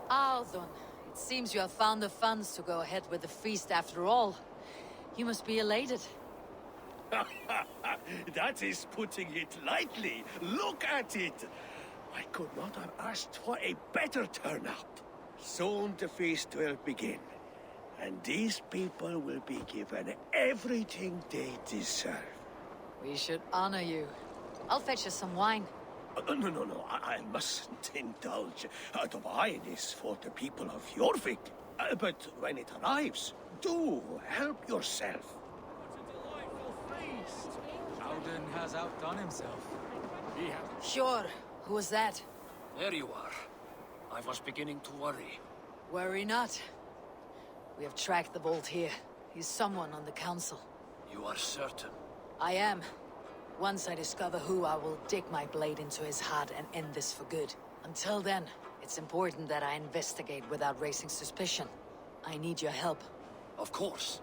Althon, it seems you have found the funds to go ahead with the feast after all. You must be elated. That is putting it lightly. Look at it. I could not have asked for a better turnout. Soon the feast will begin. And these people will be given everything they deserve. We should honor you. I'll fetch us some wine. No. I mustn't indulge. The wine is for the people of Jorvik. But when it arrives, do help yourself. Alden has outdone himself. He has... Sure. Who was that? There you are. I was beginning to worry. Worry not. We have tracked the bolt here. He's someone on the council. You are certain? I am. Once I discover who, I will dig my blade into his heart and end this for good. Until then, it's important that I investigate without raising suspicion. I need your help. Of course.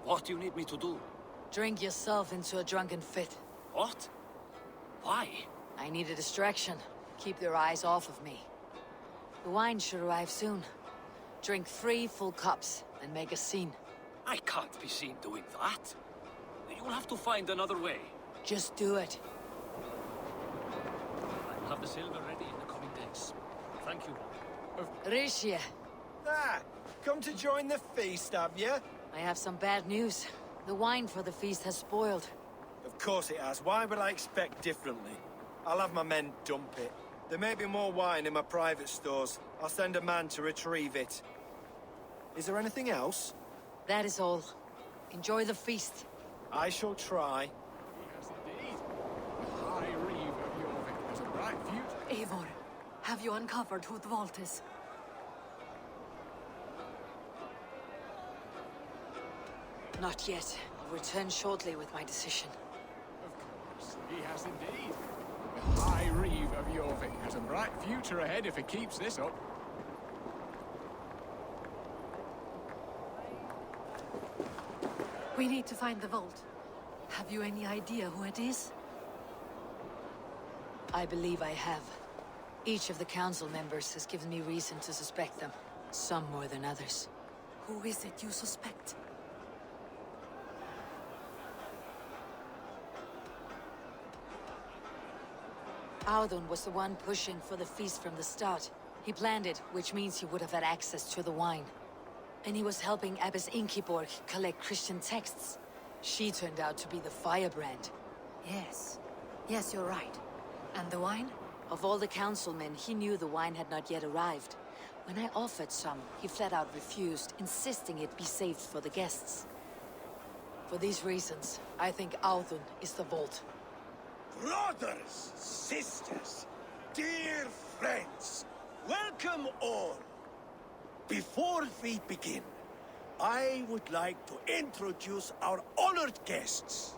What do you need me to do? Drink yourself into a drunken fit. What? Why? I need a distraction. Keep their eyes off of me. The wine should arrive soon. Drink 3 full cups, and make a scene. I can't be seen doing that. You'll have to find another way. Just do it. I'll have the silver ready in the coming days. Thank you. Rishia. Ah, come to join the feast, have you? I have some bad news. The wine for the feast has spoiled. Of course it has. Why would I expect differently? I'll have my men dump it. There may be more wine in my private stores. I'll send a man to retrieve it. Is there anything else? That is all. Enjoy the feast. I shall try. Yes, indeed. The High Reeve of Jorvik has a bright future. Eivor, have you uncovered who the vault is? Not yet. I'll return shortly with my decision. Of course, he has indeed. The High Reeve of Jorvik has a bright future ahead if he keeps this up. We need to find the vault. Have you any idea who it is? I believe I have. Each of the council members has given me reason to suspect them. Some more than others. Who is it you suspect? Audun was the one pushing for the feast from the start. He planned it, which means he would have had access to the wine. And he was helping Abbess Inkiborg collect Christian texts. She turned out to be the firebrand. Yes. Yes, you're right. And the wine? Of all the councilmen, he knew the wine had not yet arrived. When I offered some, he flat out refused, insisting it be saved for the guests. For these reasons, I think Audun is the vault. Brothers, sisters, dear friends, welcome all. Before we begin, I would like to introduce our honored guests.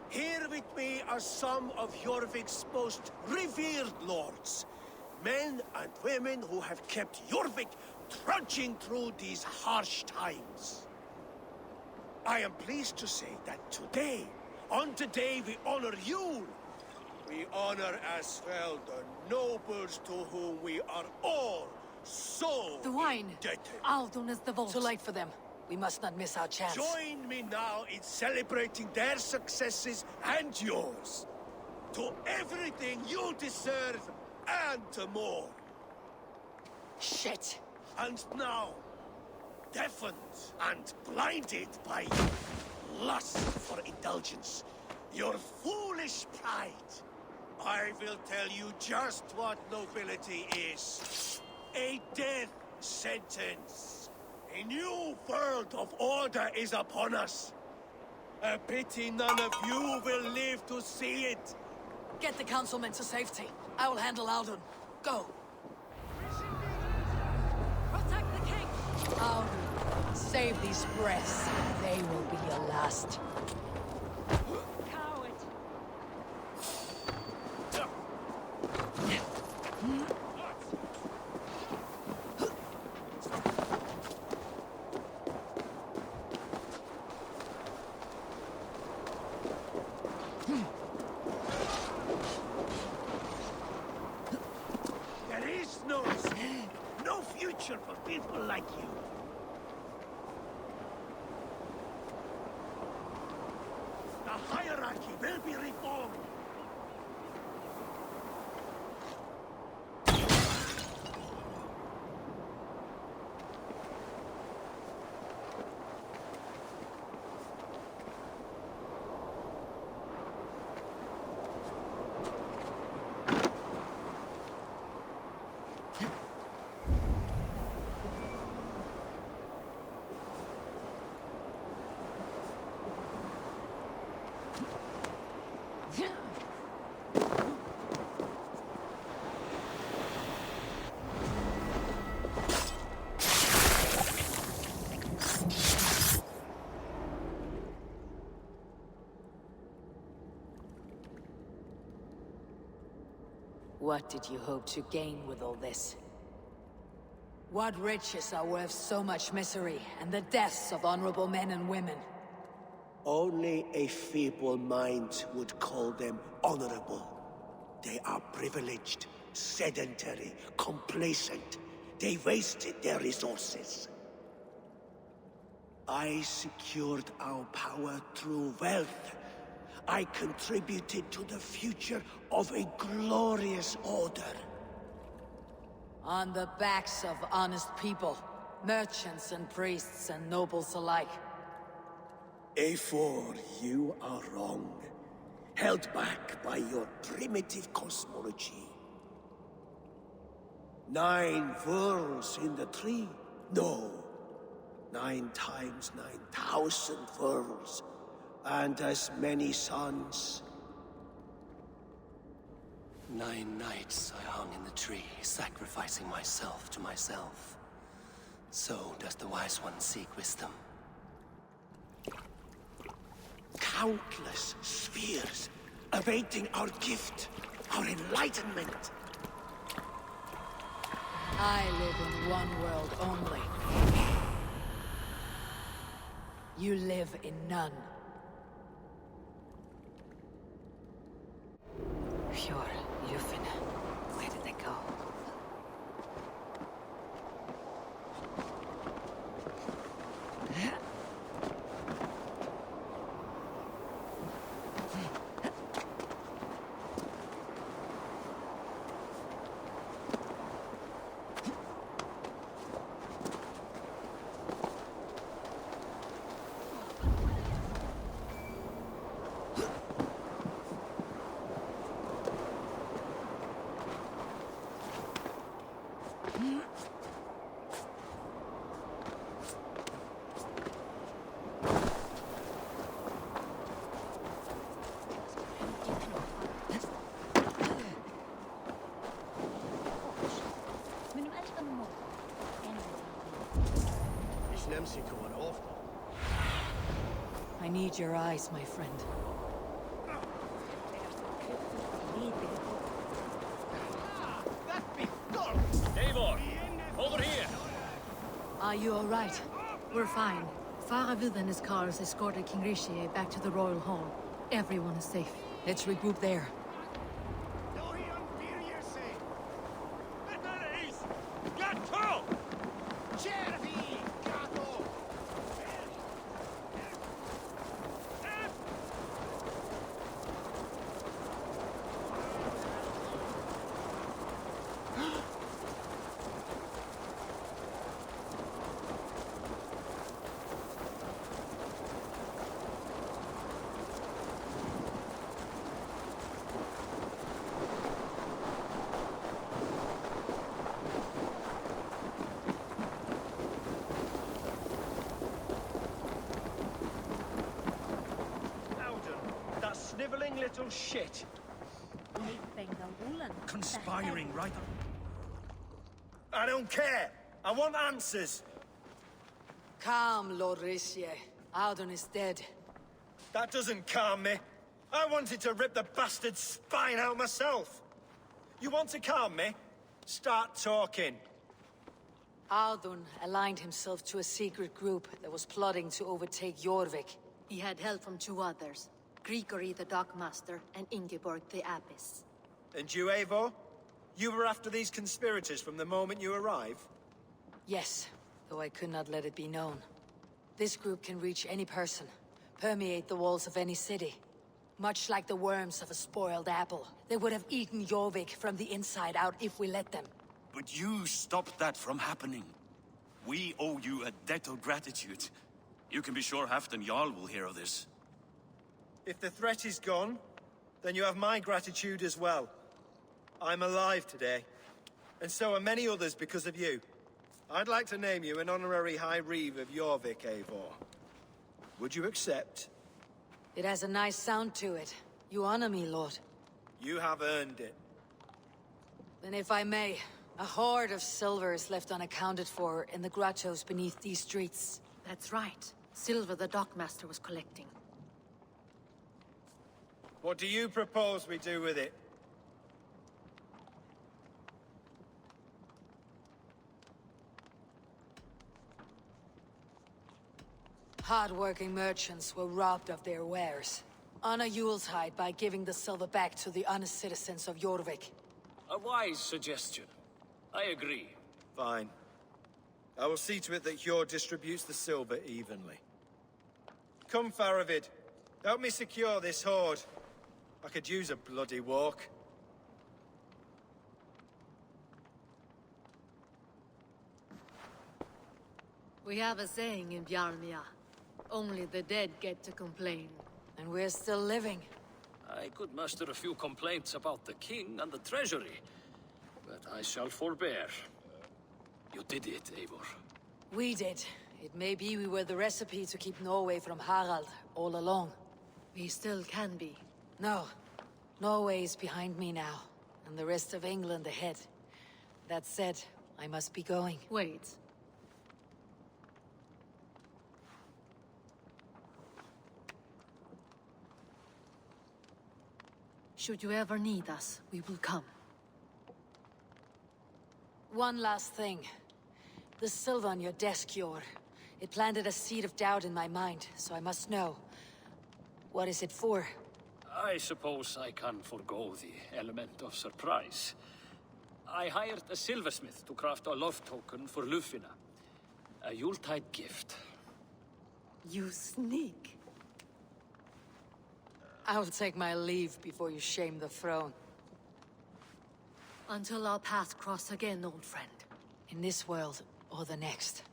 Here with me are some of Jorvik's most revered lords, men and women who have kept Jorvik trudging through these harsh times. I am pleased to say that today, on the day we honor you, we honor as well the nobles to whom we are all So The wine. indebted. Aldon is the vault. Too late for them. We must not miss our chance. Join me now in celebrating their successes and yours. To everything you deserve and more. Shit. And now, deafened and blinded by lust for indulgence, your foolish pride, I will tell you just what nobility is. A death sentence. A new world of order is upon us. A pity none of you will live to see it. Get the councilmen to safety. I will handle Aldon. Go. Protect the king. Aldon, save these breaths. They will be your last. Coward. There is no future for people like you. The hierarchy will be reformed. What did you hope to gain with all this? What riches are worth so much misery and the deaths of honorable men and women? Only a feeble mind would call them honorable. They are privileged, sedentary, complacent. They wasted their resources. I secured our power through wealth. I contributed to the future of a glorious order. On the backs of honest people, merchants and priests and nobles alike. A4, you are wrong. Held back by your primitive cosmology. 9 worlds in the tree? No. 9 times 9,000 worlds. And as many suns. 9 nights I hung in the tree, sacrificing myself to myself. So does the wise one seek wisdom. Countless spheres awaiting our gift, our enlightenment. I live in one world only. You live in none. Pure, Lufin. Where did they go? I need your eyes, my friend. Eivor, over here! Are you all right? We're fine. Faravid and his cars escorted King Rishi back to the Royal Hall. Everyone is safe. Let's regroup there. Get to cunning little shit. Conspiring, right? I don't care. I want answers. Calm, Lord Rissier. Audun is dead. That doesn't calm me. I wanted to rip the bastard's spine out myself. You want to calm me? Start talking. Audun aligned himself to a secret group that was plotting to overtake Jorvik. He had help from two others, Grigory the Dockmaster and Ingeborg the Abbess. And you, Eivor? You were after these conspirators from the moment you arrived? Yes, though I could not let it be known. This group can reach any person, permeate the walls of any city. Much like the worms of a spoiled apple, they would have eaten Jorvik from the inside out if we let them. But you stopped that from happening. We owe you a debt of gratitude. You can be sure Halfdan Jarl will hear of this. If the threat is gone, then you have my gratitude as well. I'm alive today, and so are many others because of you. I'd like to name you an honorary High Reeve of Jorvik, Eivor. Would you accept? It has a nice sound to it. You honor me, Lord. You have earned it. Then if I may, a hoard of silver is left unaccounted for in the grottos beneath these streets. That's right. Silver the Dockmaster was collecting. What do you propose we do with it? Hard-working merchants were robbed of their wares. Honor Yuletide by giving the silver back to the honest citizens of Jorvik. A wise suggestion. I agree. Fine. I will see to it that Hjord distributes the silver evenly. Come, Faravid. Help me secure this hoard. I could use a bloody walk. We have a saying in Bjarmia. Only the dead get to complain. And we're still living. I could muster a few complaints about the king and the treasury, but I shall forbear. You did it, Eivor. We did. It may be we were the recipe to keep Norway from Harald all along. We still can be. No. Norway is behind me now, and the rest of England ahead. That said, I must be going. Wait. Should you ever need us, we will come. One last thing. The silver on your desk, Jor. It planted a seed of doubt in my mind, so I must know. What is it for? I suppose I can forego the element of surprise. I hired a silversmith to craft a love token for Lufina. A Yuletide gift. You sneak. I'll take my leave before you shame the throne. Until our paths cross again, old friend. In this world, or the next.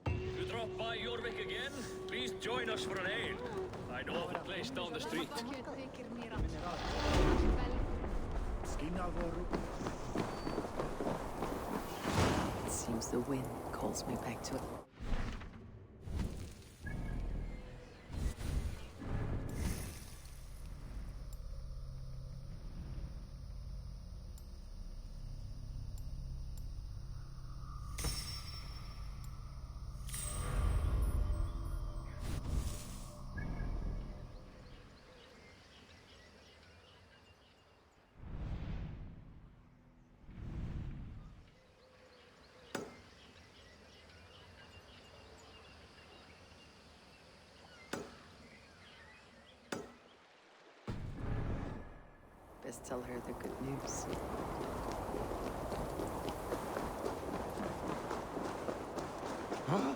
You drop by Jorvik again? Please join us for an ale. I know of a place down the street. It seems the wind calls me back to it. Best tell her the good news. Huh?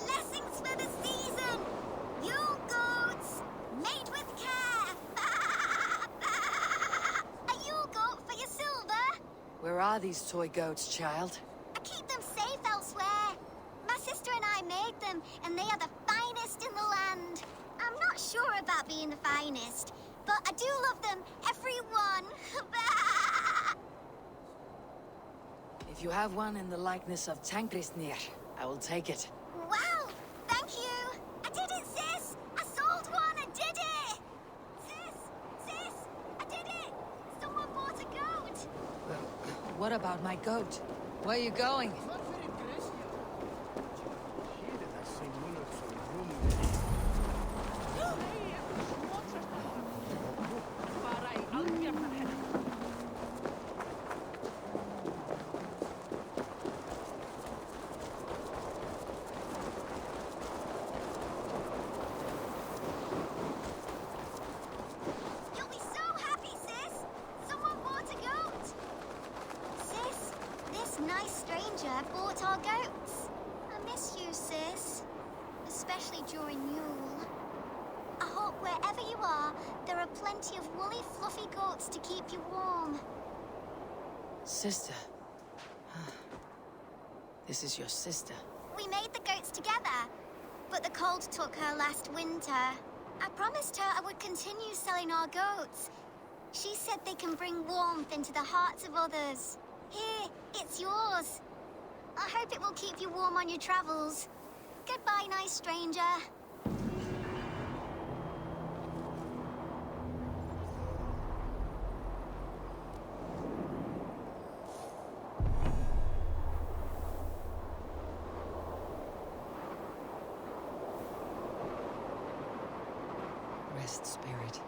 Lessons for the season! Yule goats, made with care! A Yule goat for your silver? Where are these toy goats, child? I keep them safe elsewhere. My sister and I made them, and they are the finest in the land. I'm not sure about being the finest, but I do love them, every one. If you have one in the likeness of Tankrisnir, I will take it. Wow, thank you. I did it, sis. I sold one, I did it. Sis, I did it. Someone bought a goat. What about my goat? Where are you going? You'll be so happy, sis. Someone bought a goat. Sis, this nice stranger bought our goats. I miss you, sis. Especially during Yule. I hope wherever you are, there are plenty of woolly, fluffy goats to keep you warm. Sister. This is your sister. We made the goats together, but the cold took her last winter. I promised her I would continue selling our goats. She said they can bring warmth into the hearts of others. Here, it's yours. I hope it will keep you warm on your travels. Goodbye, nice stranger. Rest, spirit.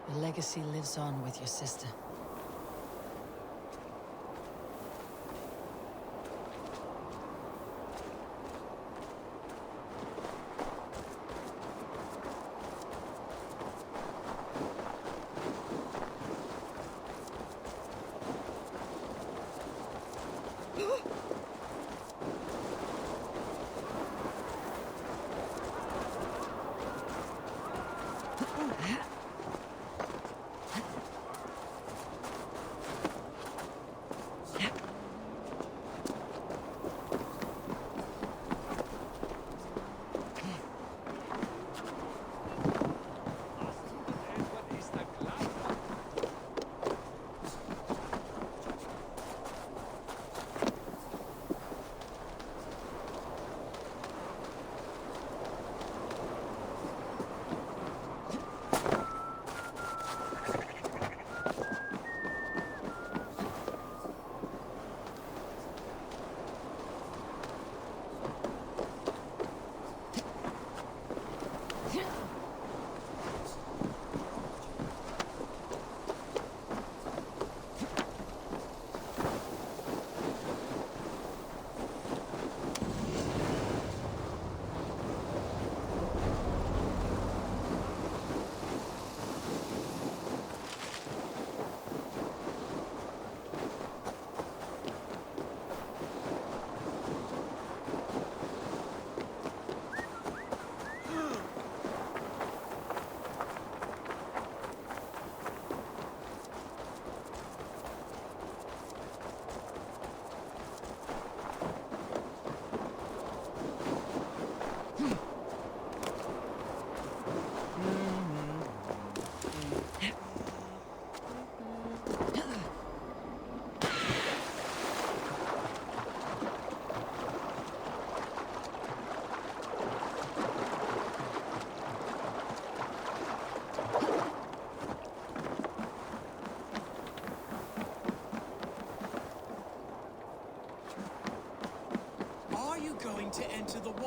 Your legacy lives on with your sister.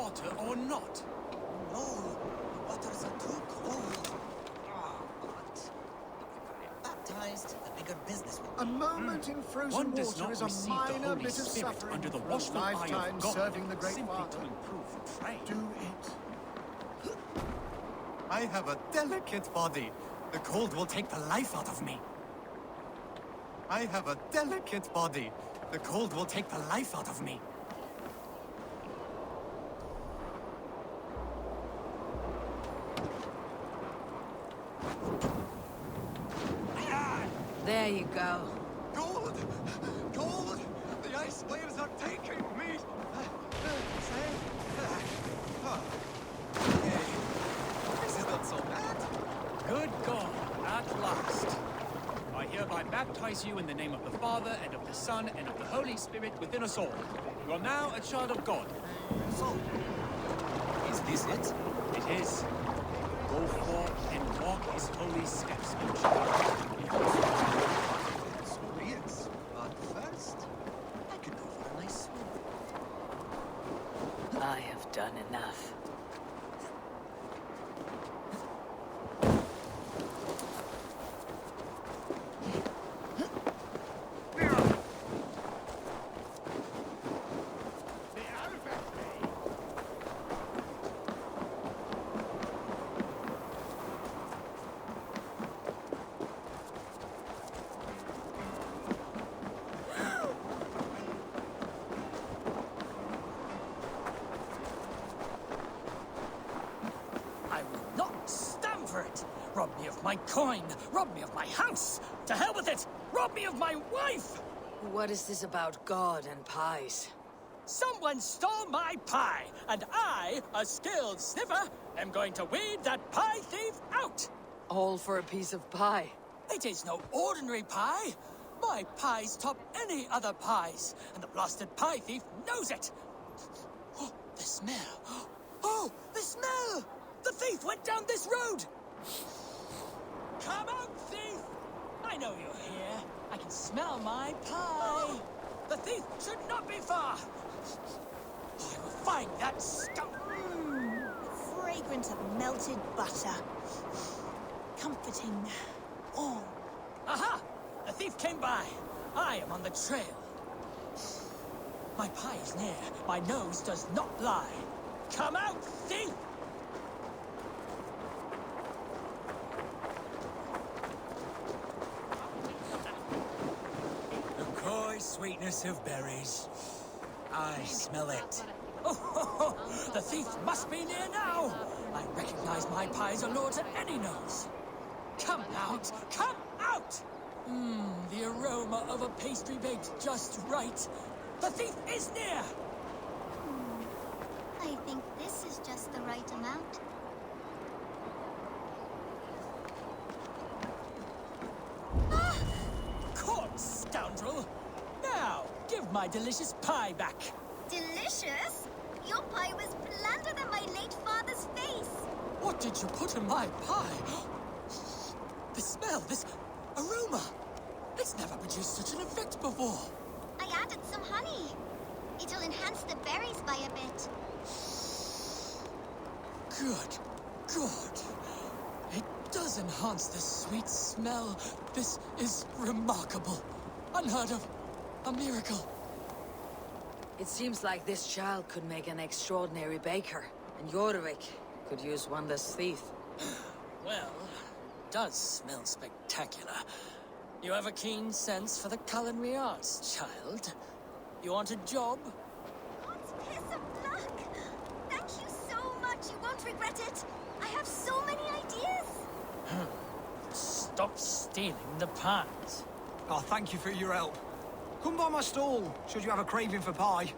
water or not? No, the waters are too cold. But baptized, the bigger business will A moment in frozen One does water not is a receive the minor Holy bit of Spirit suffering under the for watchful a eye lifetime of God serving the Great simply Father. to improve trade. Do it. I have a delicate body. The cold will take the life out of me. I have a delicate body. The cold will take the life out of me. There you go. Cold! Cold! The ice waves are taking me! Okay. This is not so bad. Good God, at last. I hereby baptize you in the name of the Father, and of the Son, and of the Holy Spirit within us all. You are now a child of God. So, is this it? It is. Go forth and walk his holy steps, my child. So be it. But first, I could go for a nice swim. I have done enough. I will not stand for it. Rob me of my coin. Rob me of my house. To hell with it. Rob me of my wife. What is this about God and pies? Someone stole my pie, and I, a skilled sniffer, am going to weed that pie thief out. All for a piece of pie. It is no ordinary pie. My pies top any other pies, and the blasted pie thief knows it. Oh, the smell. Oh, the smell! The thief went down this road! Come out, thief! I know you're here. I can smell my pie. The thief should not be far. I will find that scum. Fragrant of melted butter. Comforting. Warm. Aha! The thief came by. I am on the trail. My pie is near. My nose does not lie. Come out, thief! The coy sweetness of berries. I smell it. Oh, the thief must be near now. I recognize my pie's allure to any nose. Come out! Come out! The aroma of a pastry baked just right. The thief is near! I think this is just the right amount. Caught, scoundrel! Now, give my delicious pie back. Delicious? Your pie was blander than my late father's face. What did you put in my pie? The smell, this aroma. It's never produced such an effect before. I added some honey. It'll enhance the berries by a bit. Good. Good. It does enhance the sweet smell. This is remarkable. Unheard of. A miracle. It seems like this child could make an extraordinary baker, and Jorvik could use one less thief. Well, it does smell spectacular. You have a keen sense for the culinary arts, child. You want a job? What piece of luck! Thank you so much. You won't regret it. I have so many ideas. Stop stealing the pies. Oh, thank you for your help. Come by my stall, should you have a craving for pie.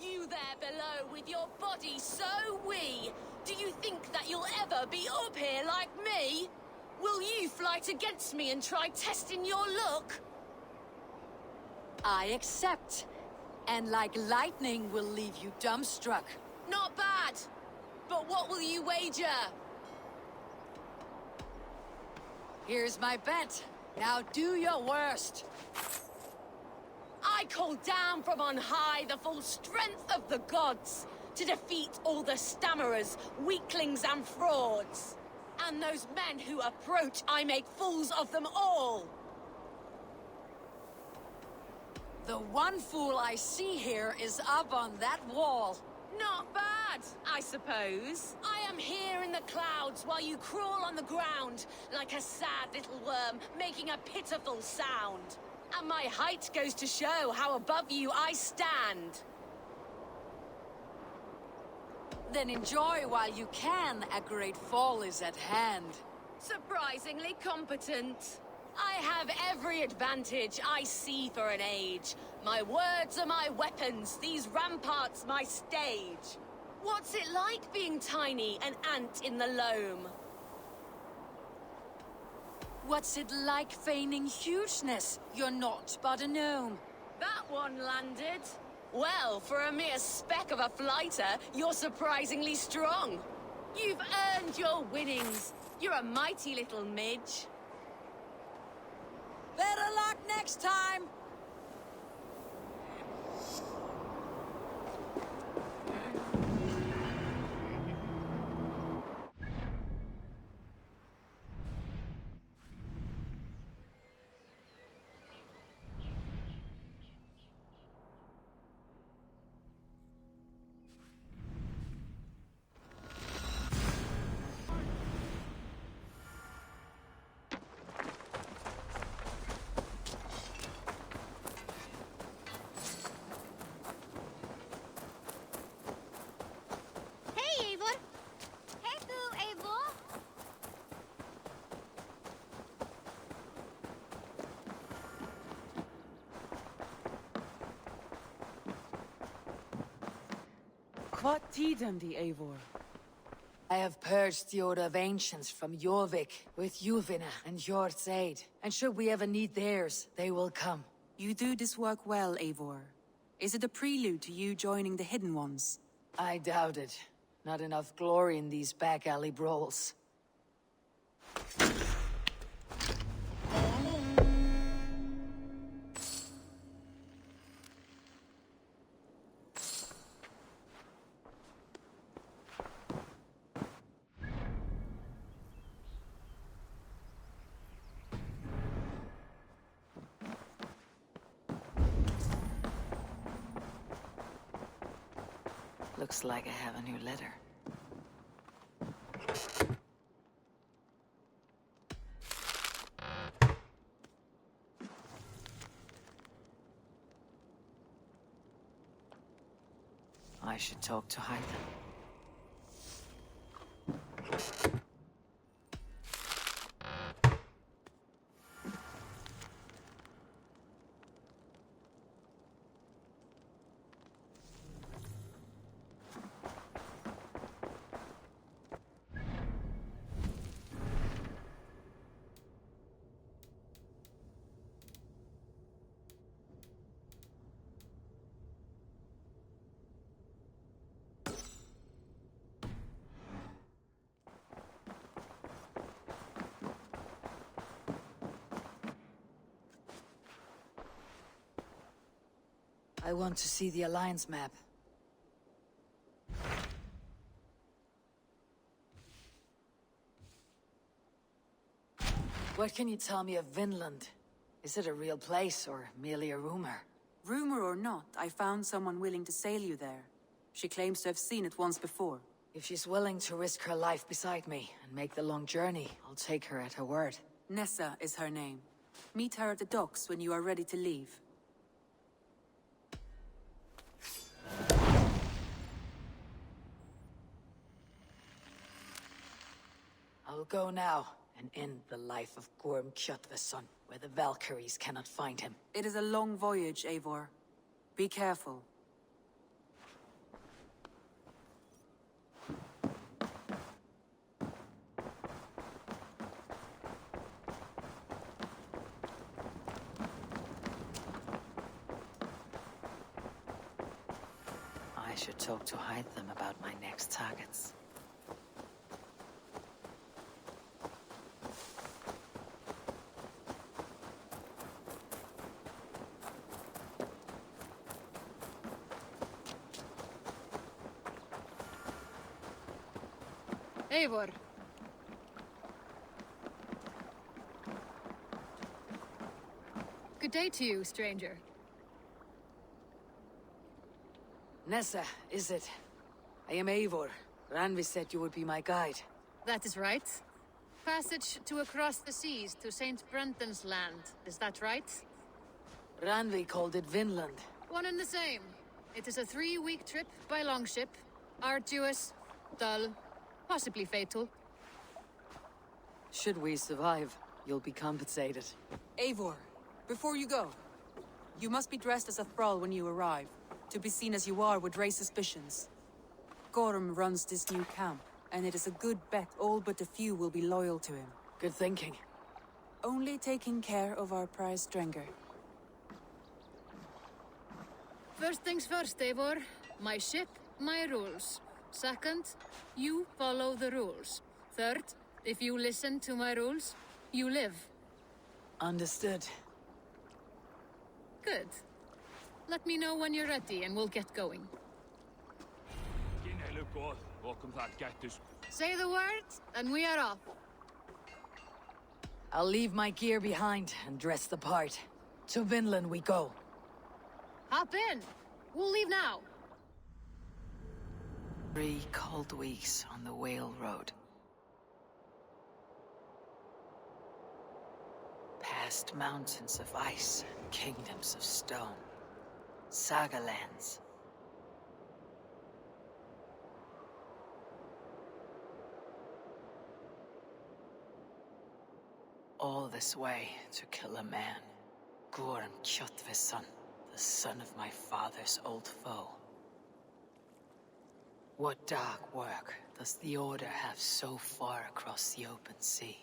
You there below with your body so wee. Do you think that you'll ever be up here like me? Will you fight against me and try testing your luck? I accept. And like lightning will leave you dumbstruck. Not bad. But what will you wager? Here's my bet. Now do your worst. I call down from on high the full strength of the gods to defeat all the stammerers, weaklings and frauds. And those men who approach, I make fools of them all. The one fool I see here is up on that wall. Not bad, I suppose. I am here in the clouds while you crawl on the ground like a sad little worm making a pitiful sound. And my height goes to show how above you I stand. Then enjoy while you can. A great fall is at hand. Surprisingly competent. I have every advantage I see for an age. My words are my weapons, these ramparts my stage. What's it like being tiny, an ant in the loam? What's it like feigning hugeness? You're not but a gnome. That one landed. Well, for a mere speck of a flighter, you're surprisingly strong. You've earned your winnings. You're a mighty little midge. Better luck next time! What tidem the Eivor? I have purged the Order of Ancients from Jorvik with Yuvina and Hjort's aid. And should we ever need theirs, they will come. You do this work well, Eivor. Is it a prelude to you joining the Hidden Ones? I doubt it. Not enough glory in these back alley brawls. Looks like I have a new letter. I should talk to Hythen. I want to see the Alliance map. What can you tell me of Vinland? Is it a real place, or merely a rumor? Rumor or not, I found someone willing to sail you there. She claims to have seen it once before. If she's willing to risk her life beside me and make the long journey, I'll take her at her word. Nessa is her name. Meet her at the docks when you are ready to leave. I'll go now and end the life of Gorm Kjotveson, where the Valkyries cannot find him. It is a long voyage, Eivor. Be careful. I should talk to Hytham about my next targets. Eivor. Good day to you, stranger. Nessa, is it? I am Eivor. Randvi said you would be my guide. That is right. Passage to across the seas to St. Brenton's land, is that right? Randvi called it Vinland. One and the same. It is a 3-week trip by longship. Arduous, dull, possibly fatal. Should we survive, you'll be compensated. Eivor, before you go, you must be dressed as a thrall when you arrive. To be seen as you are would raise suspicions. Gorm runs this new camp, and it is a good bet all but a few will be loyal to him. Good thinking. Only taking care of our prize Drengr. First things first, Eivor. My ship, my rules. Second, you follow the rules. Third, if you listen to my rules, you live. Understood. Good. Let me know when you're ready and we'll get going. Say the word, and we are off. I'll leave my gear behind and dress the part. To Vinland we go. Hop in. We'll leave now. 3 cold weeks on the Whale Road. Past mountains of ice and kingdoms of stone. Saga lands. All this way to kill a man. Gorm Kjotveson, the son of my father's old foe. What dark work does the Order have so far across the open sea?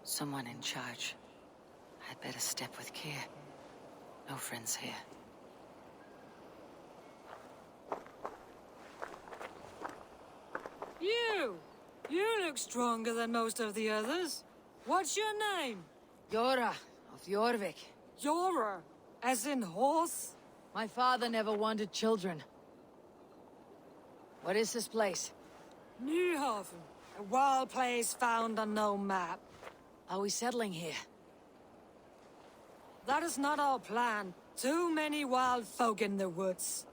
Someone in charge. I'd better step with care. No friends here. You look stronger than most of the others. What's your name? Jora of Jorvik. Jora? As in horse? My father never wanted children. What is this place? Newhaven. A wild place found on no map. Are we settling here? That is not our plan. Too many wild folk in the woods.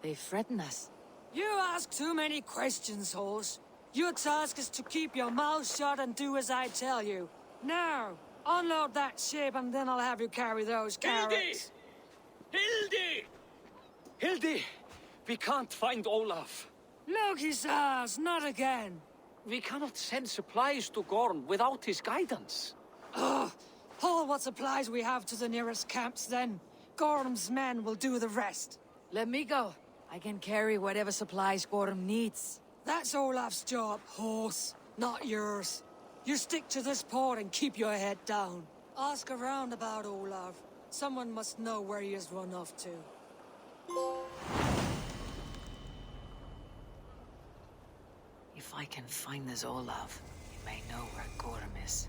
They threaten us. You ask too many questions, horse. Your task is to keep your mouth shut and do as I tell you. Now, unload that ship and then I'll have you carry those carrots. Hildi! Hildi! We can't find Olaf. Loki says, not again. We cannot send supplies to Gorm without his guidance. Ugh! Haul what supplies we have to the nearest camps, then. Gorm's men will do the rest. Let me go. I can carry whatever supplies Gorm needs. That's Olaf's job, horse, not yours. You stick to this port and keep your head down. Ask around about Olaf. Someone must know where he has run off to. If I can find this Olaf, we may know where Gorm is.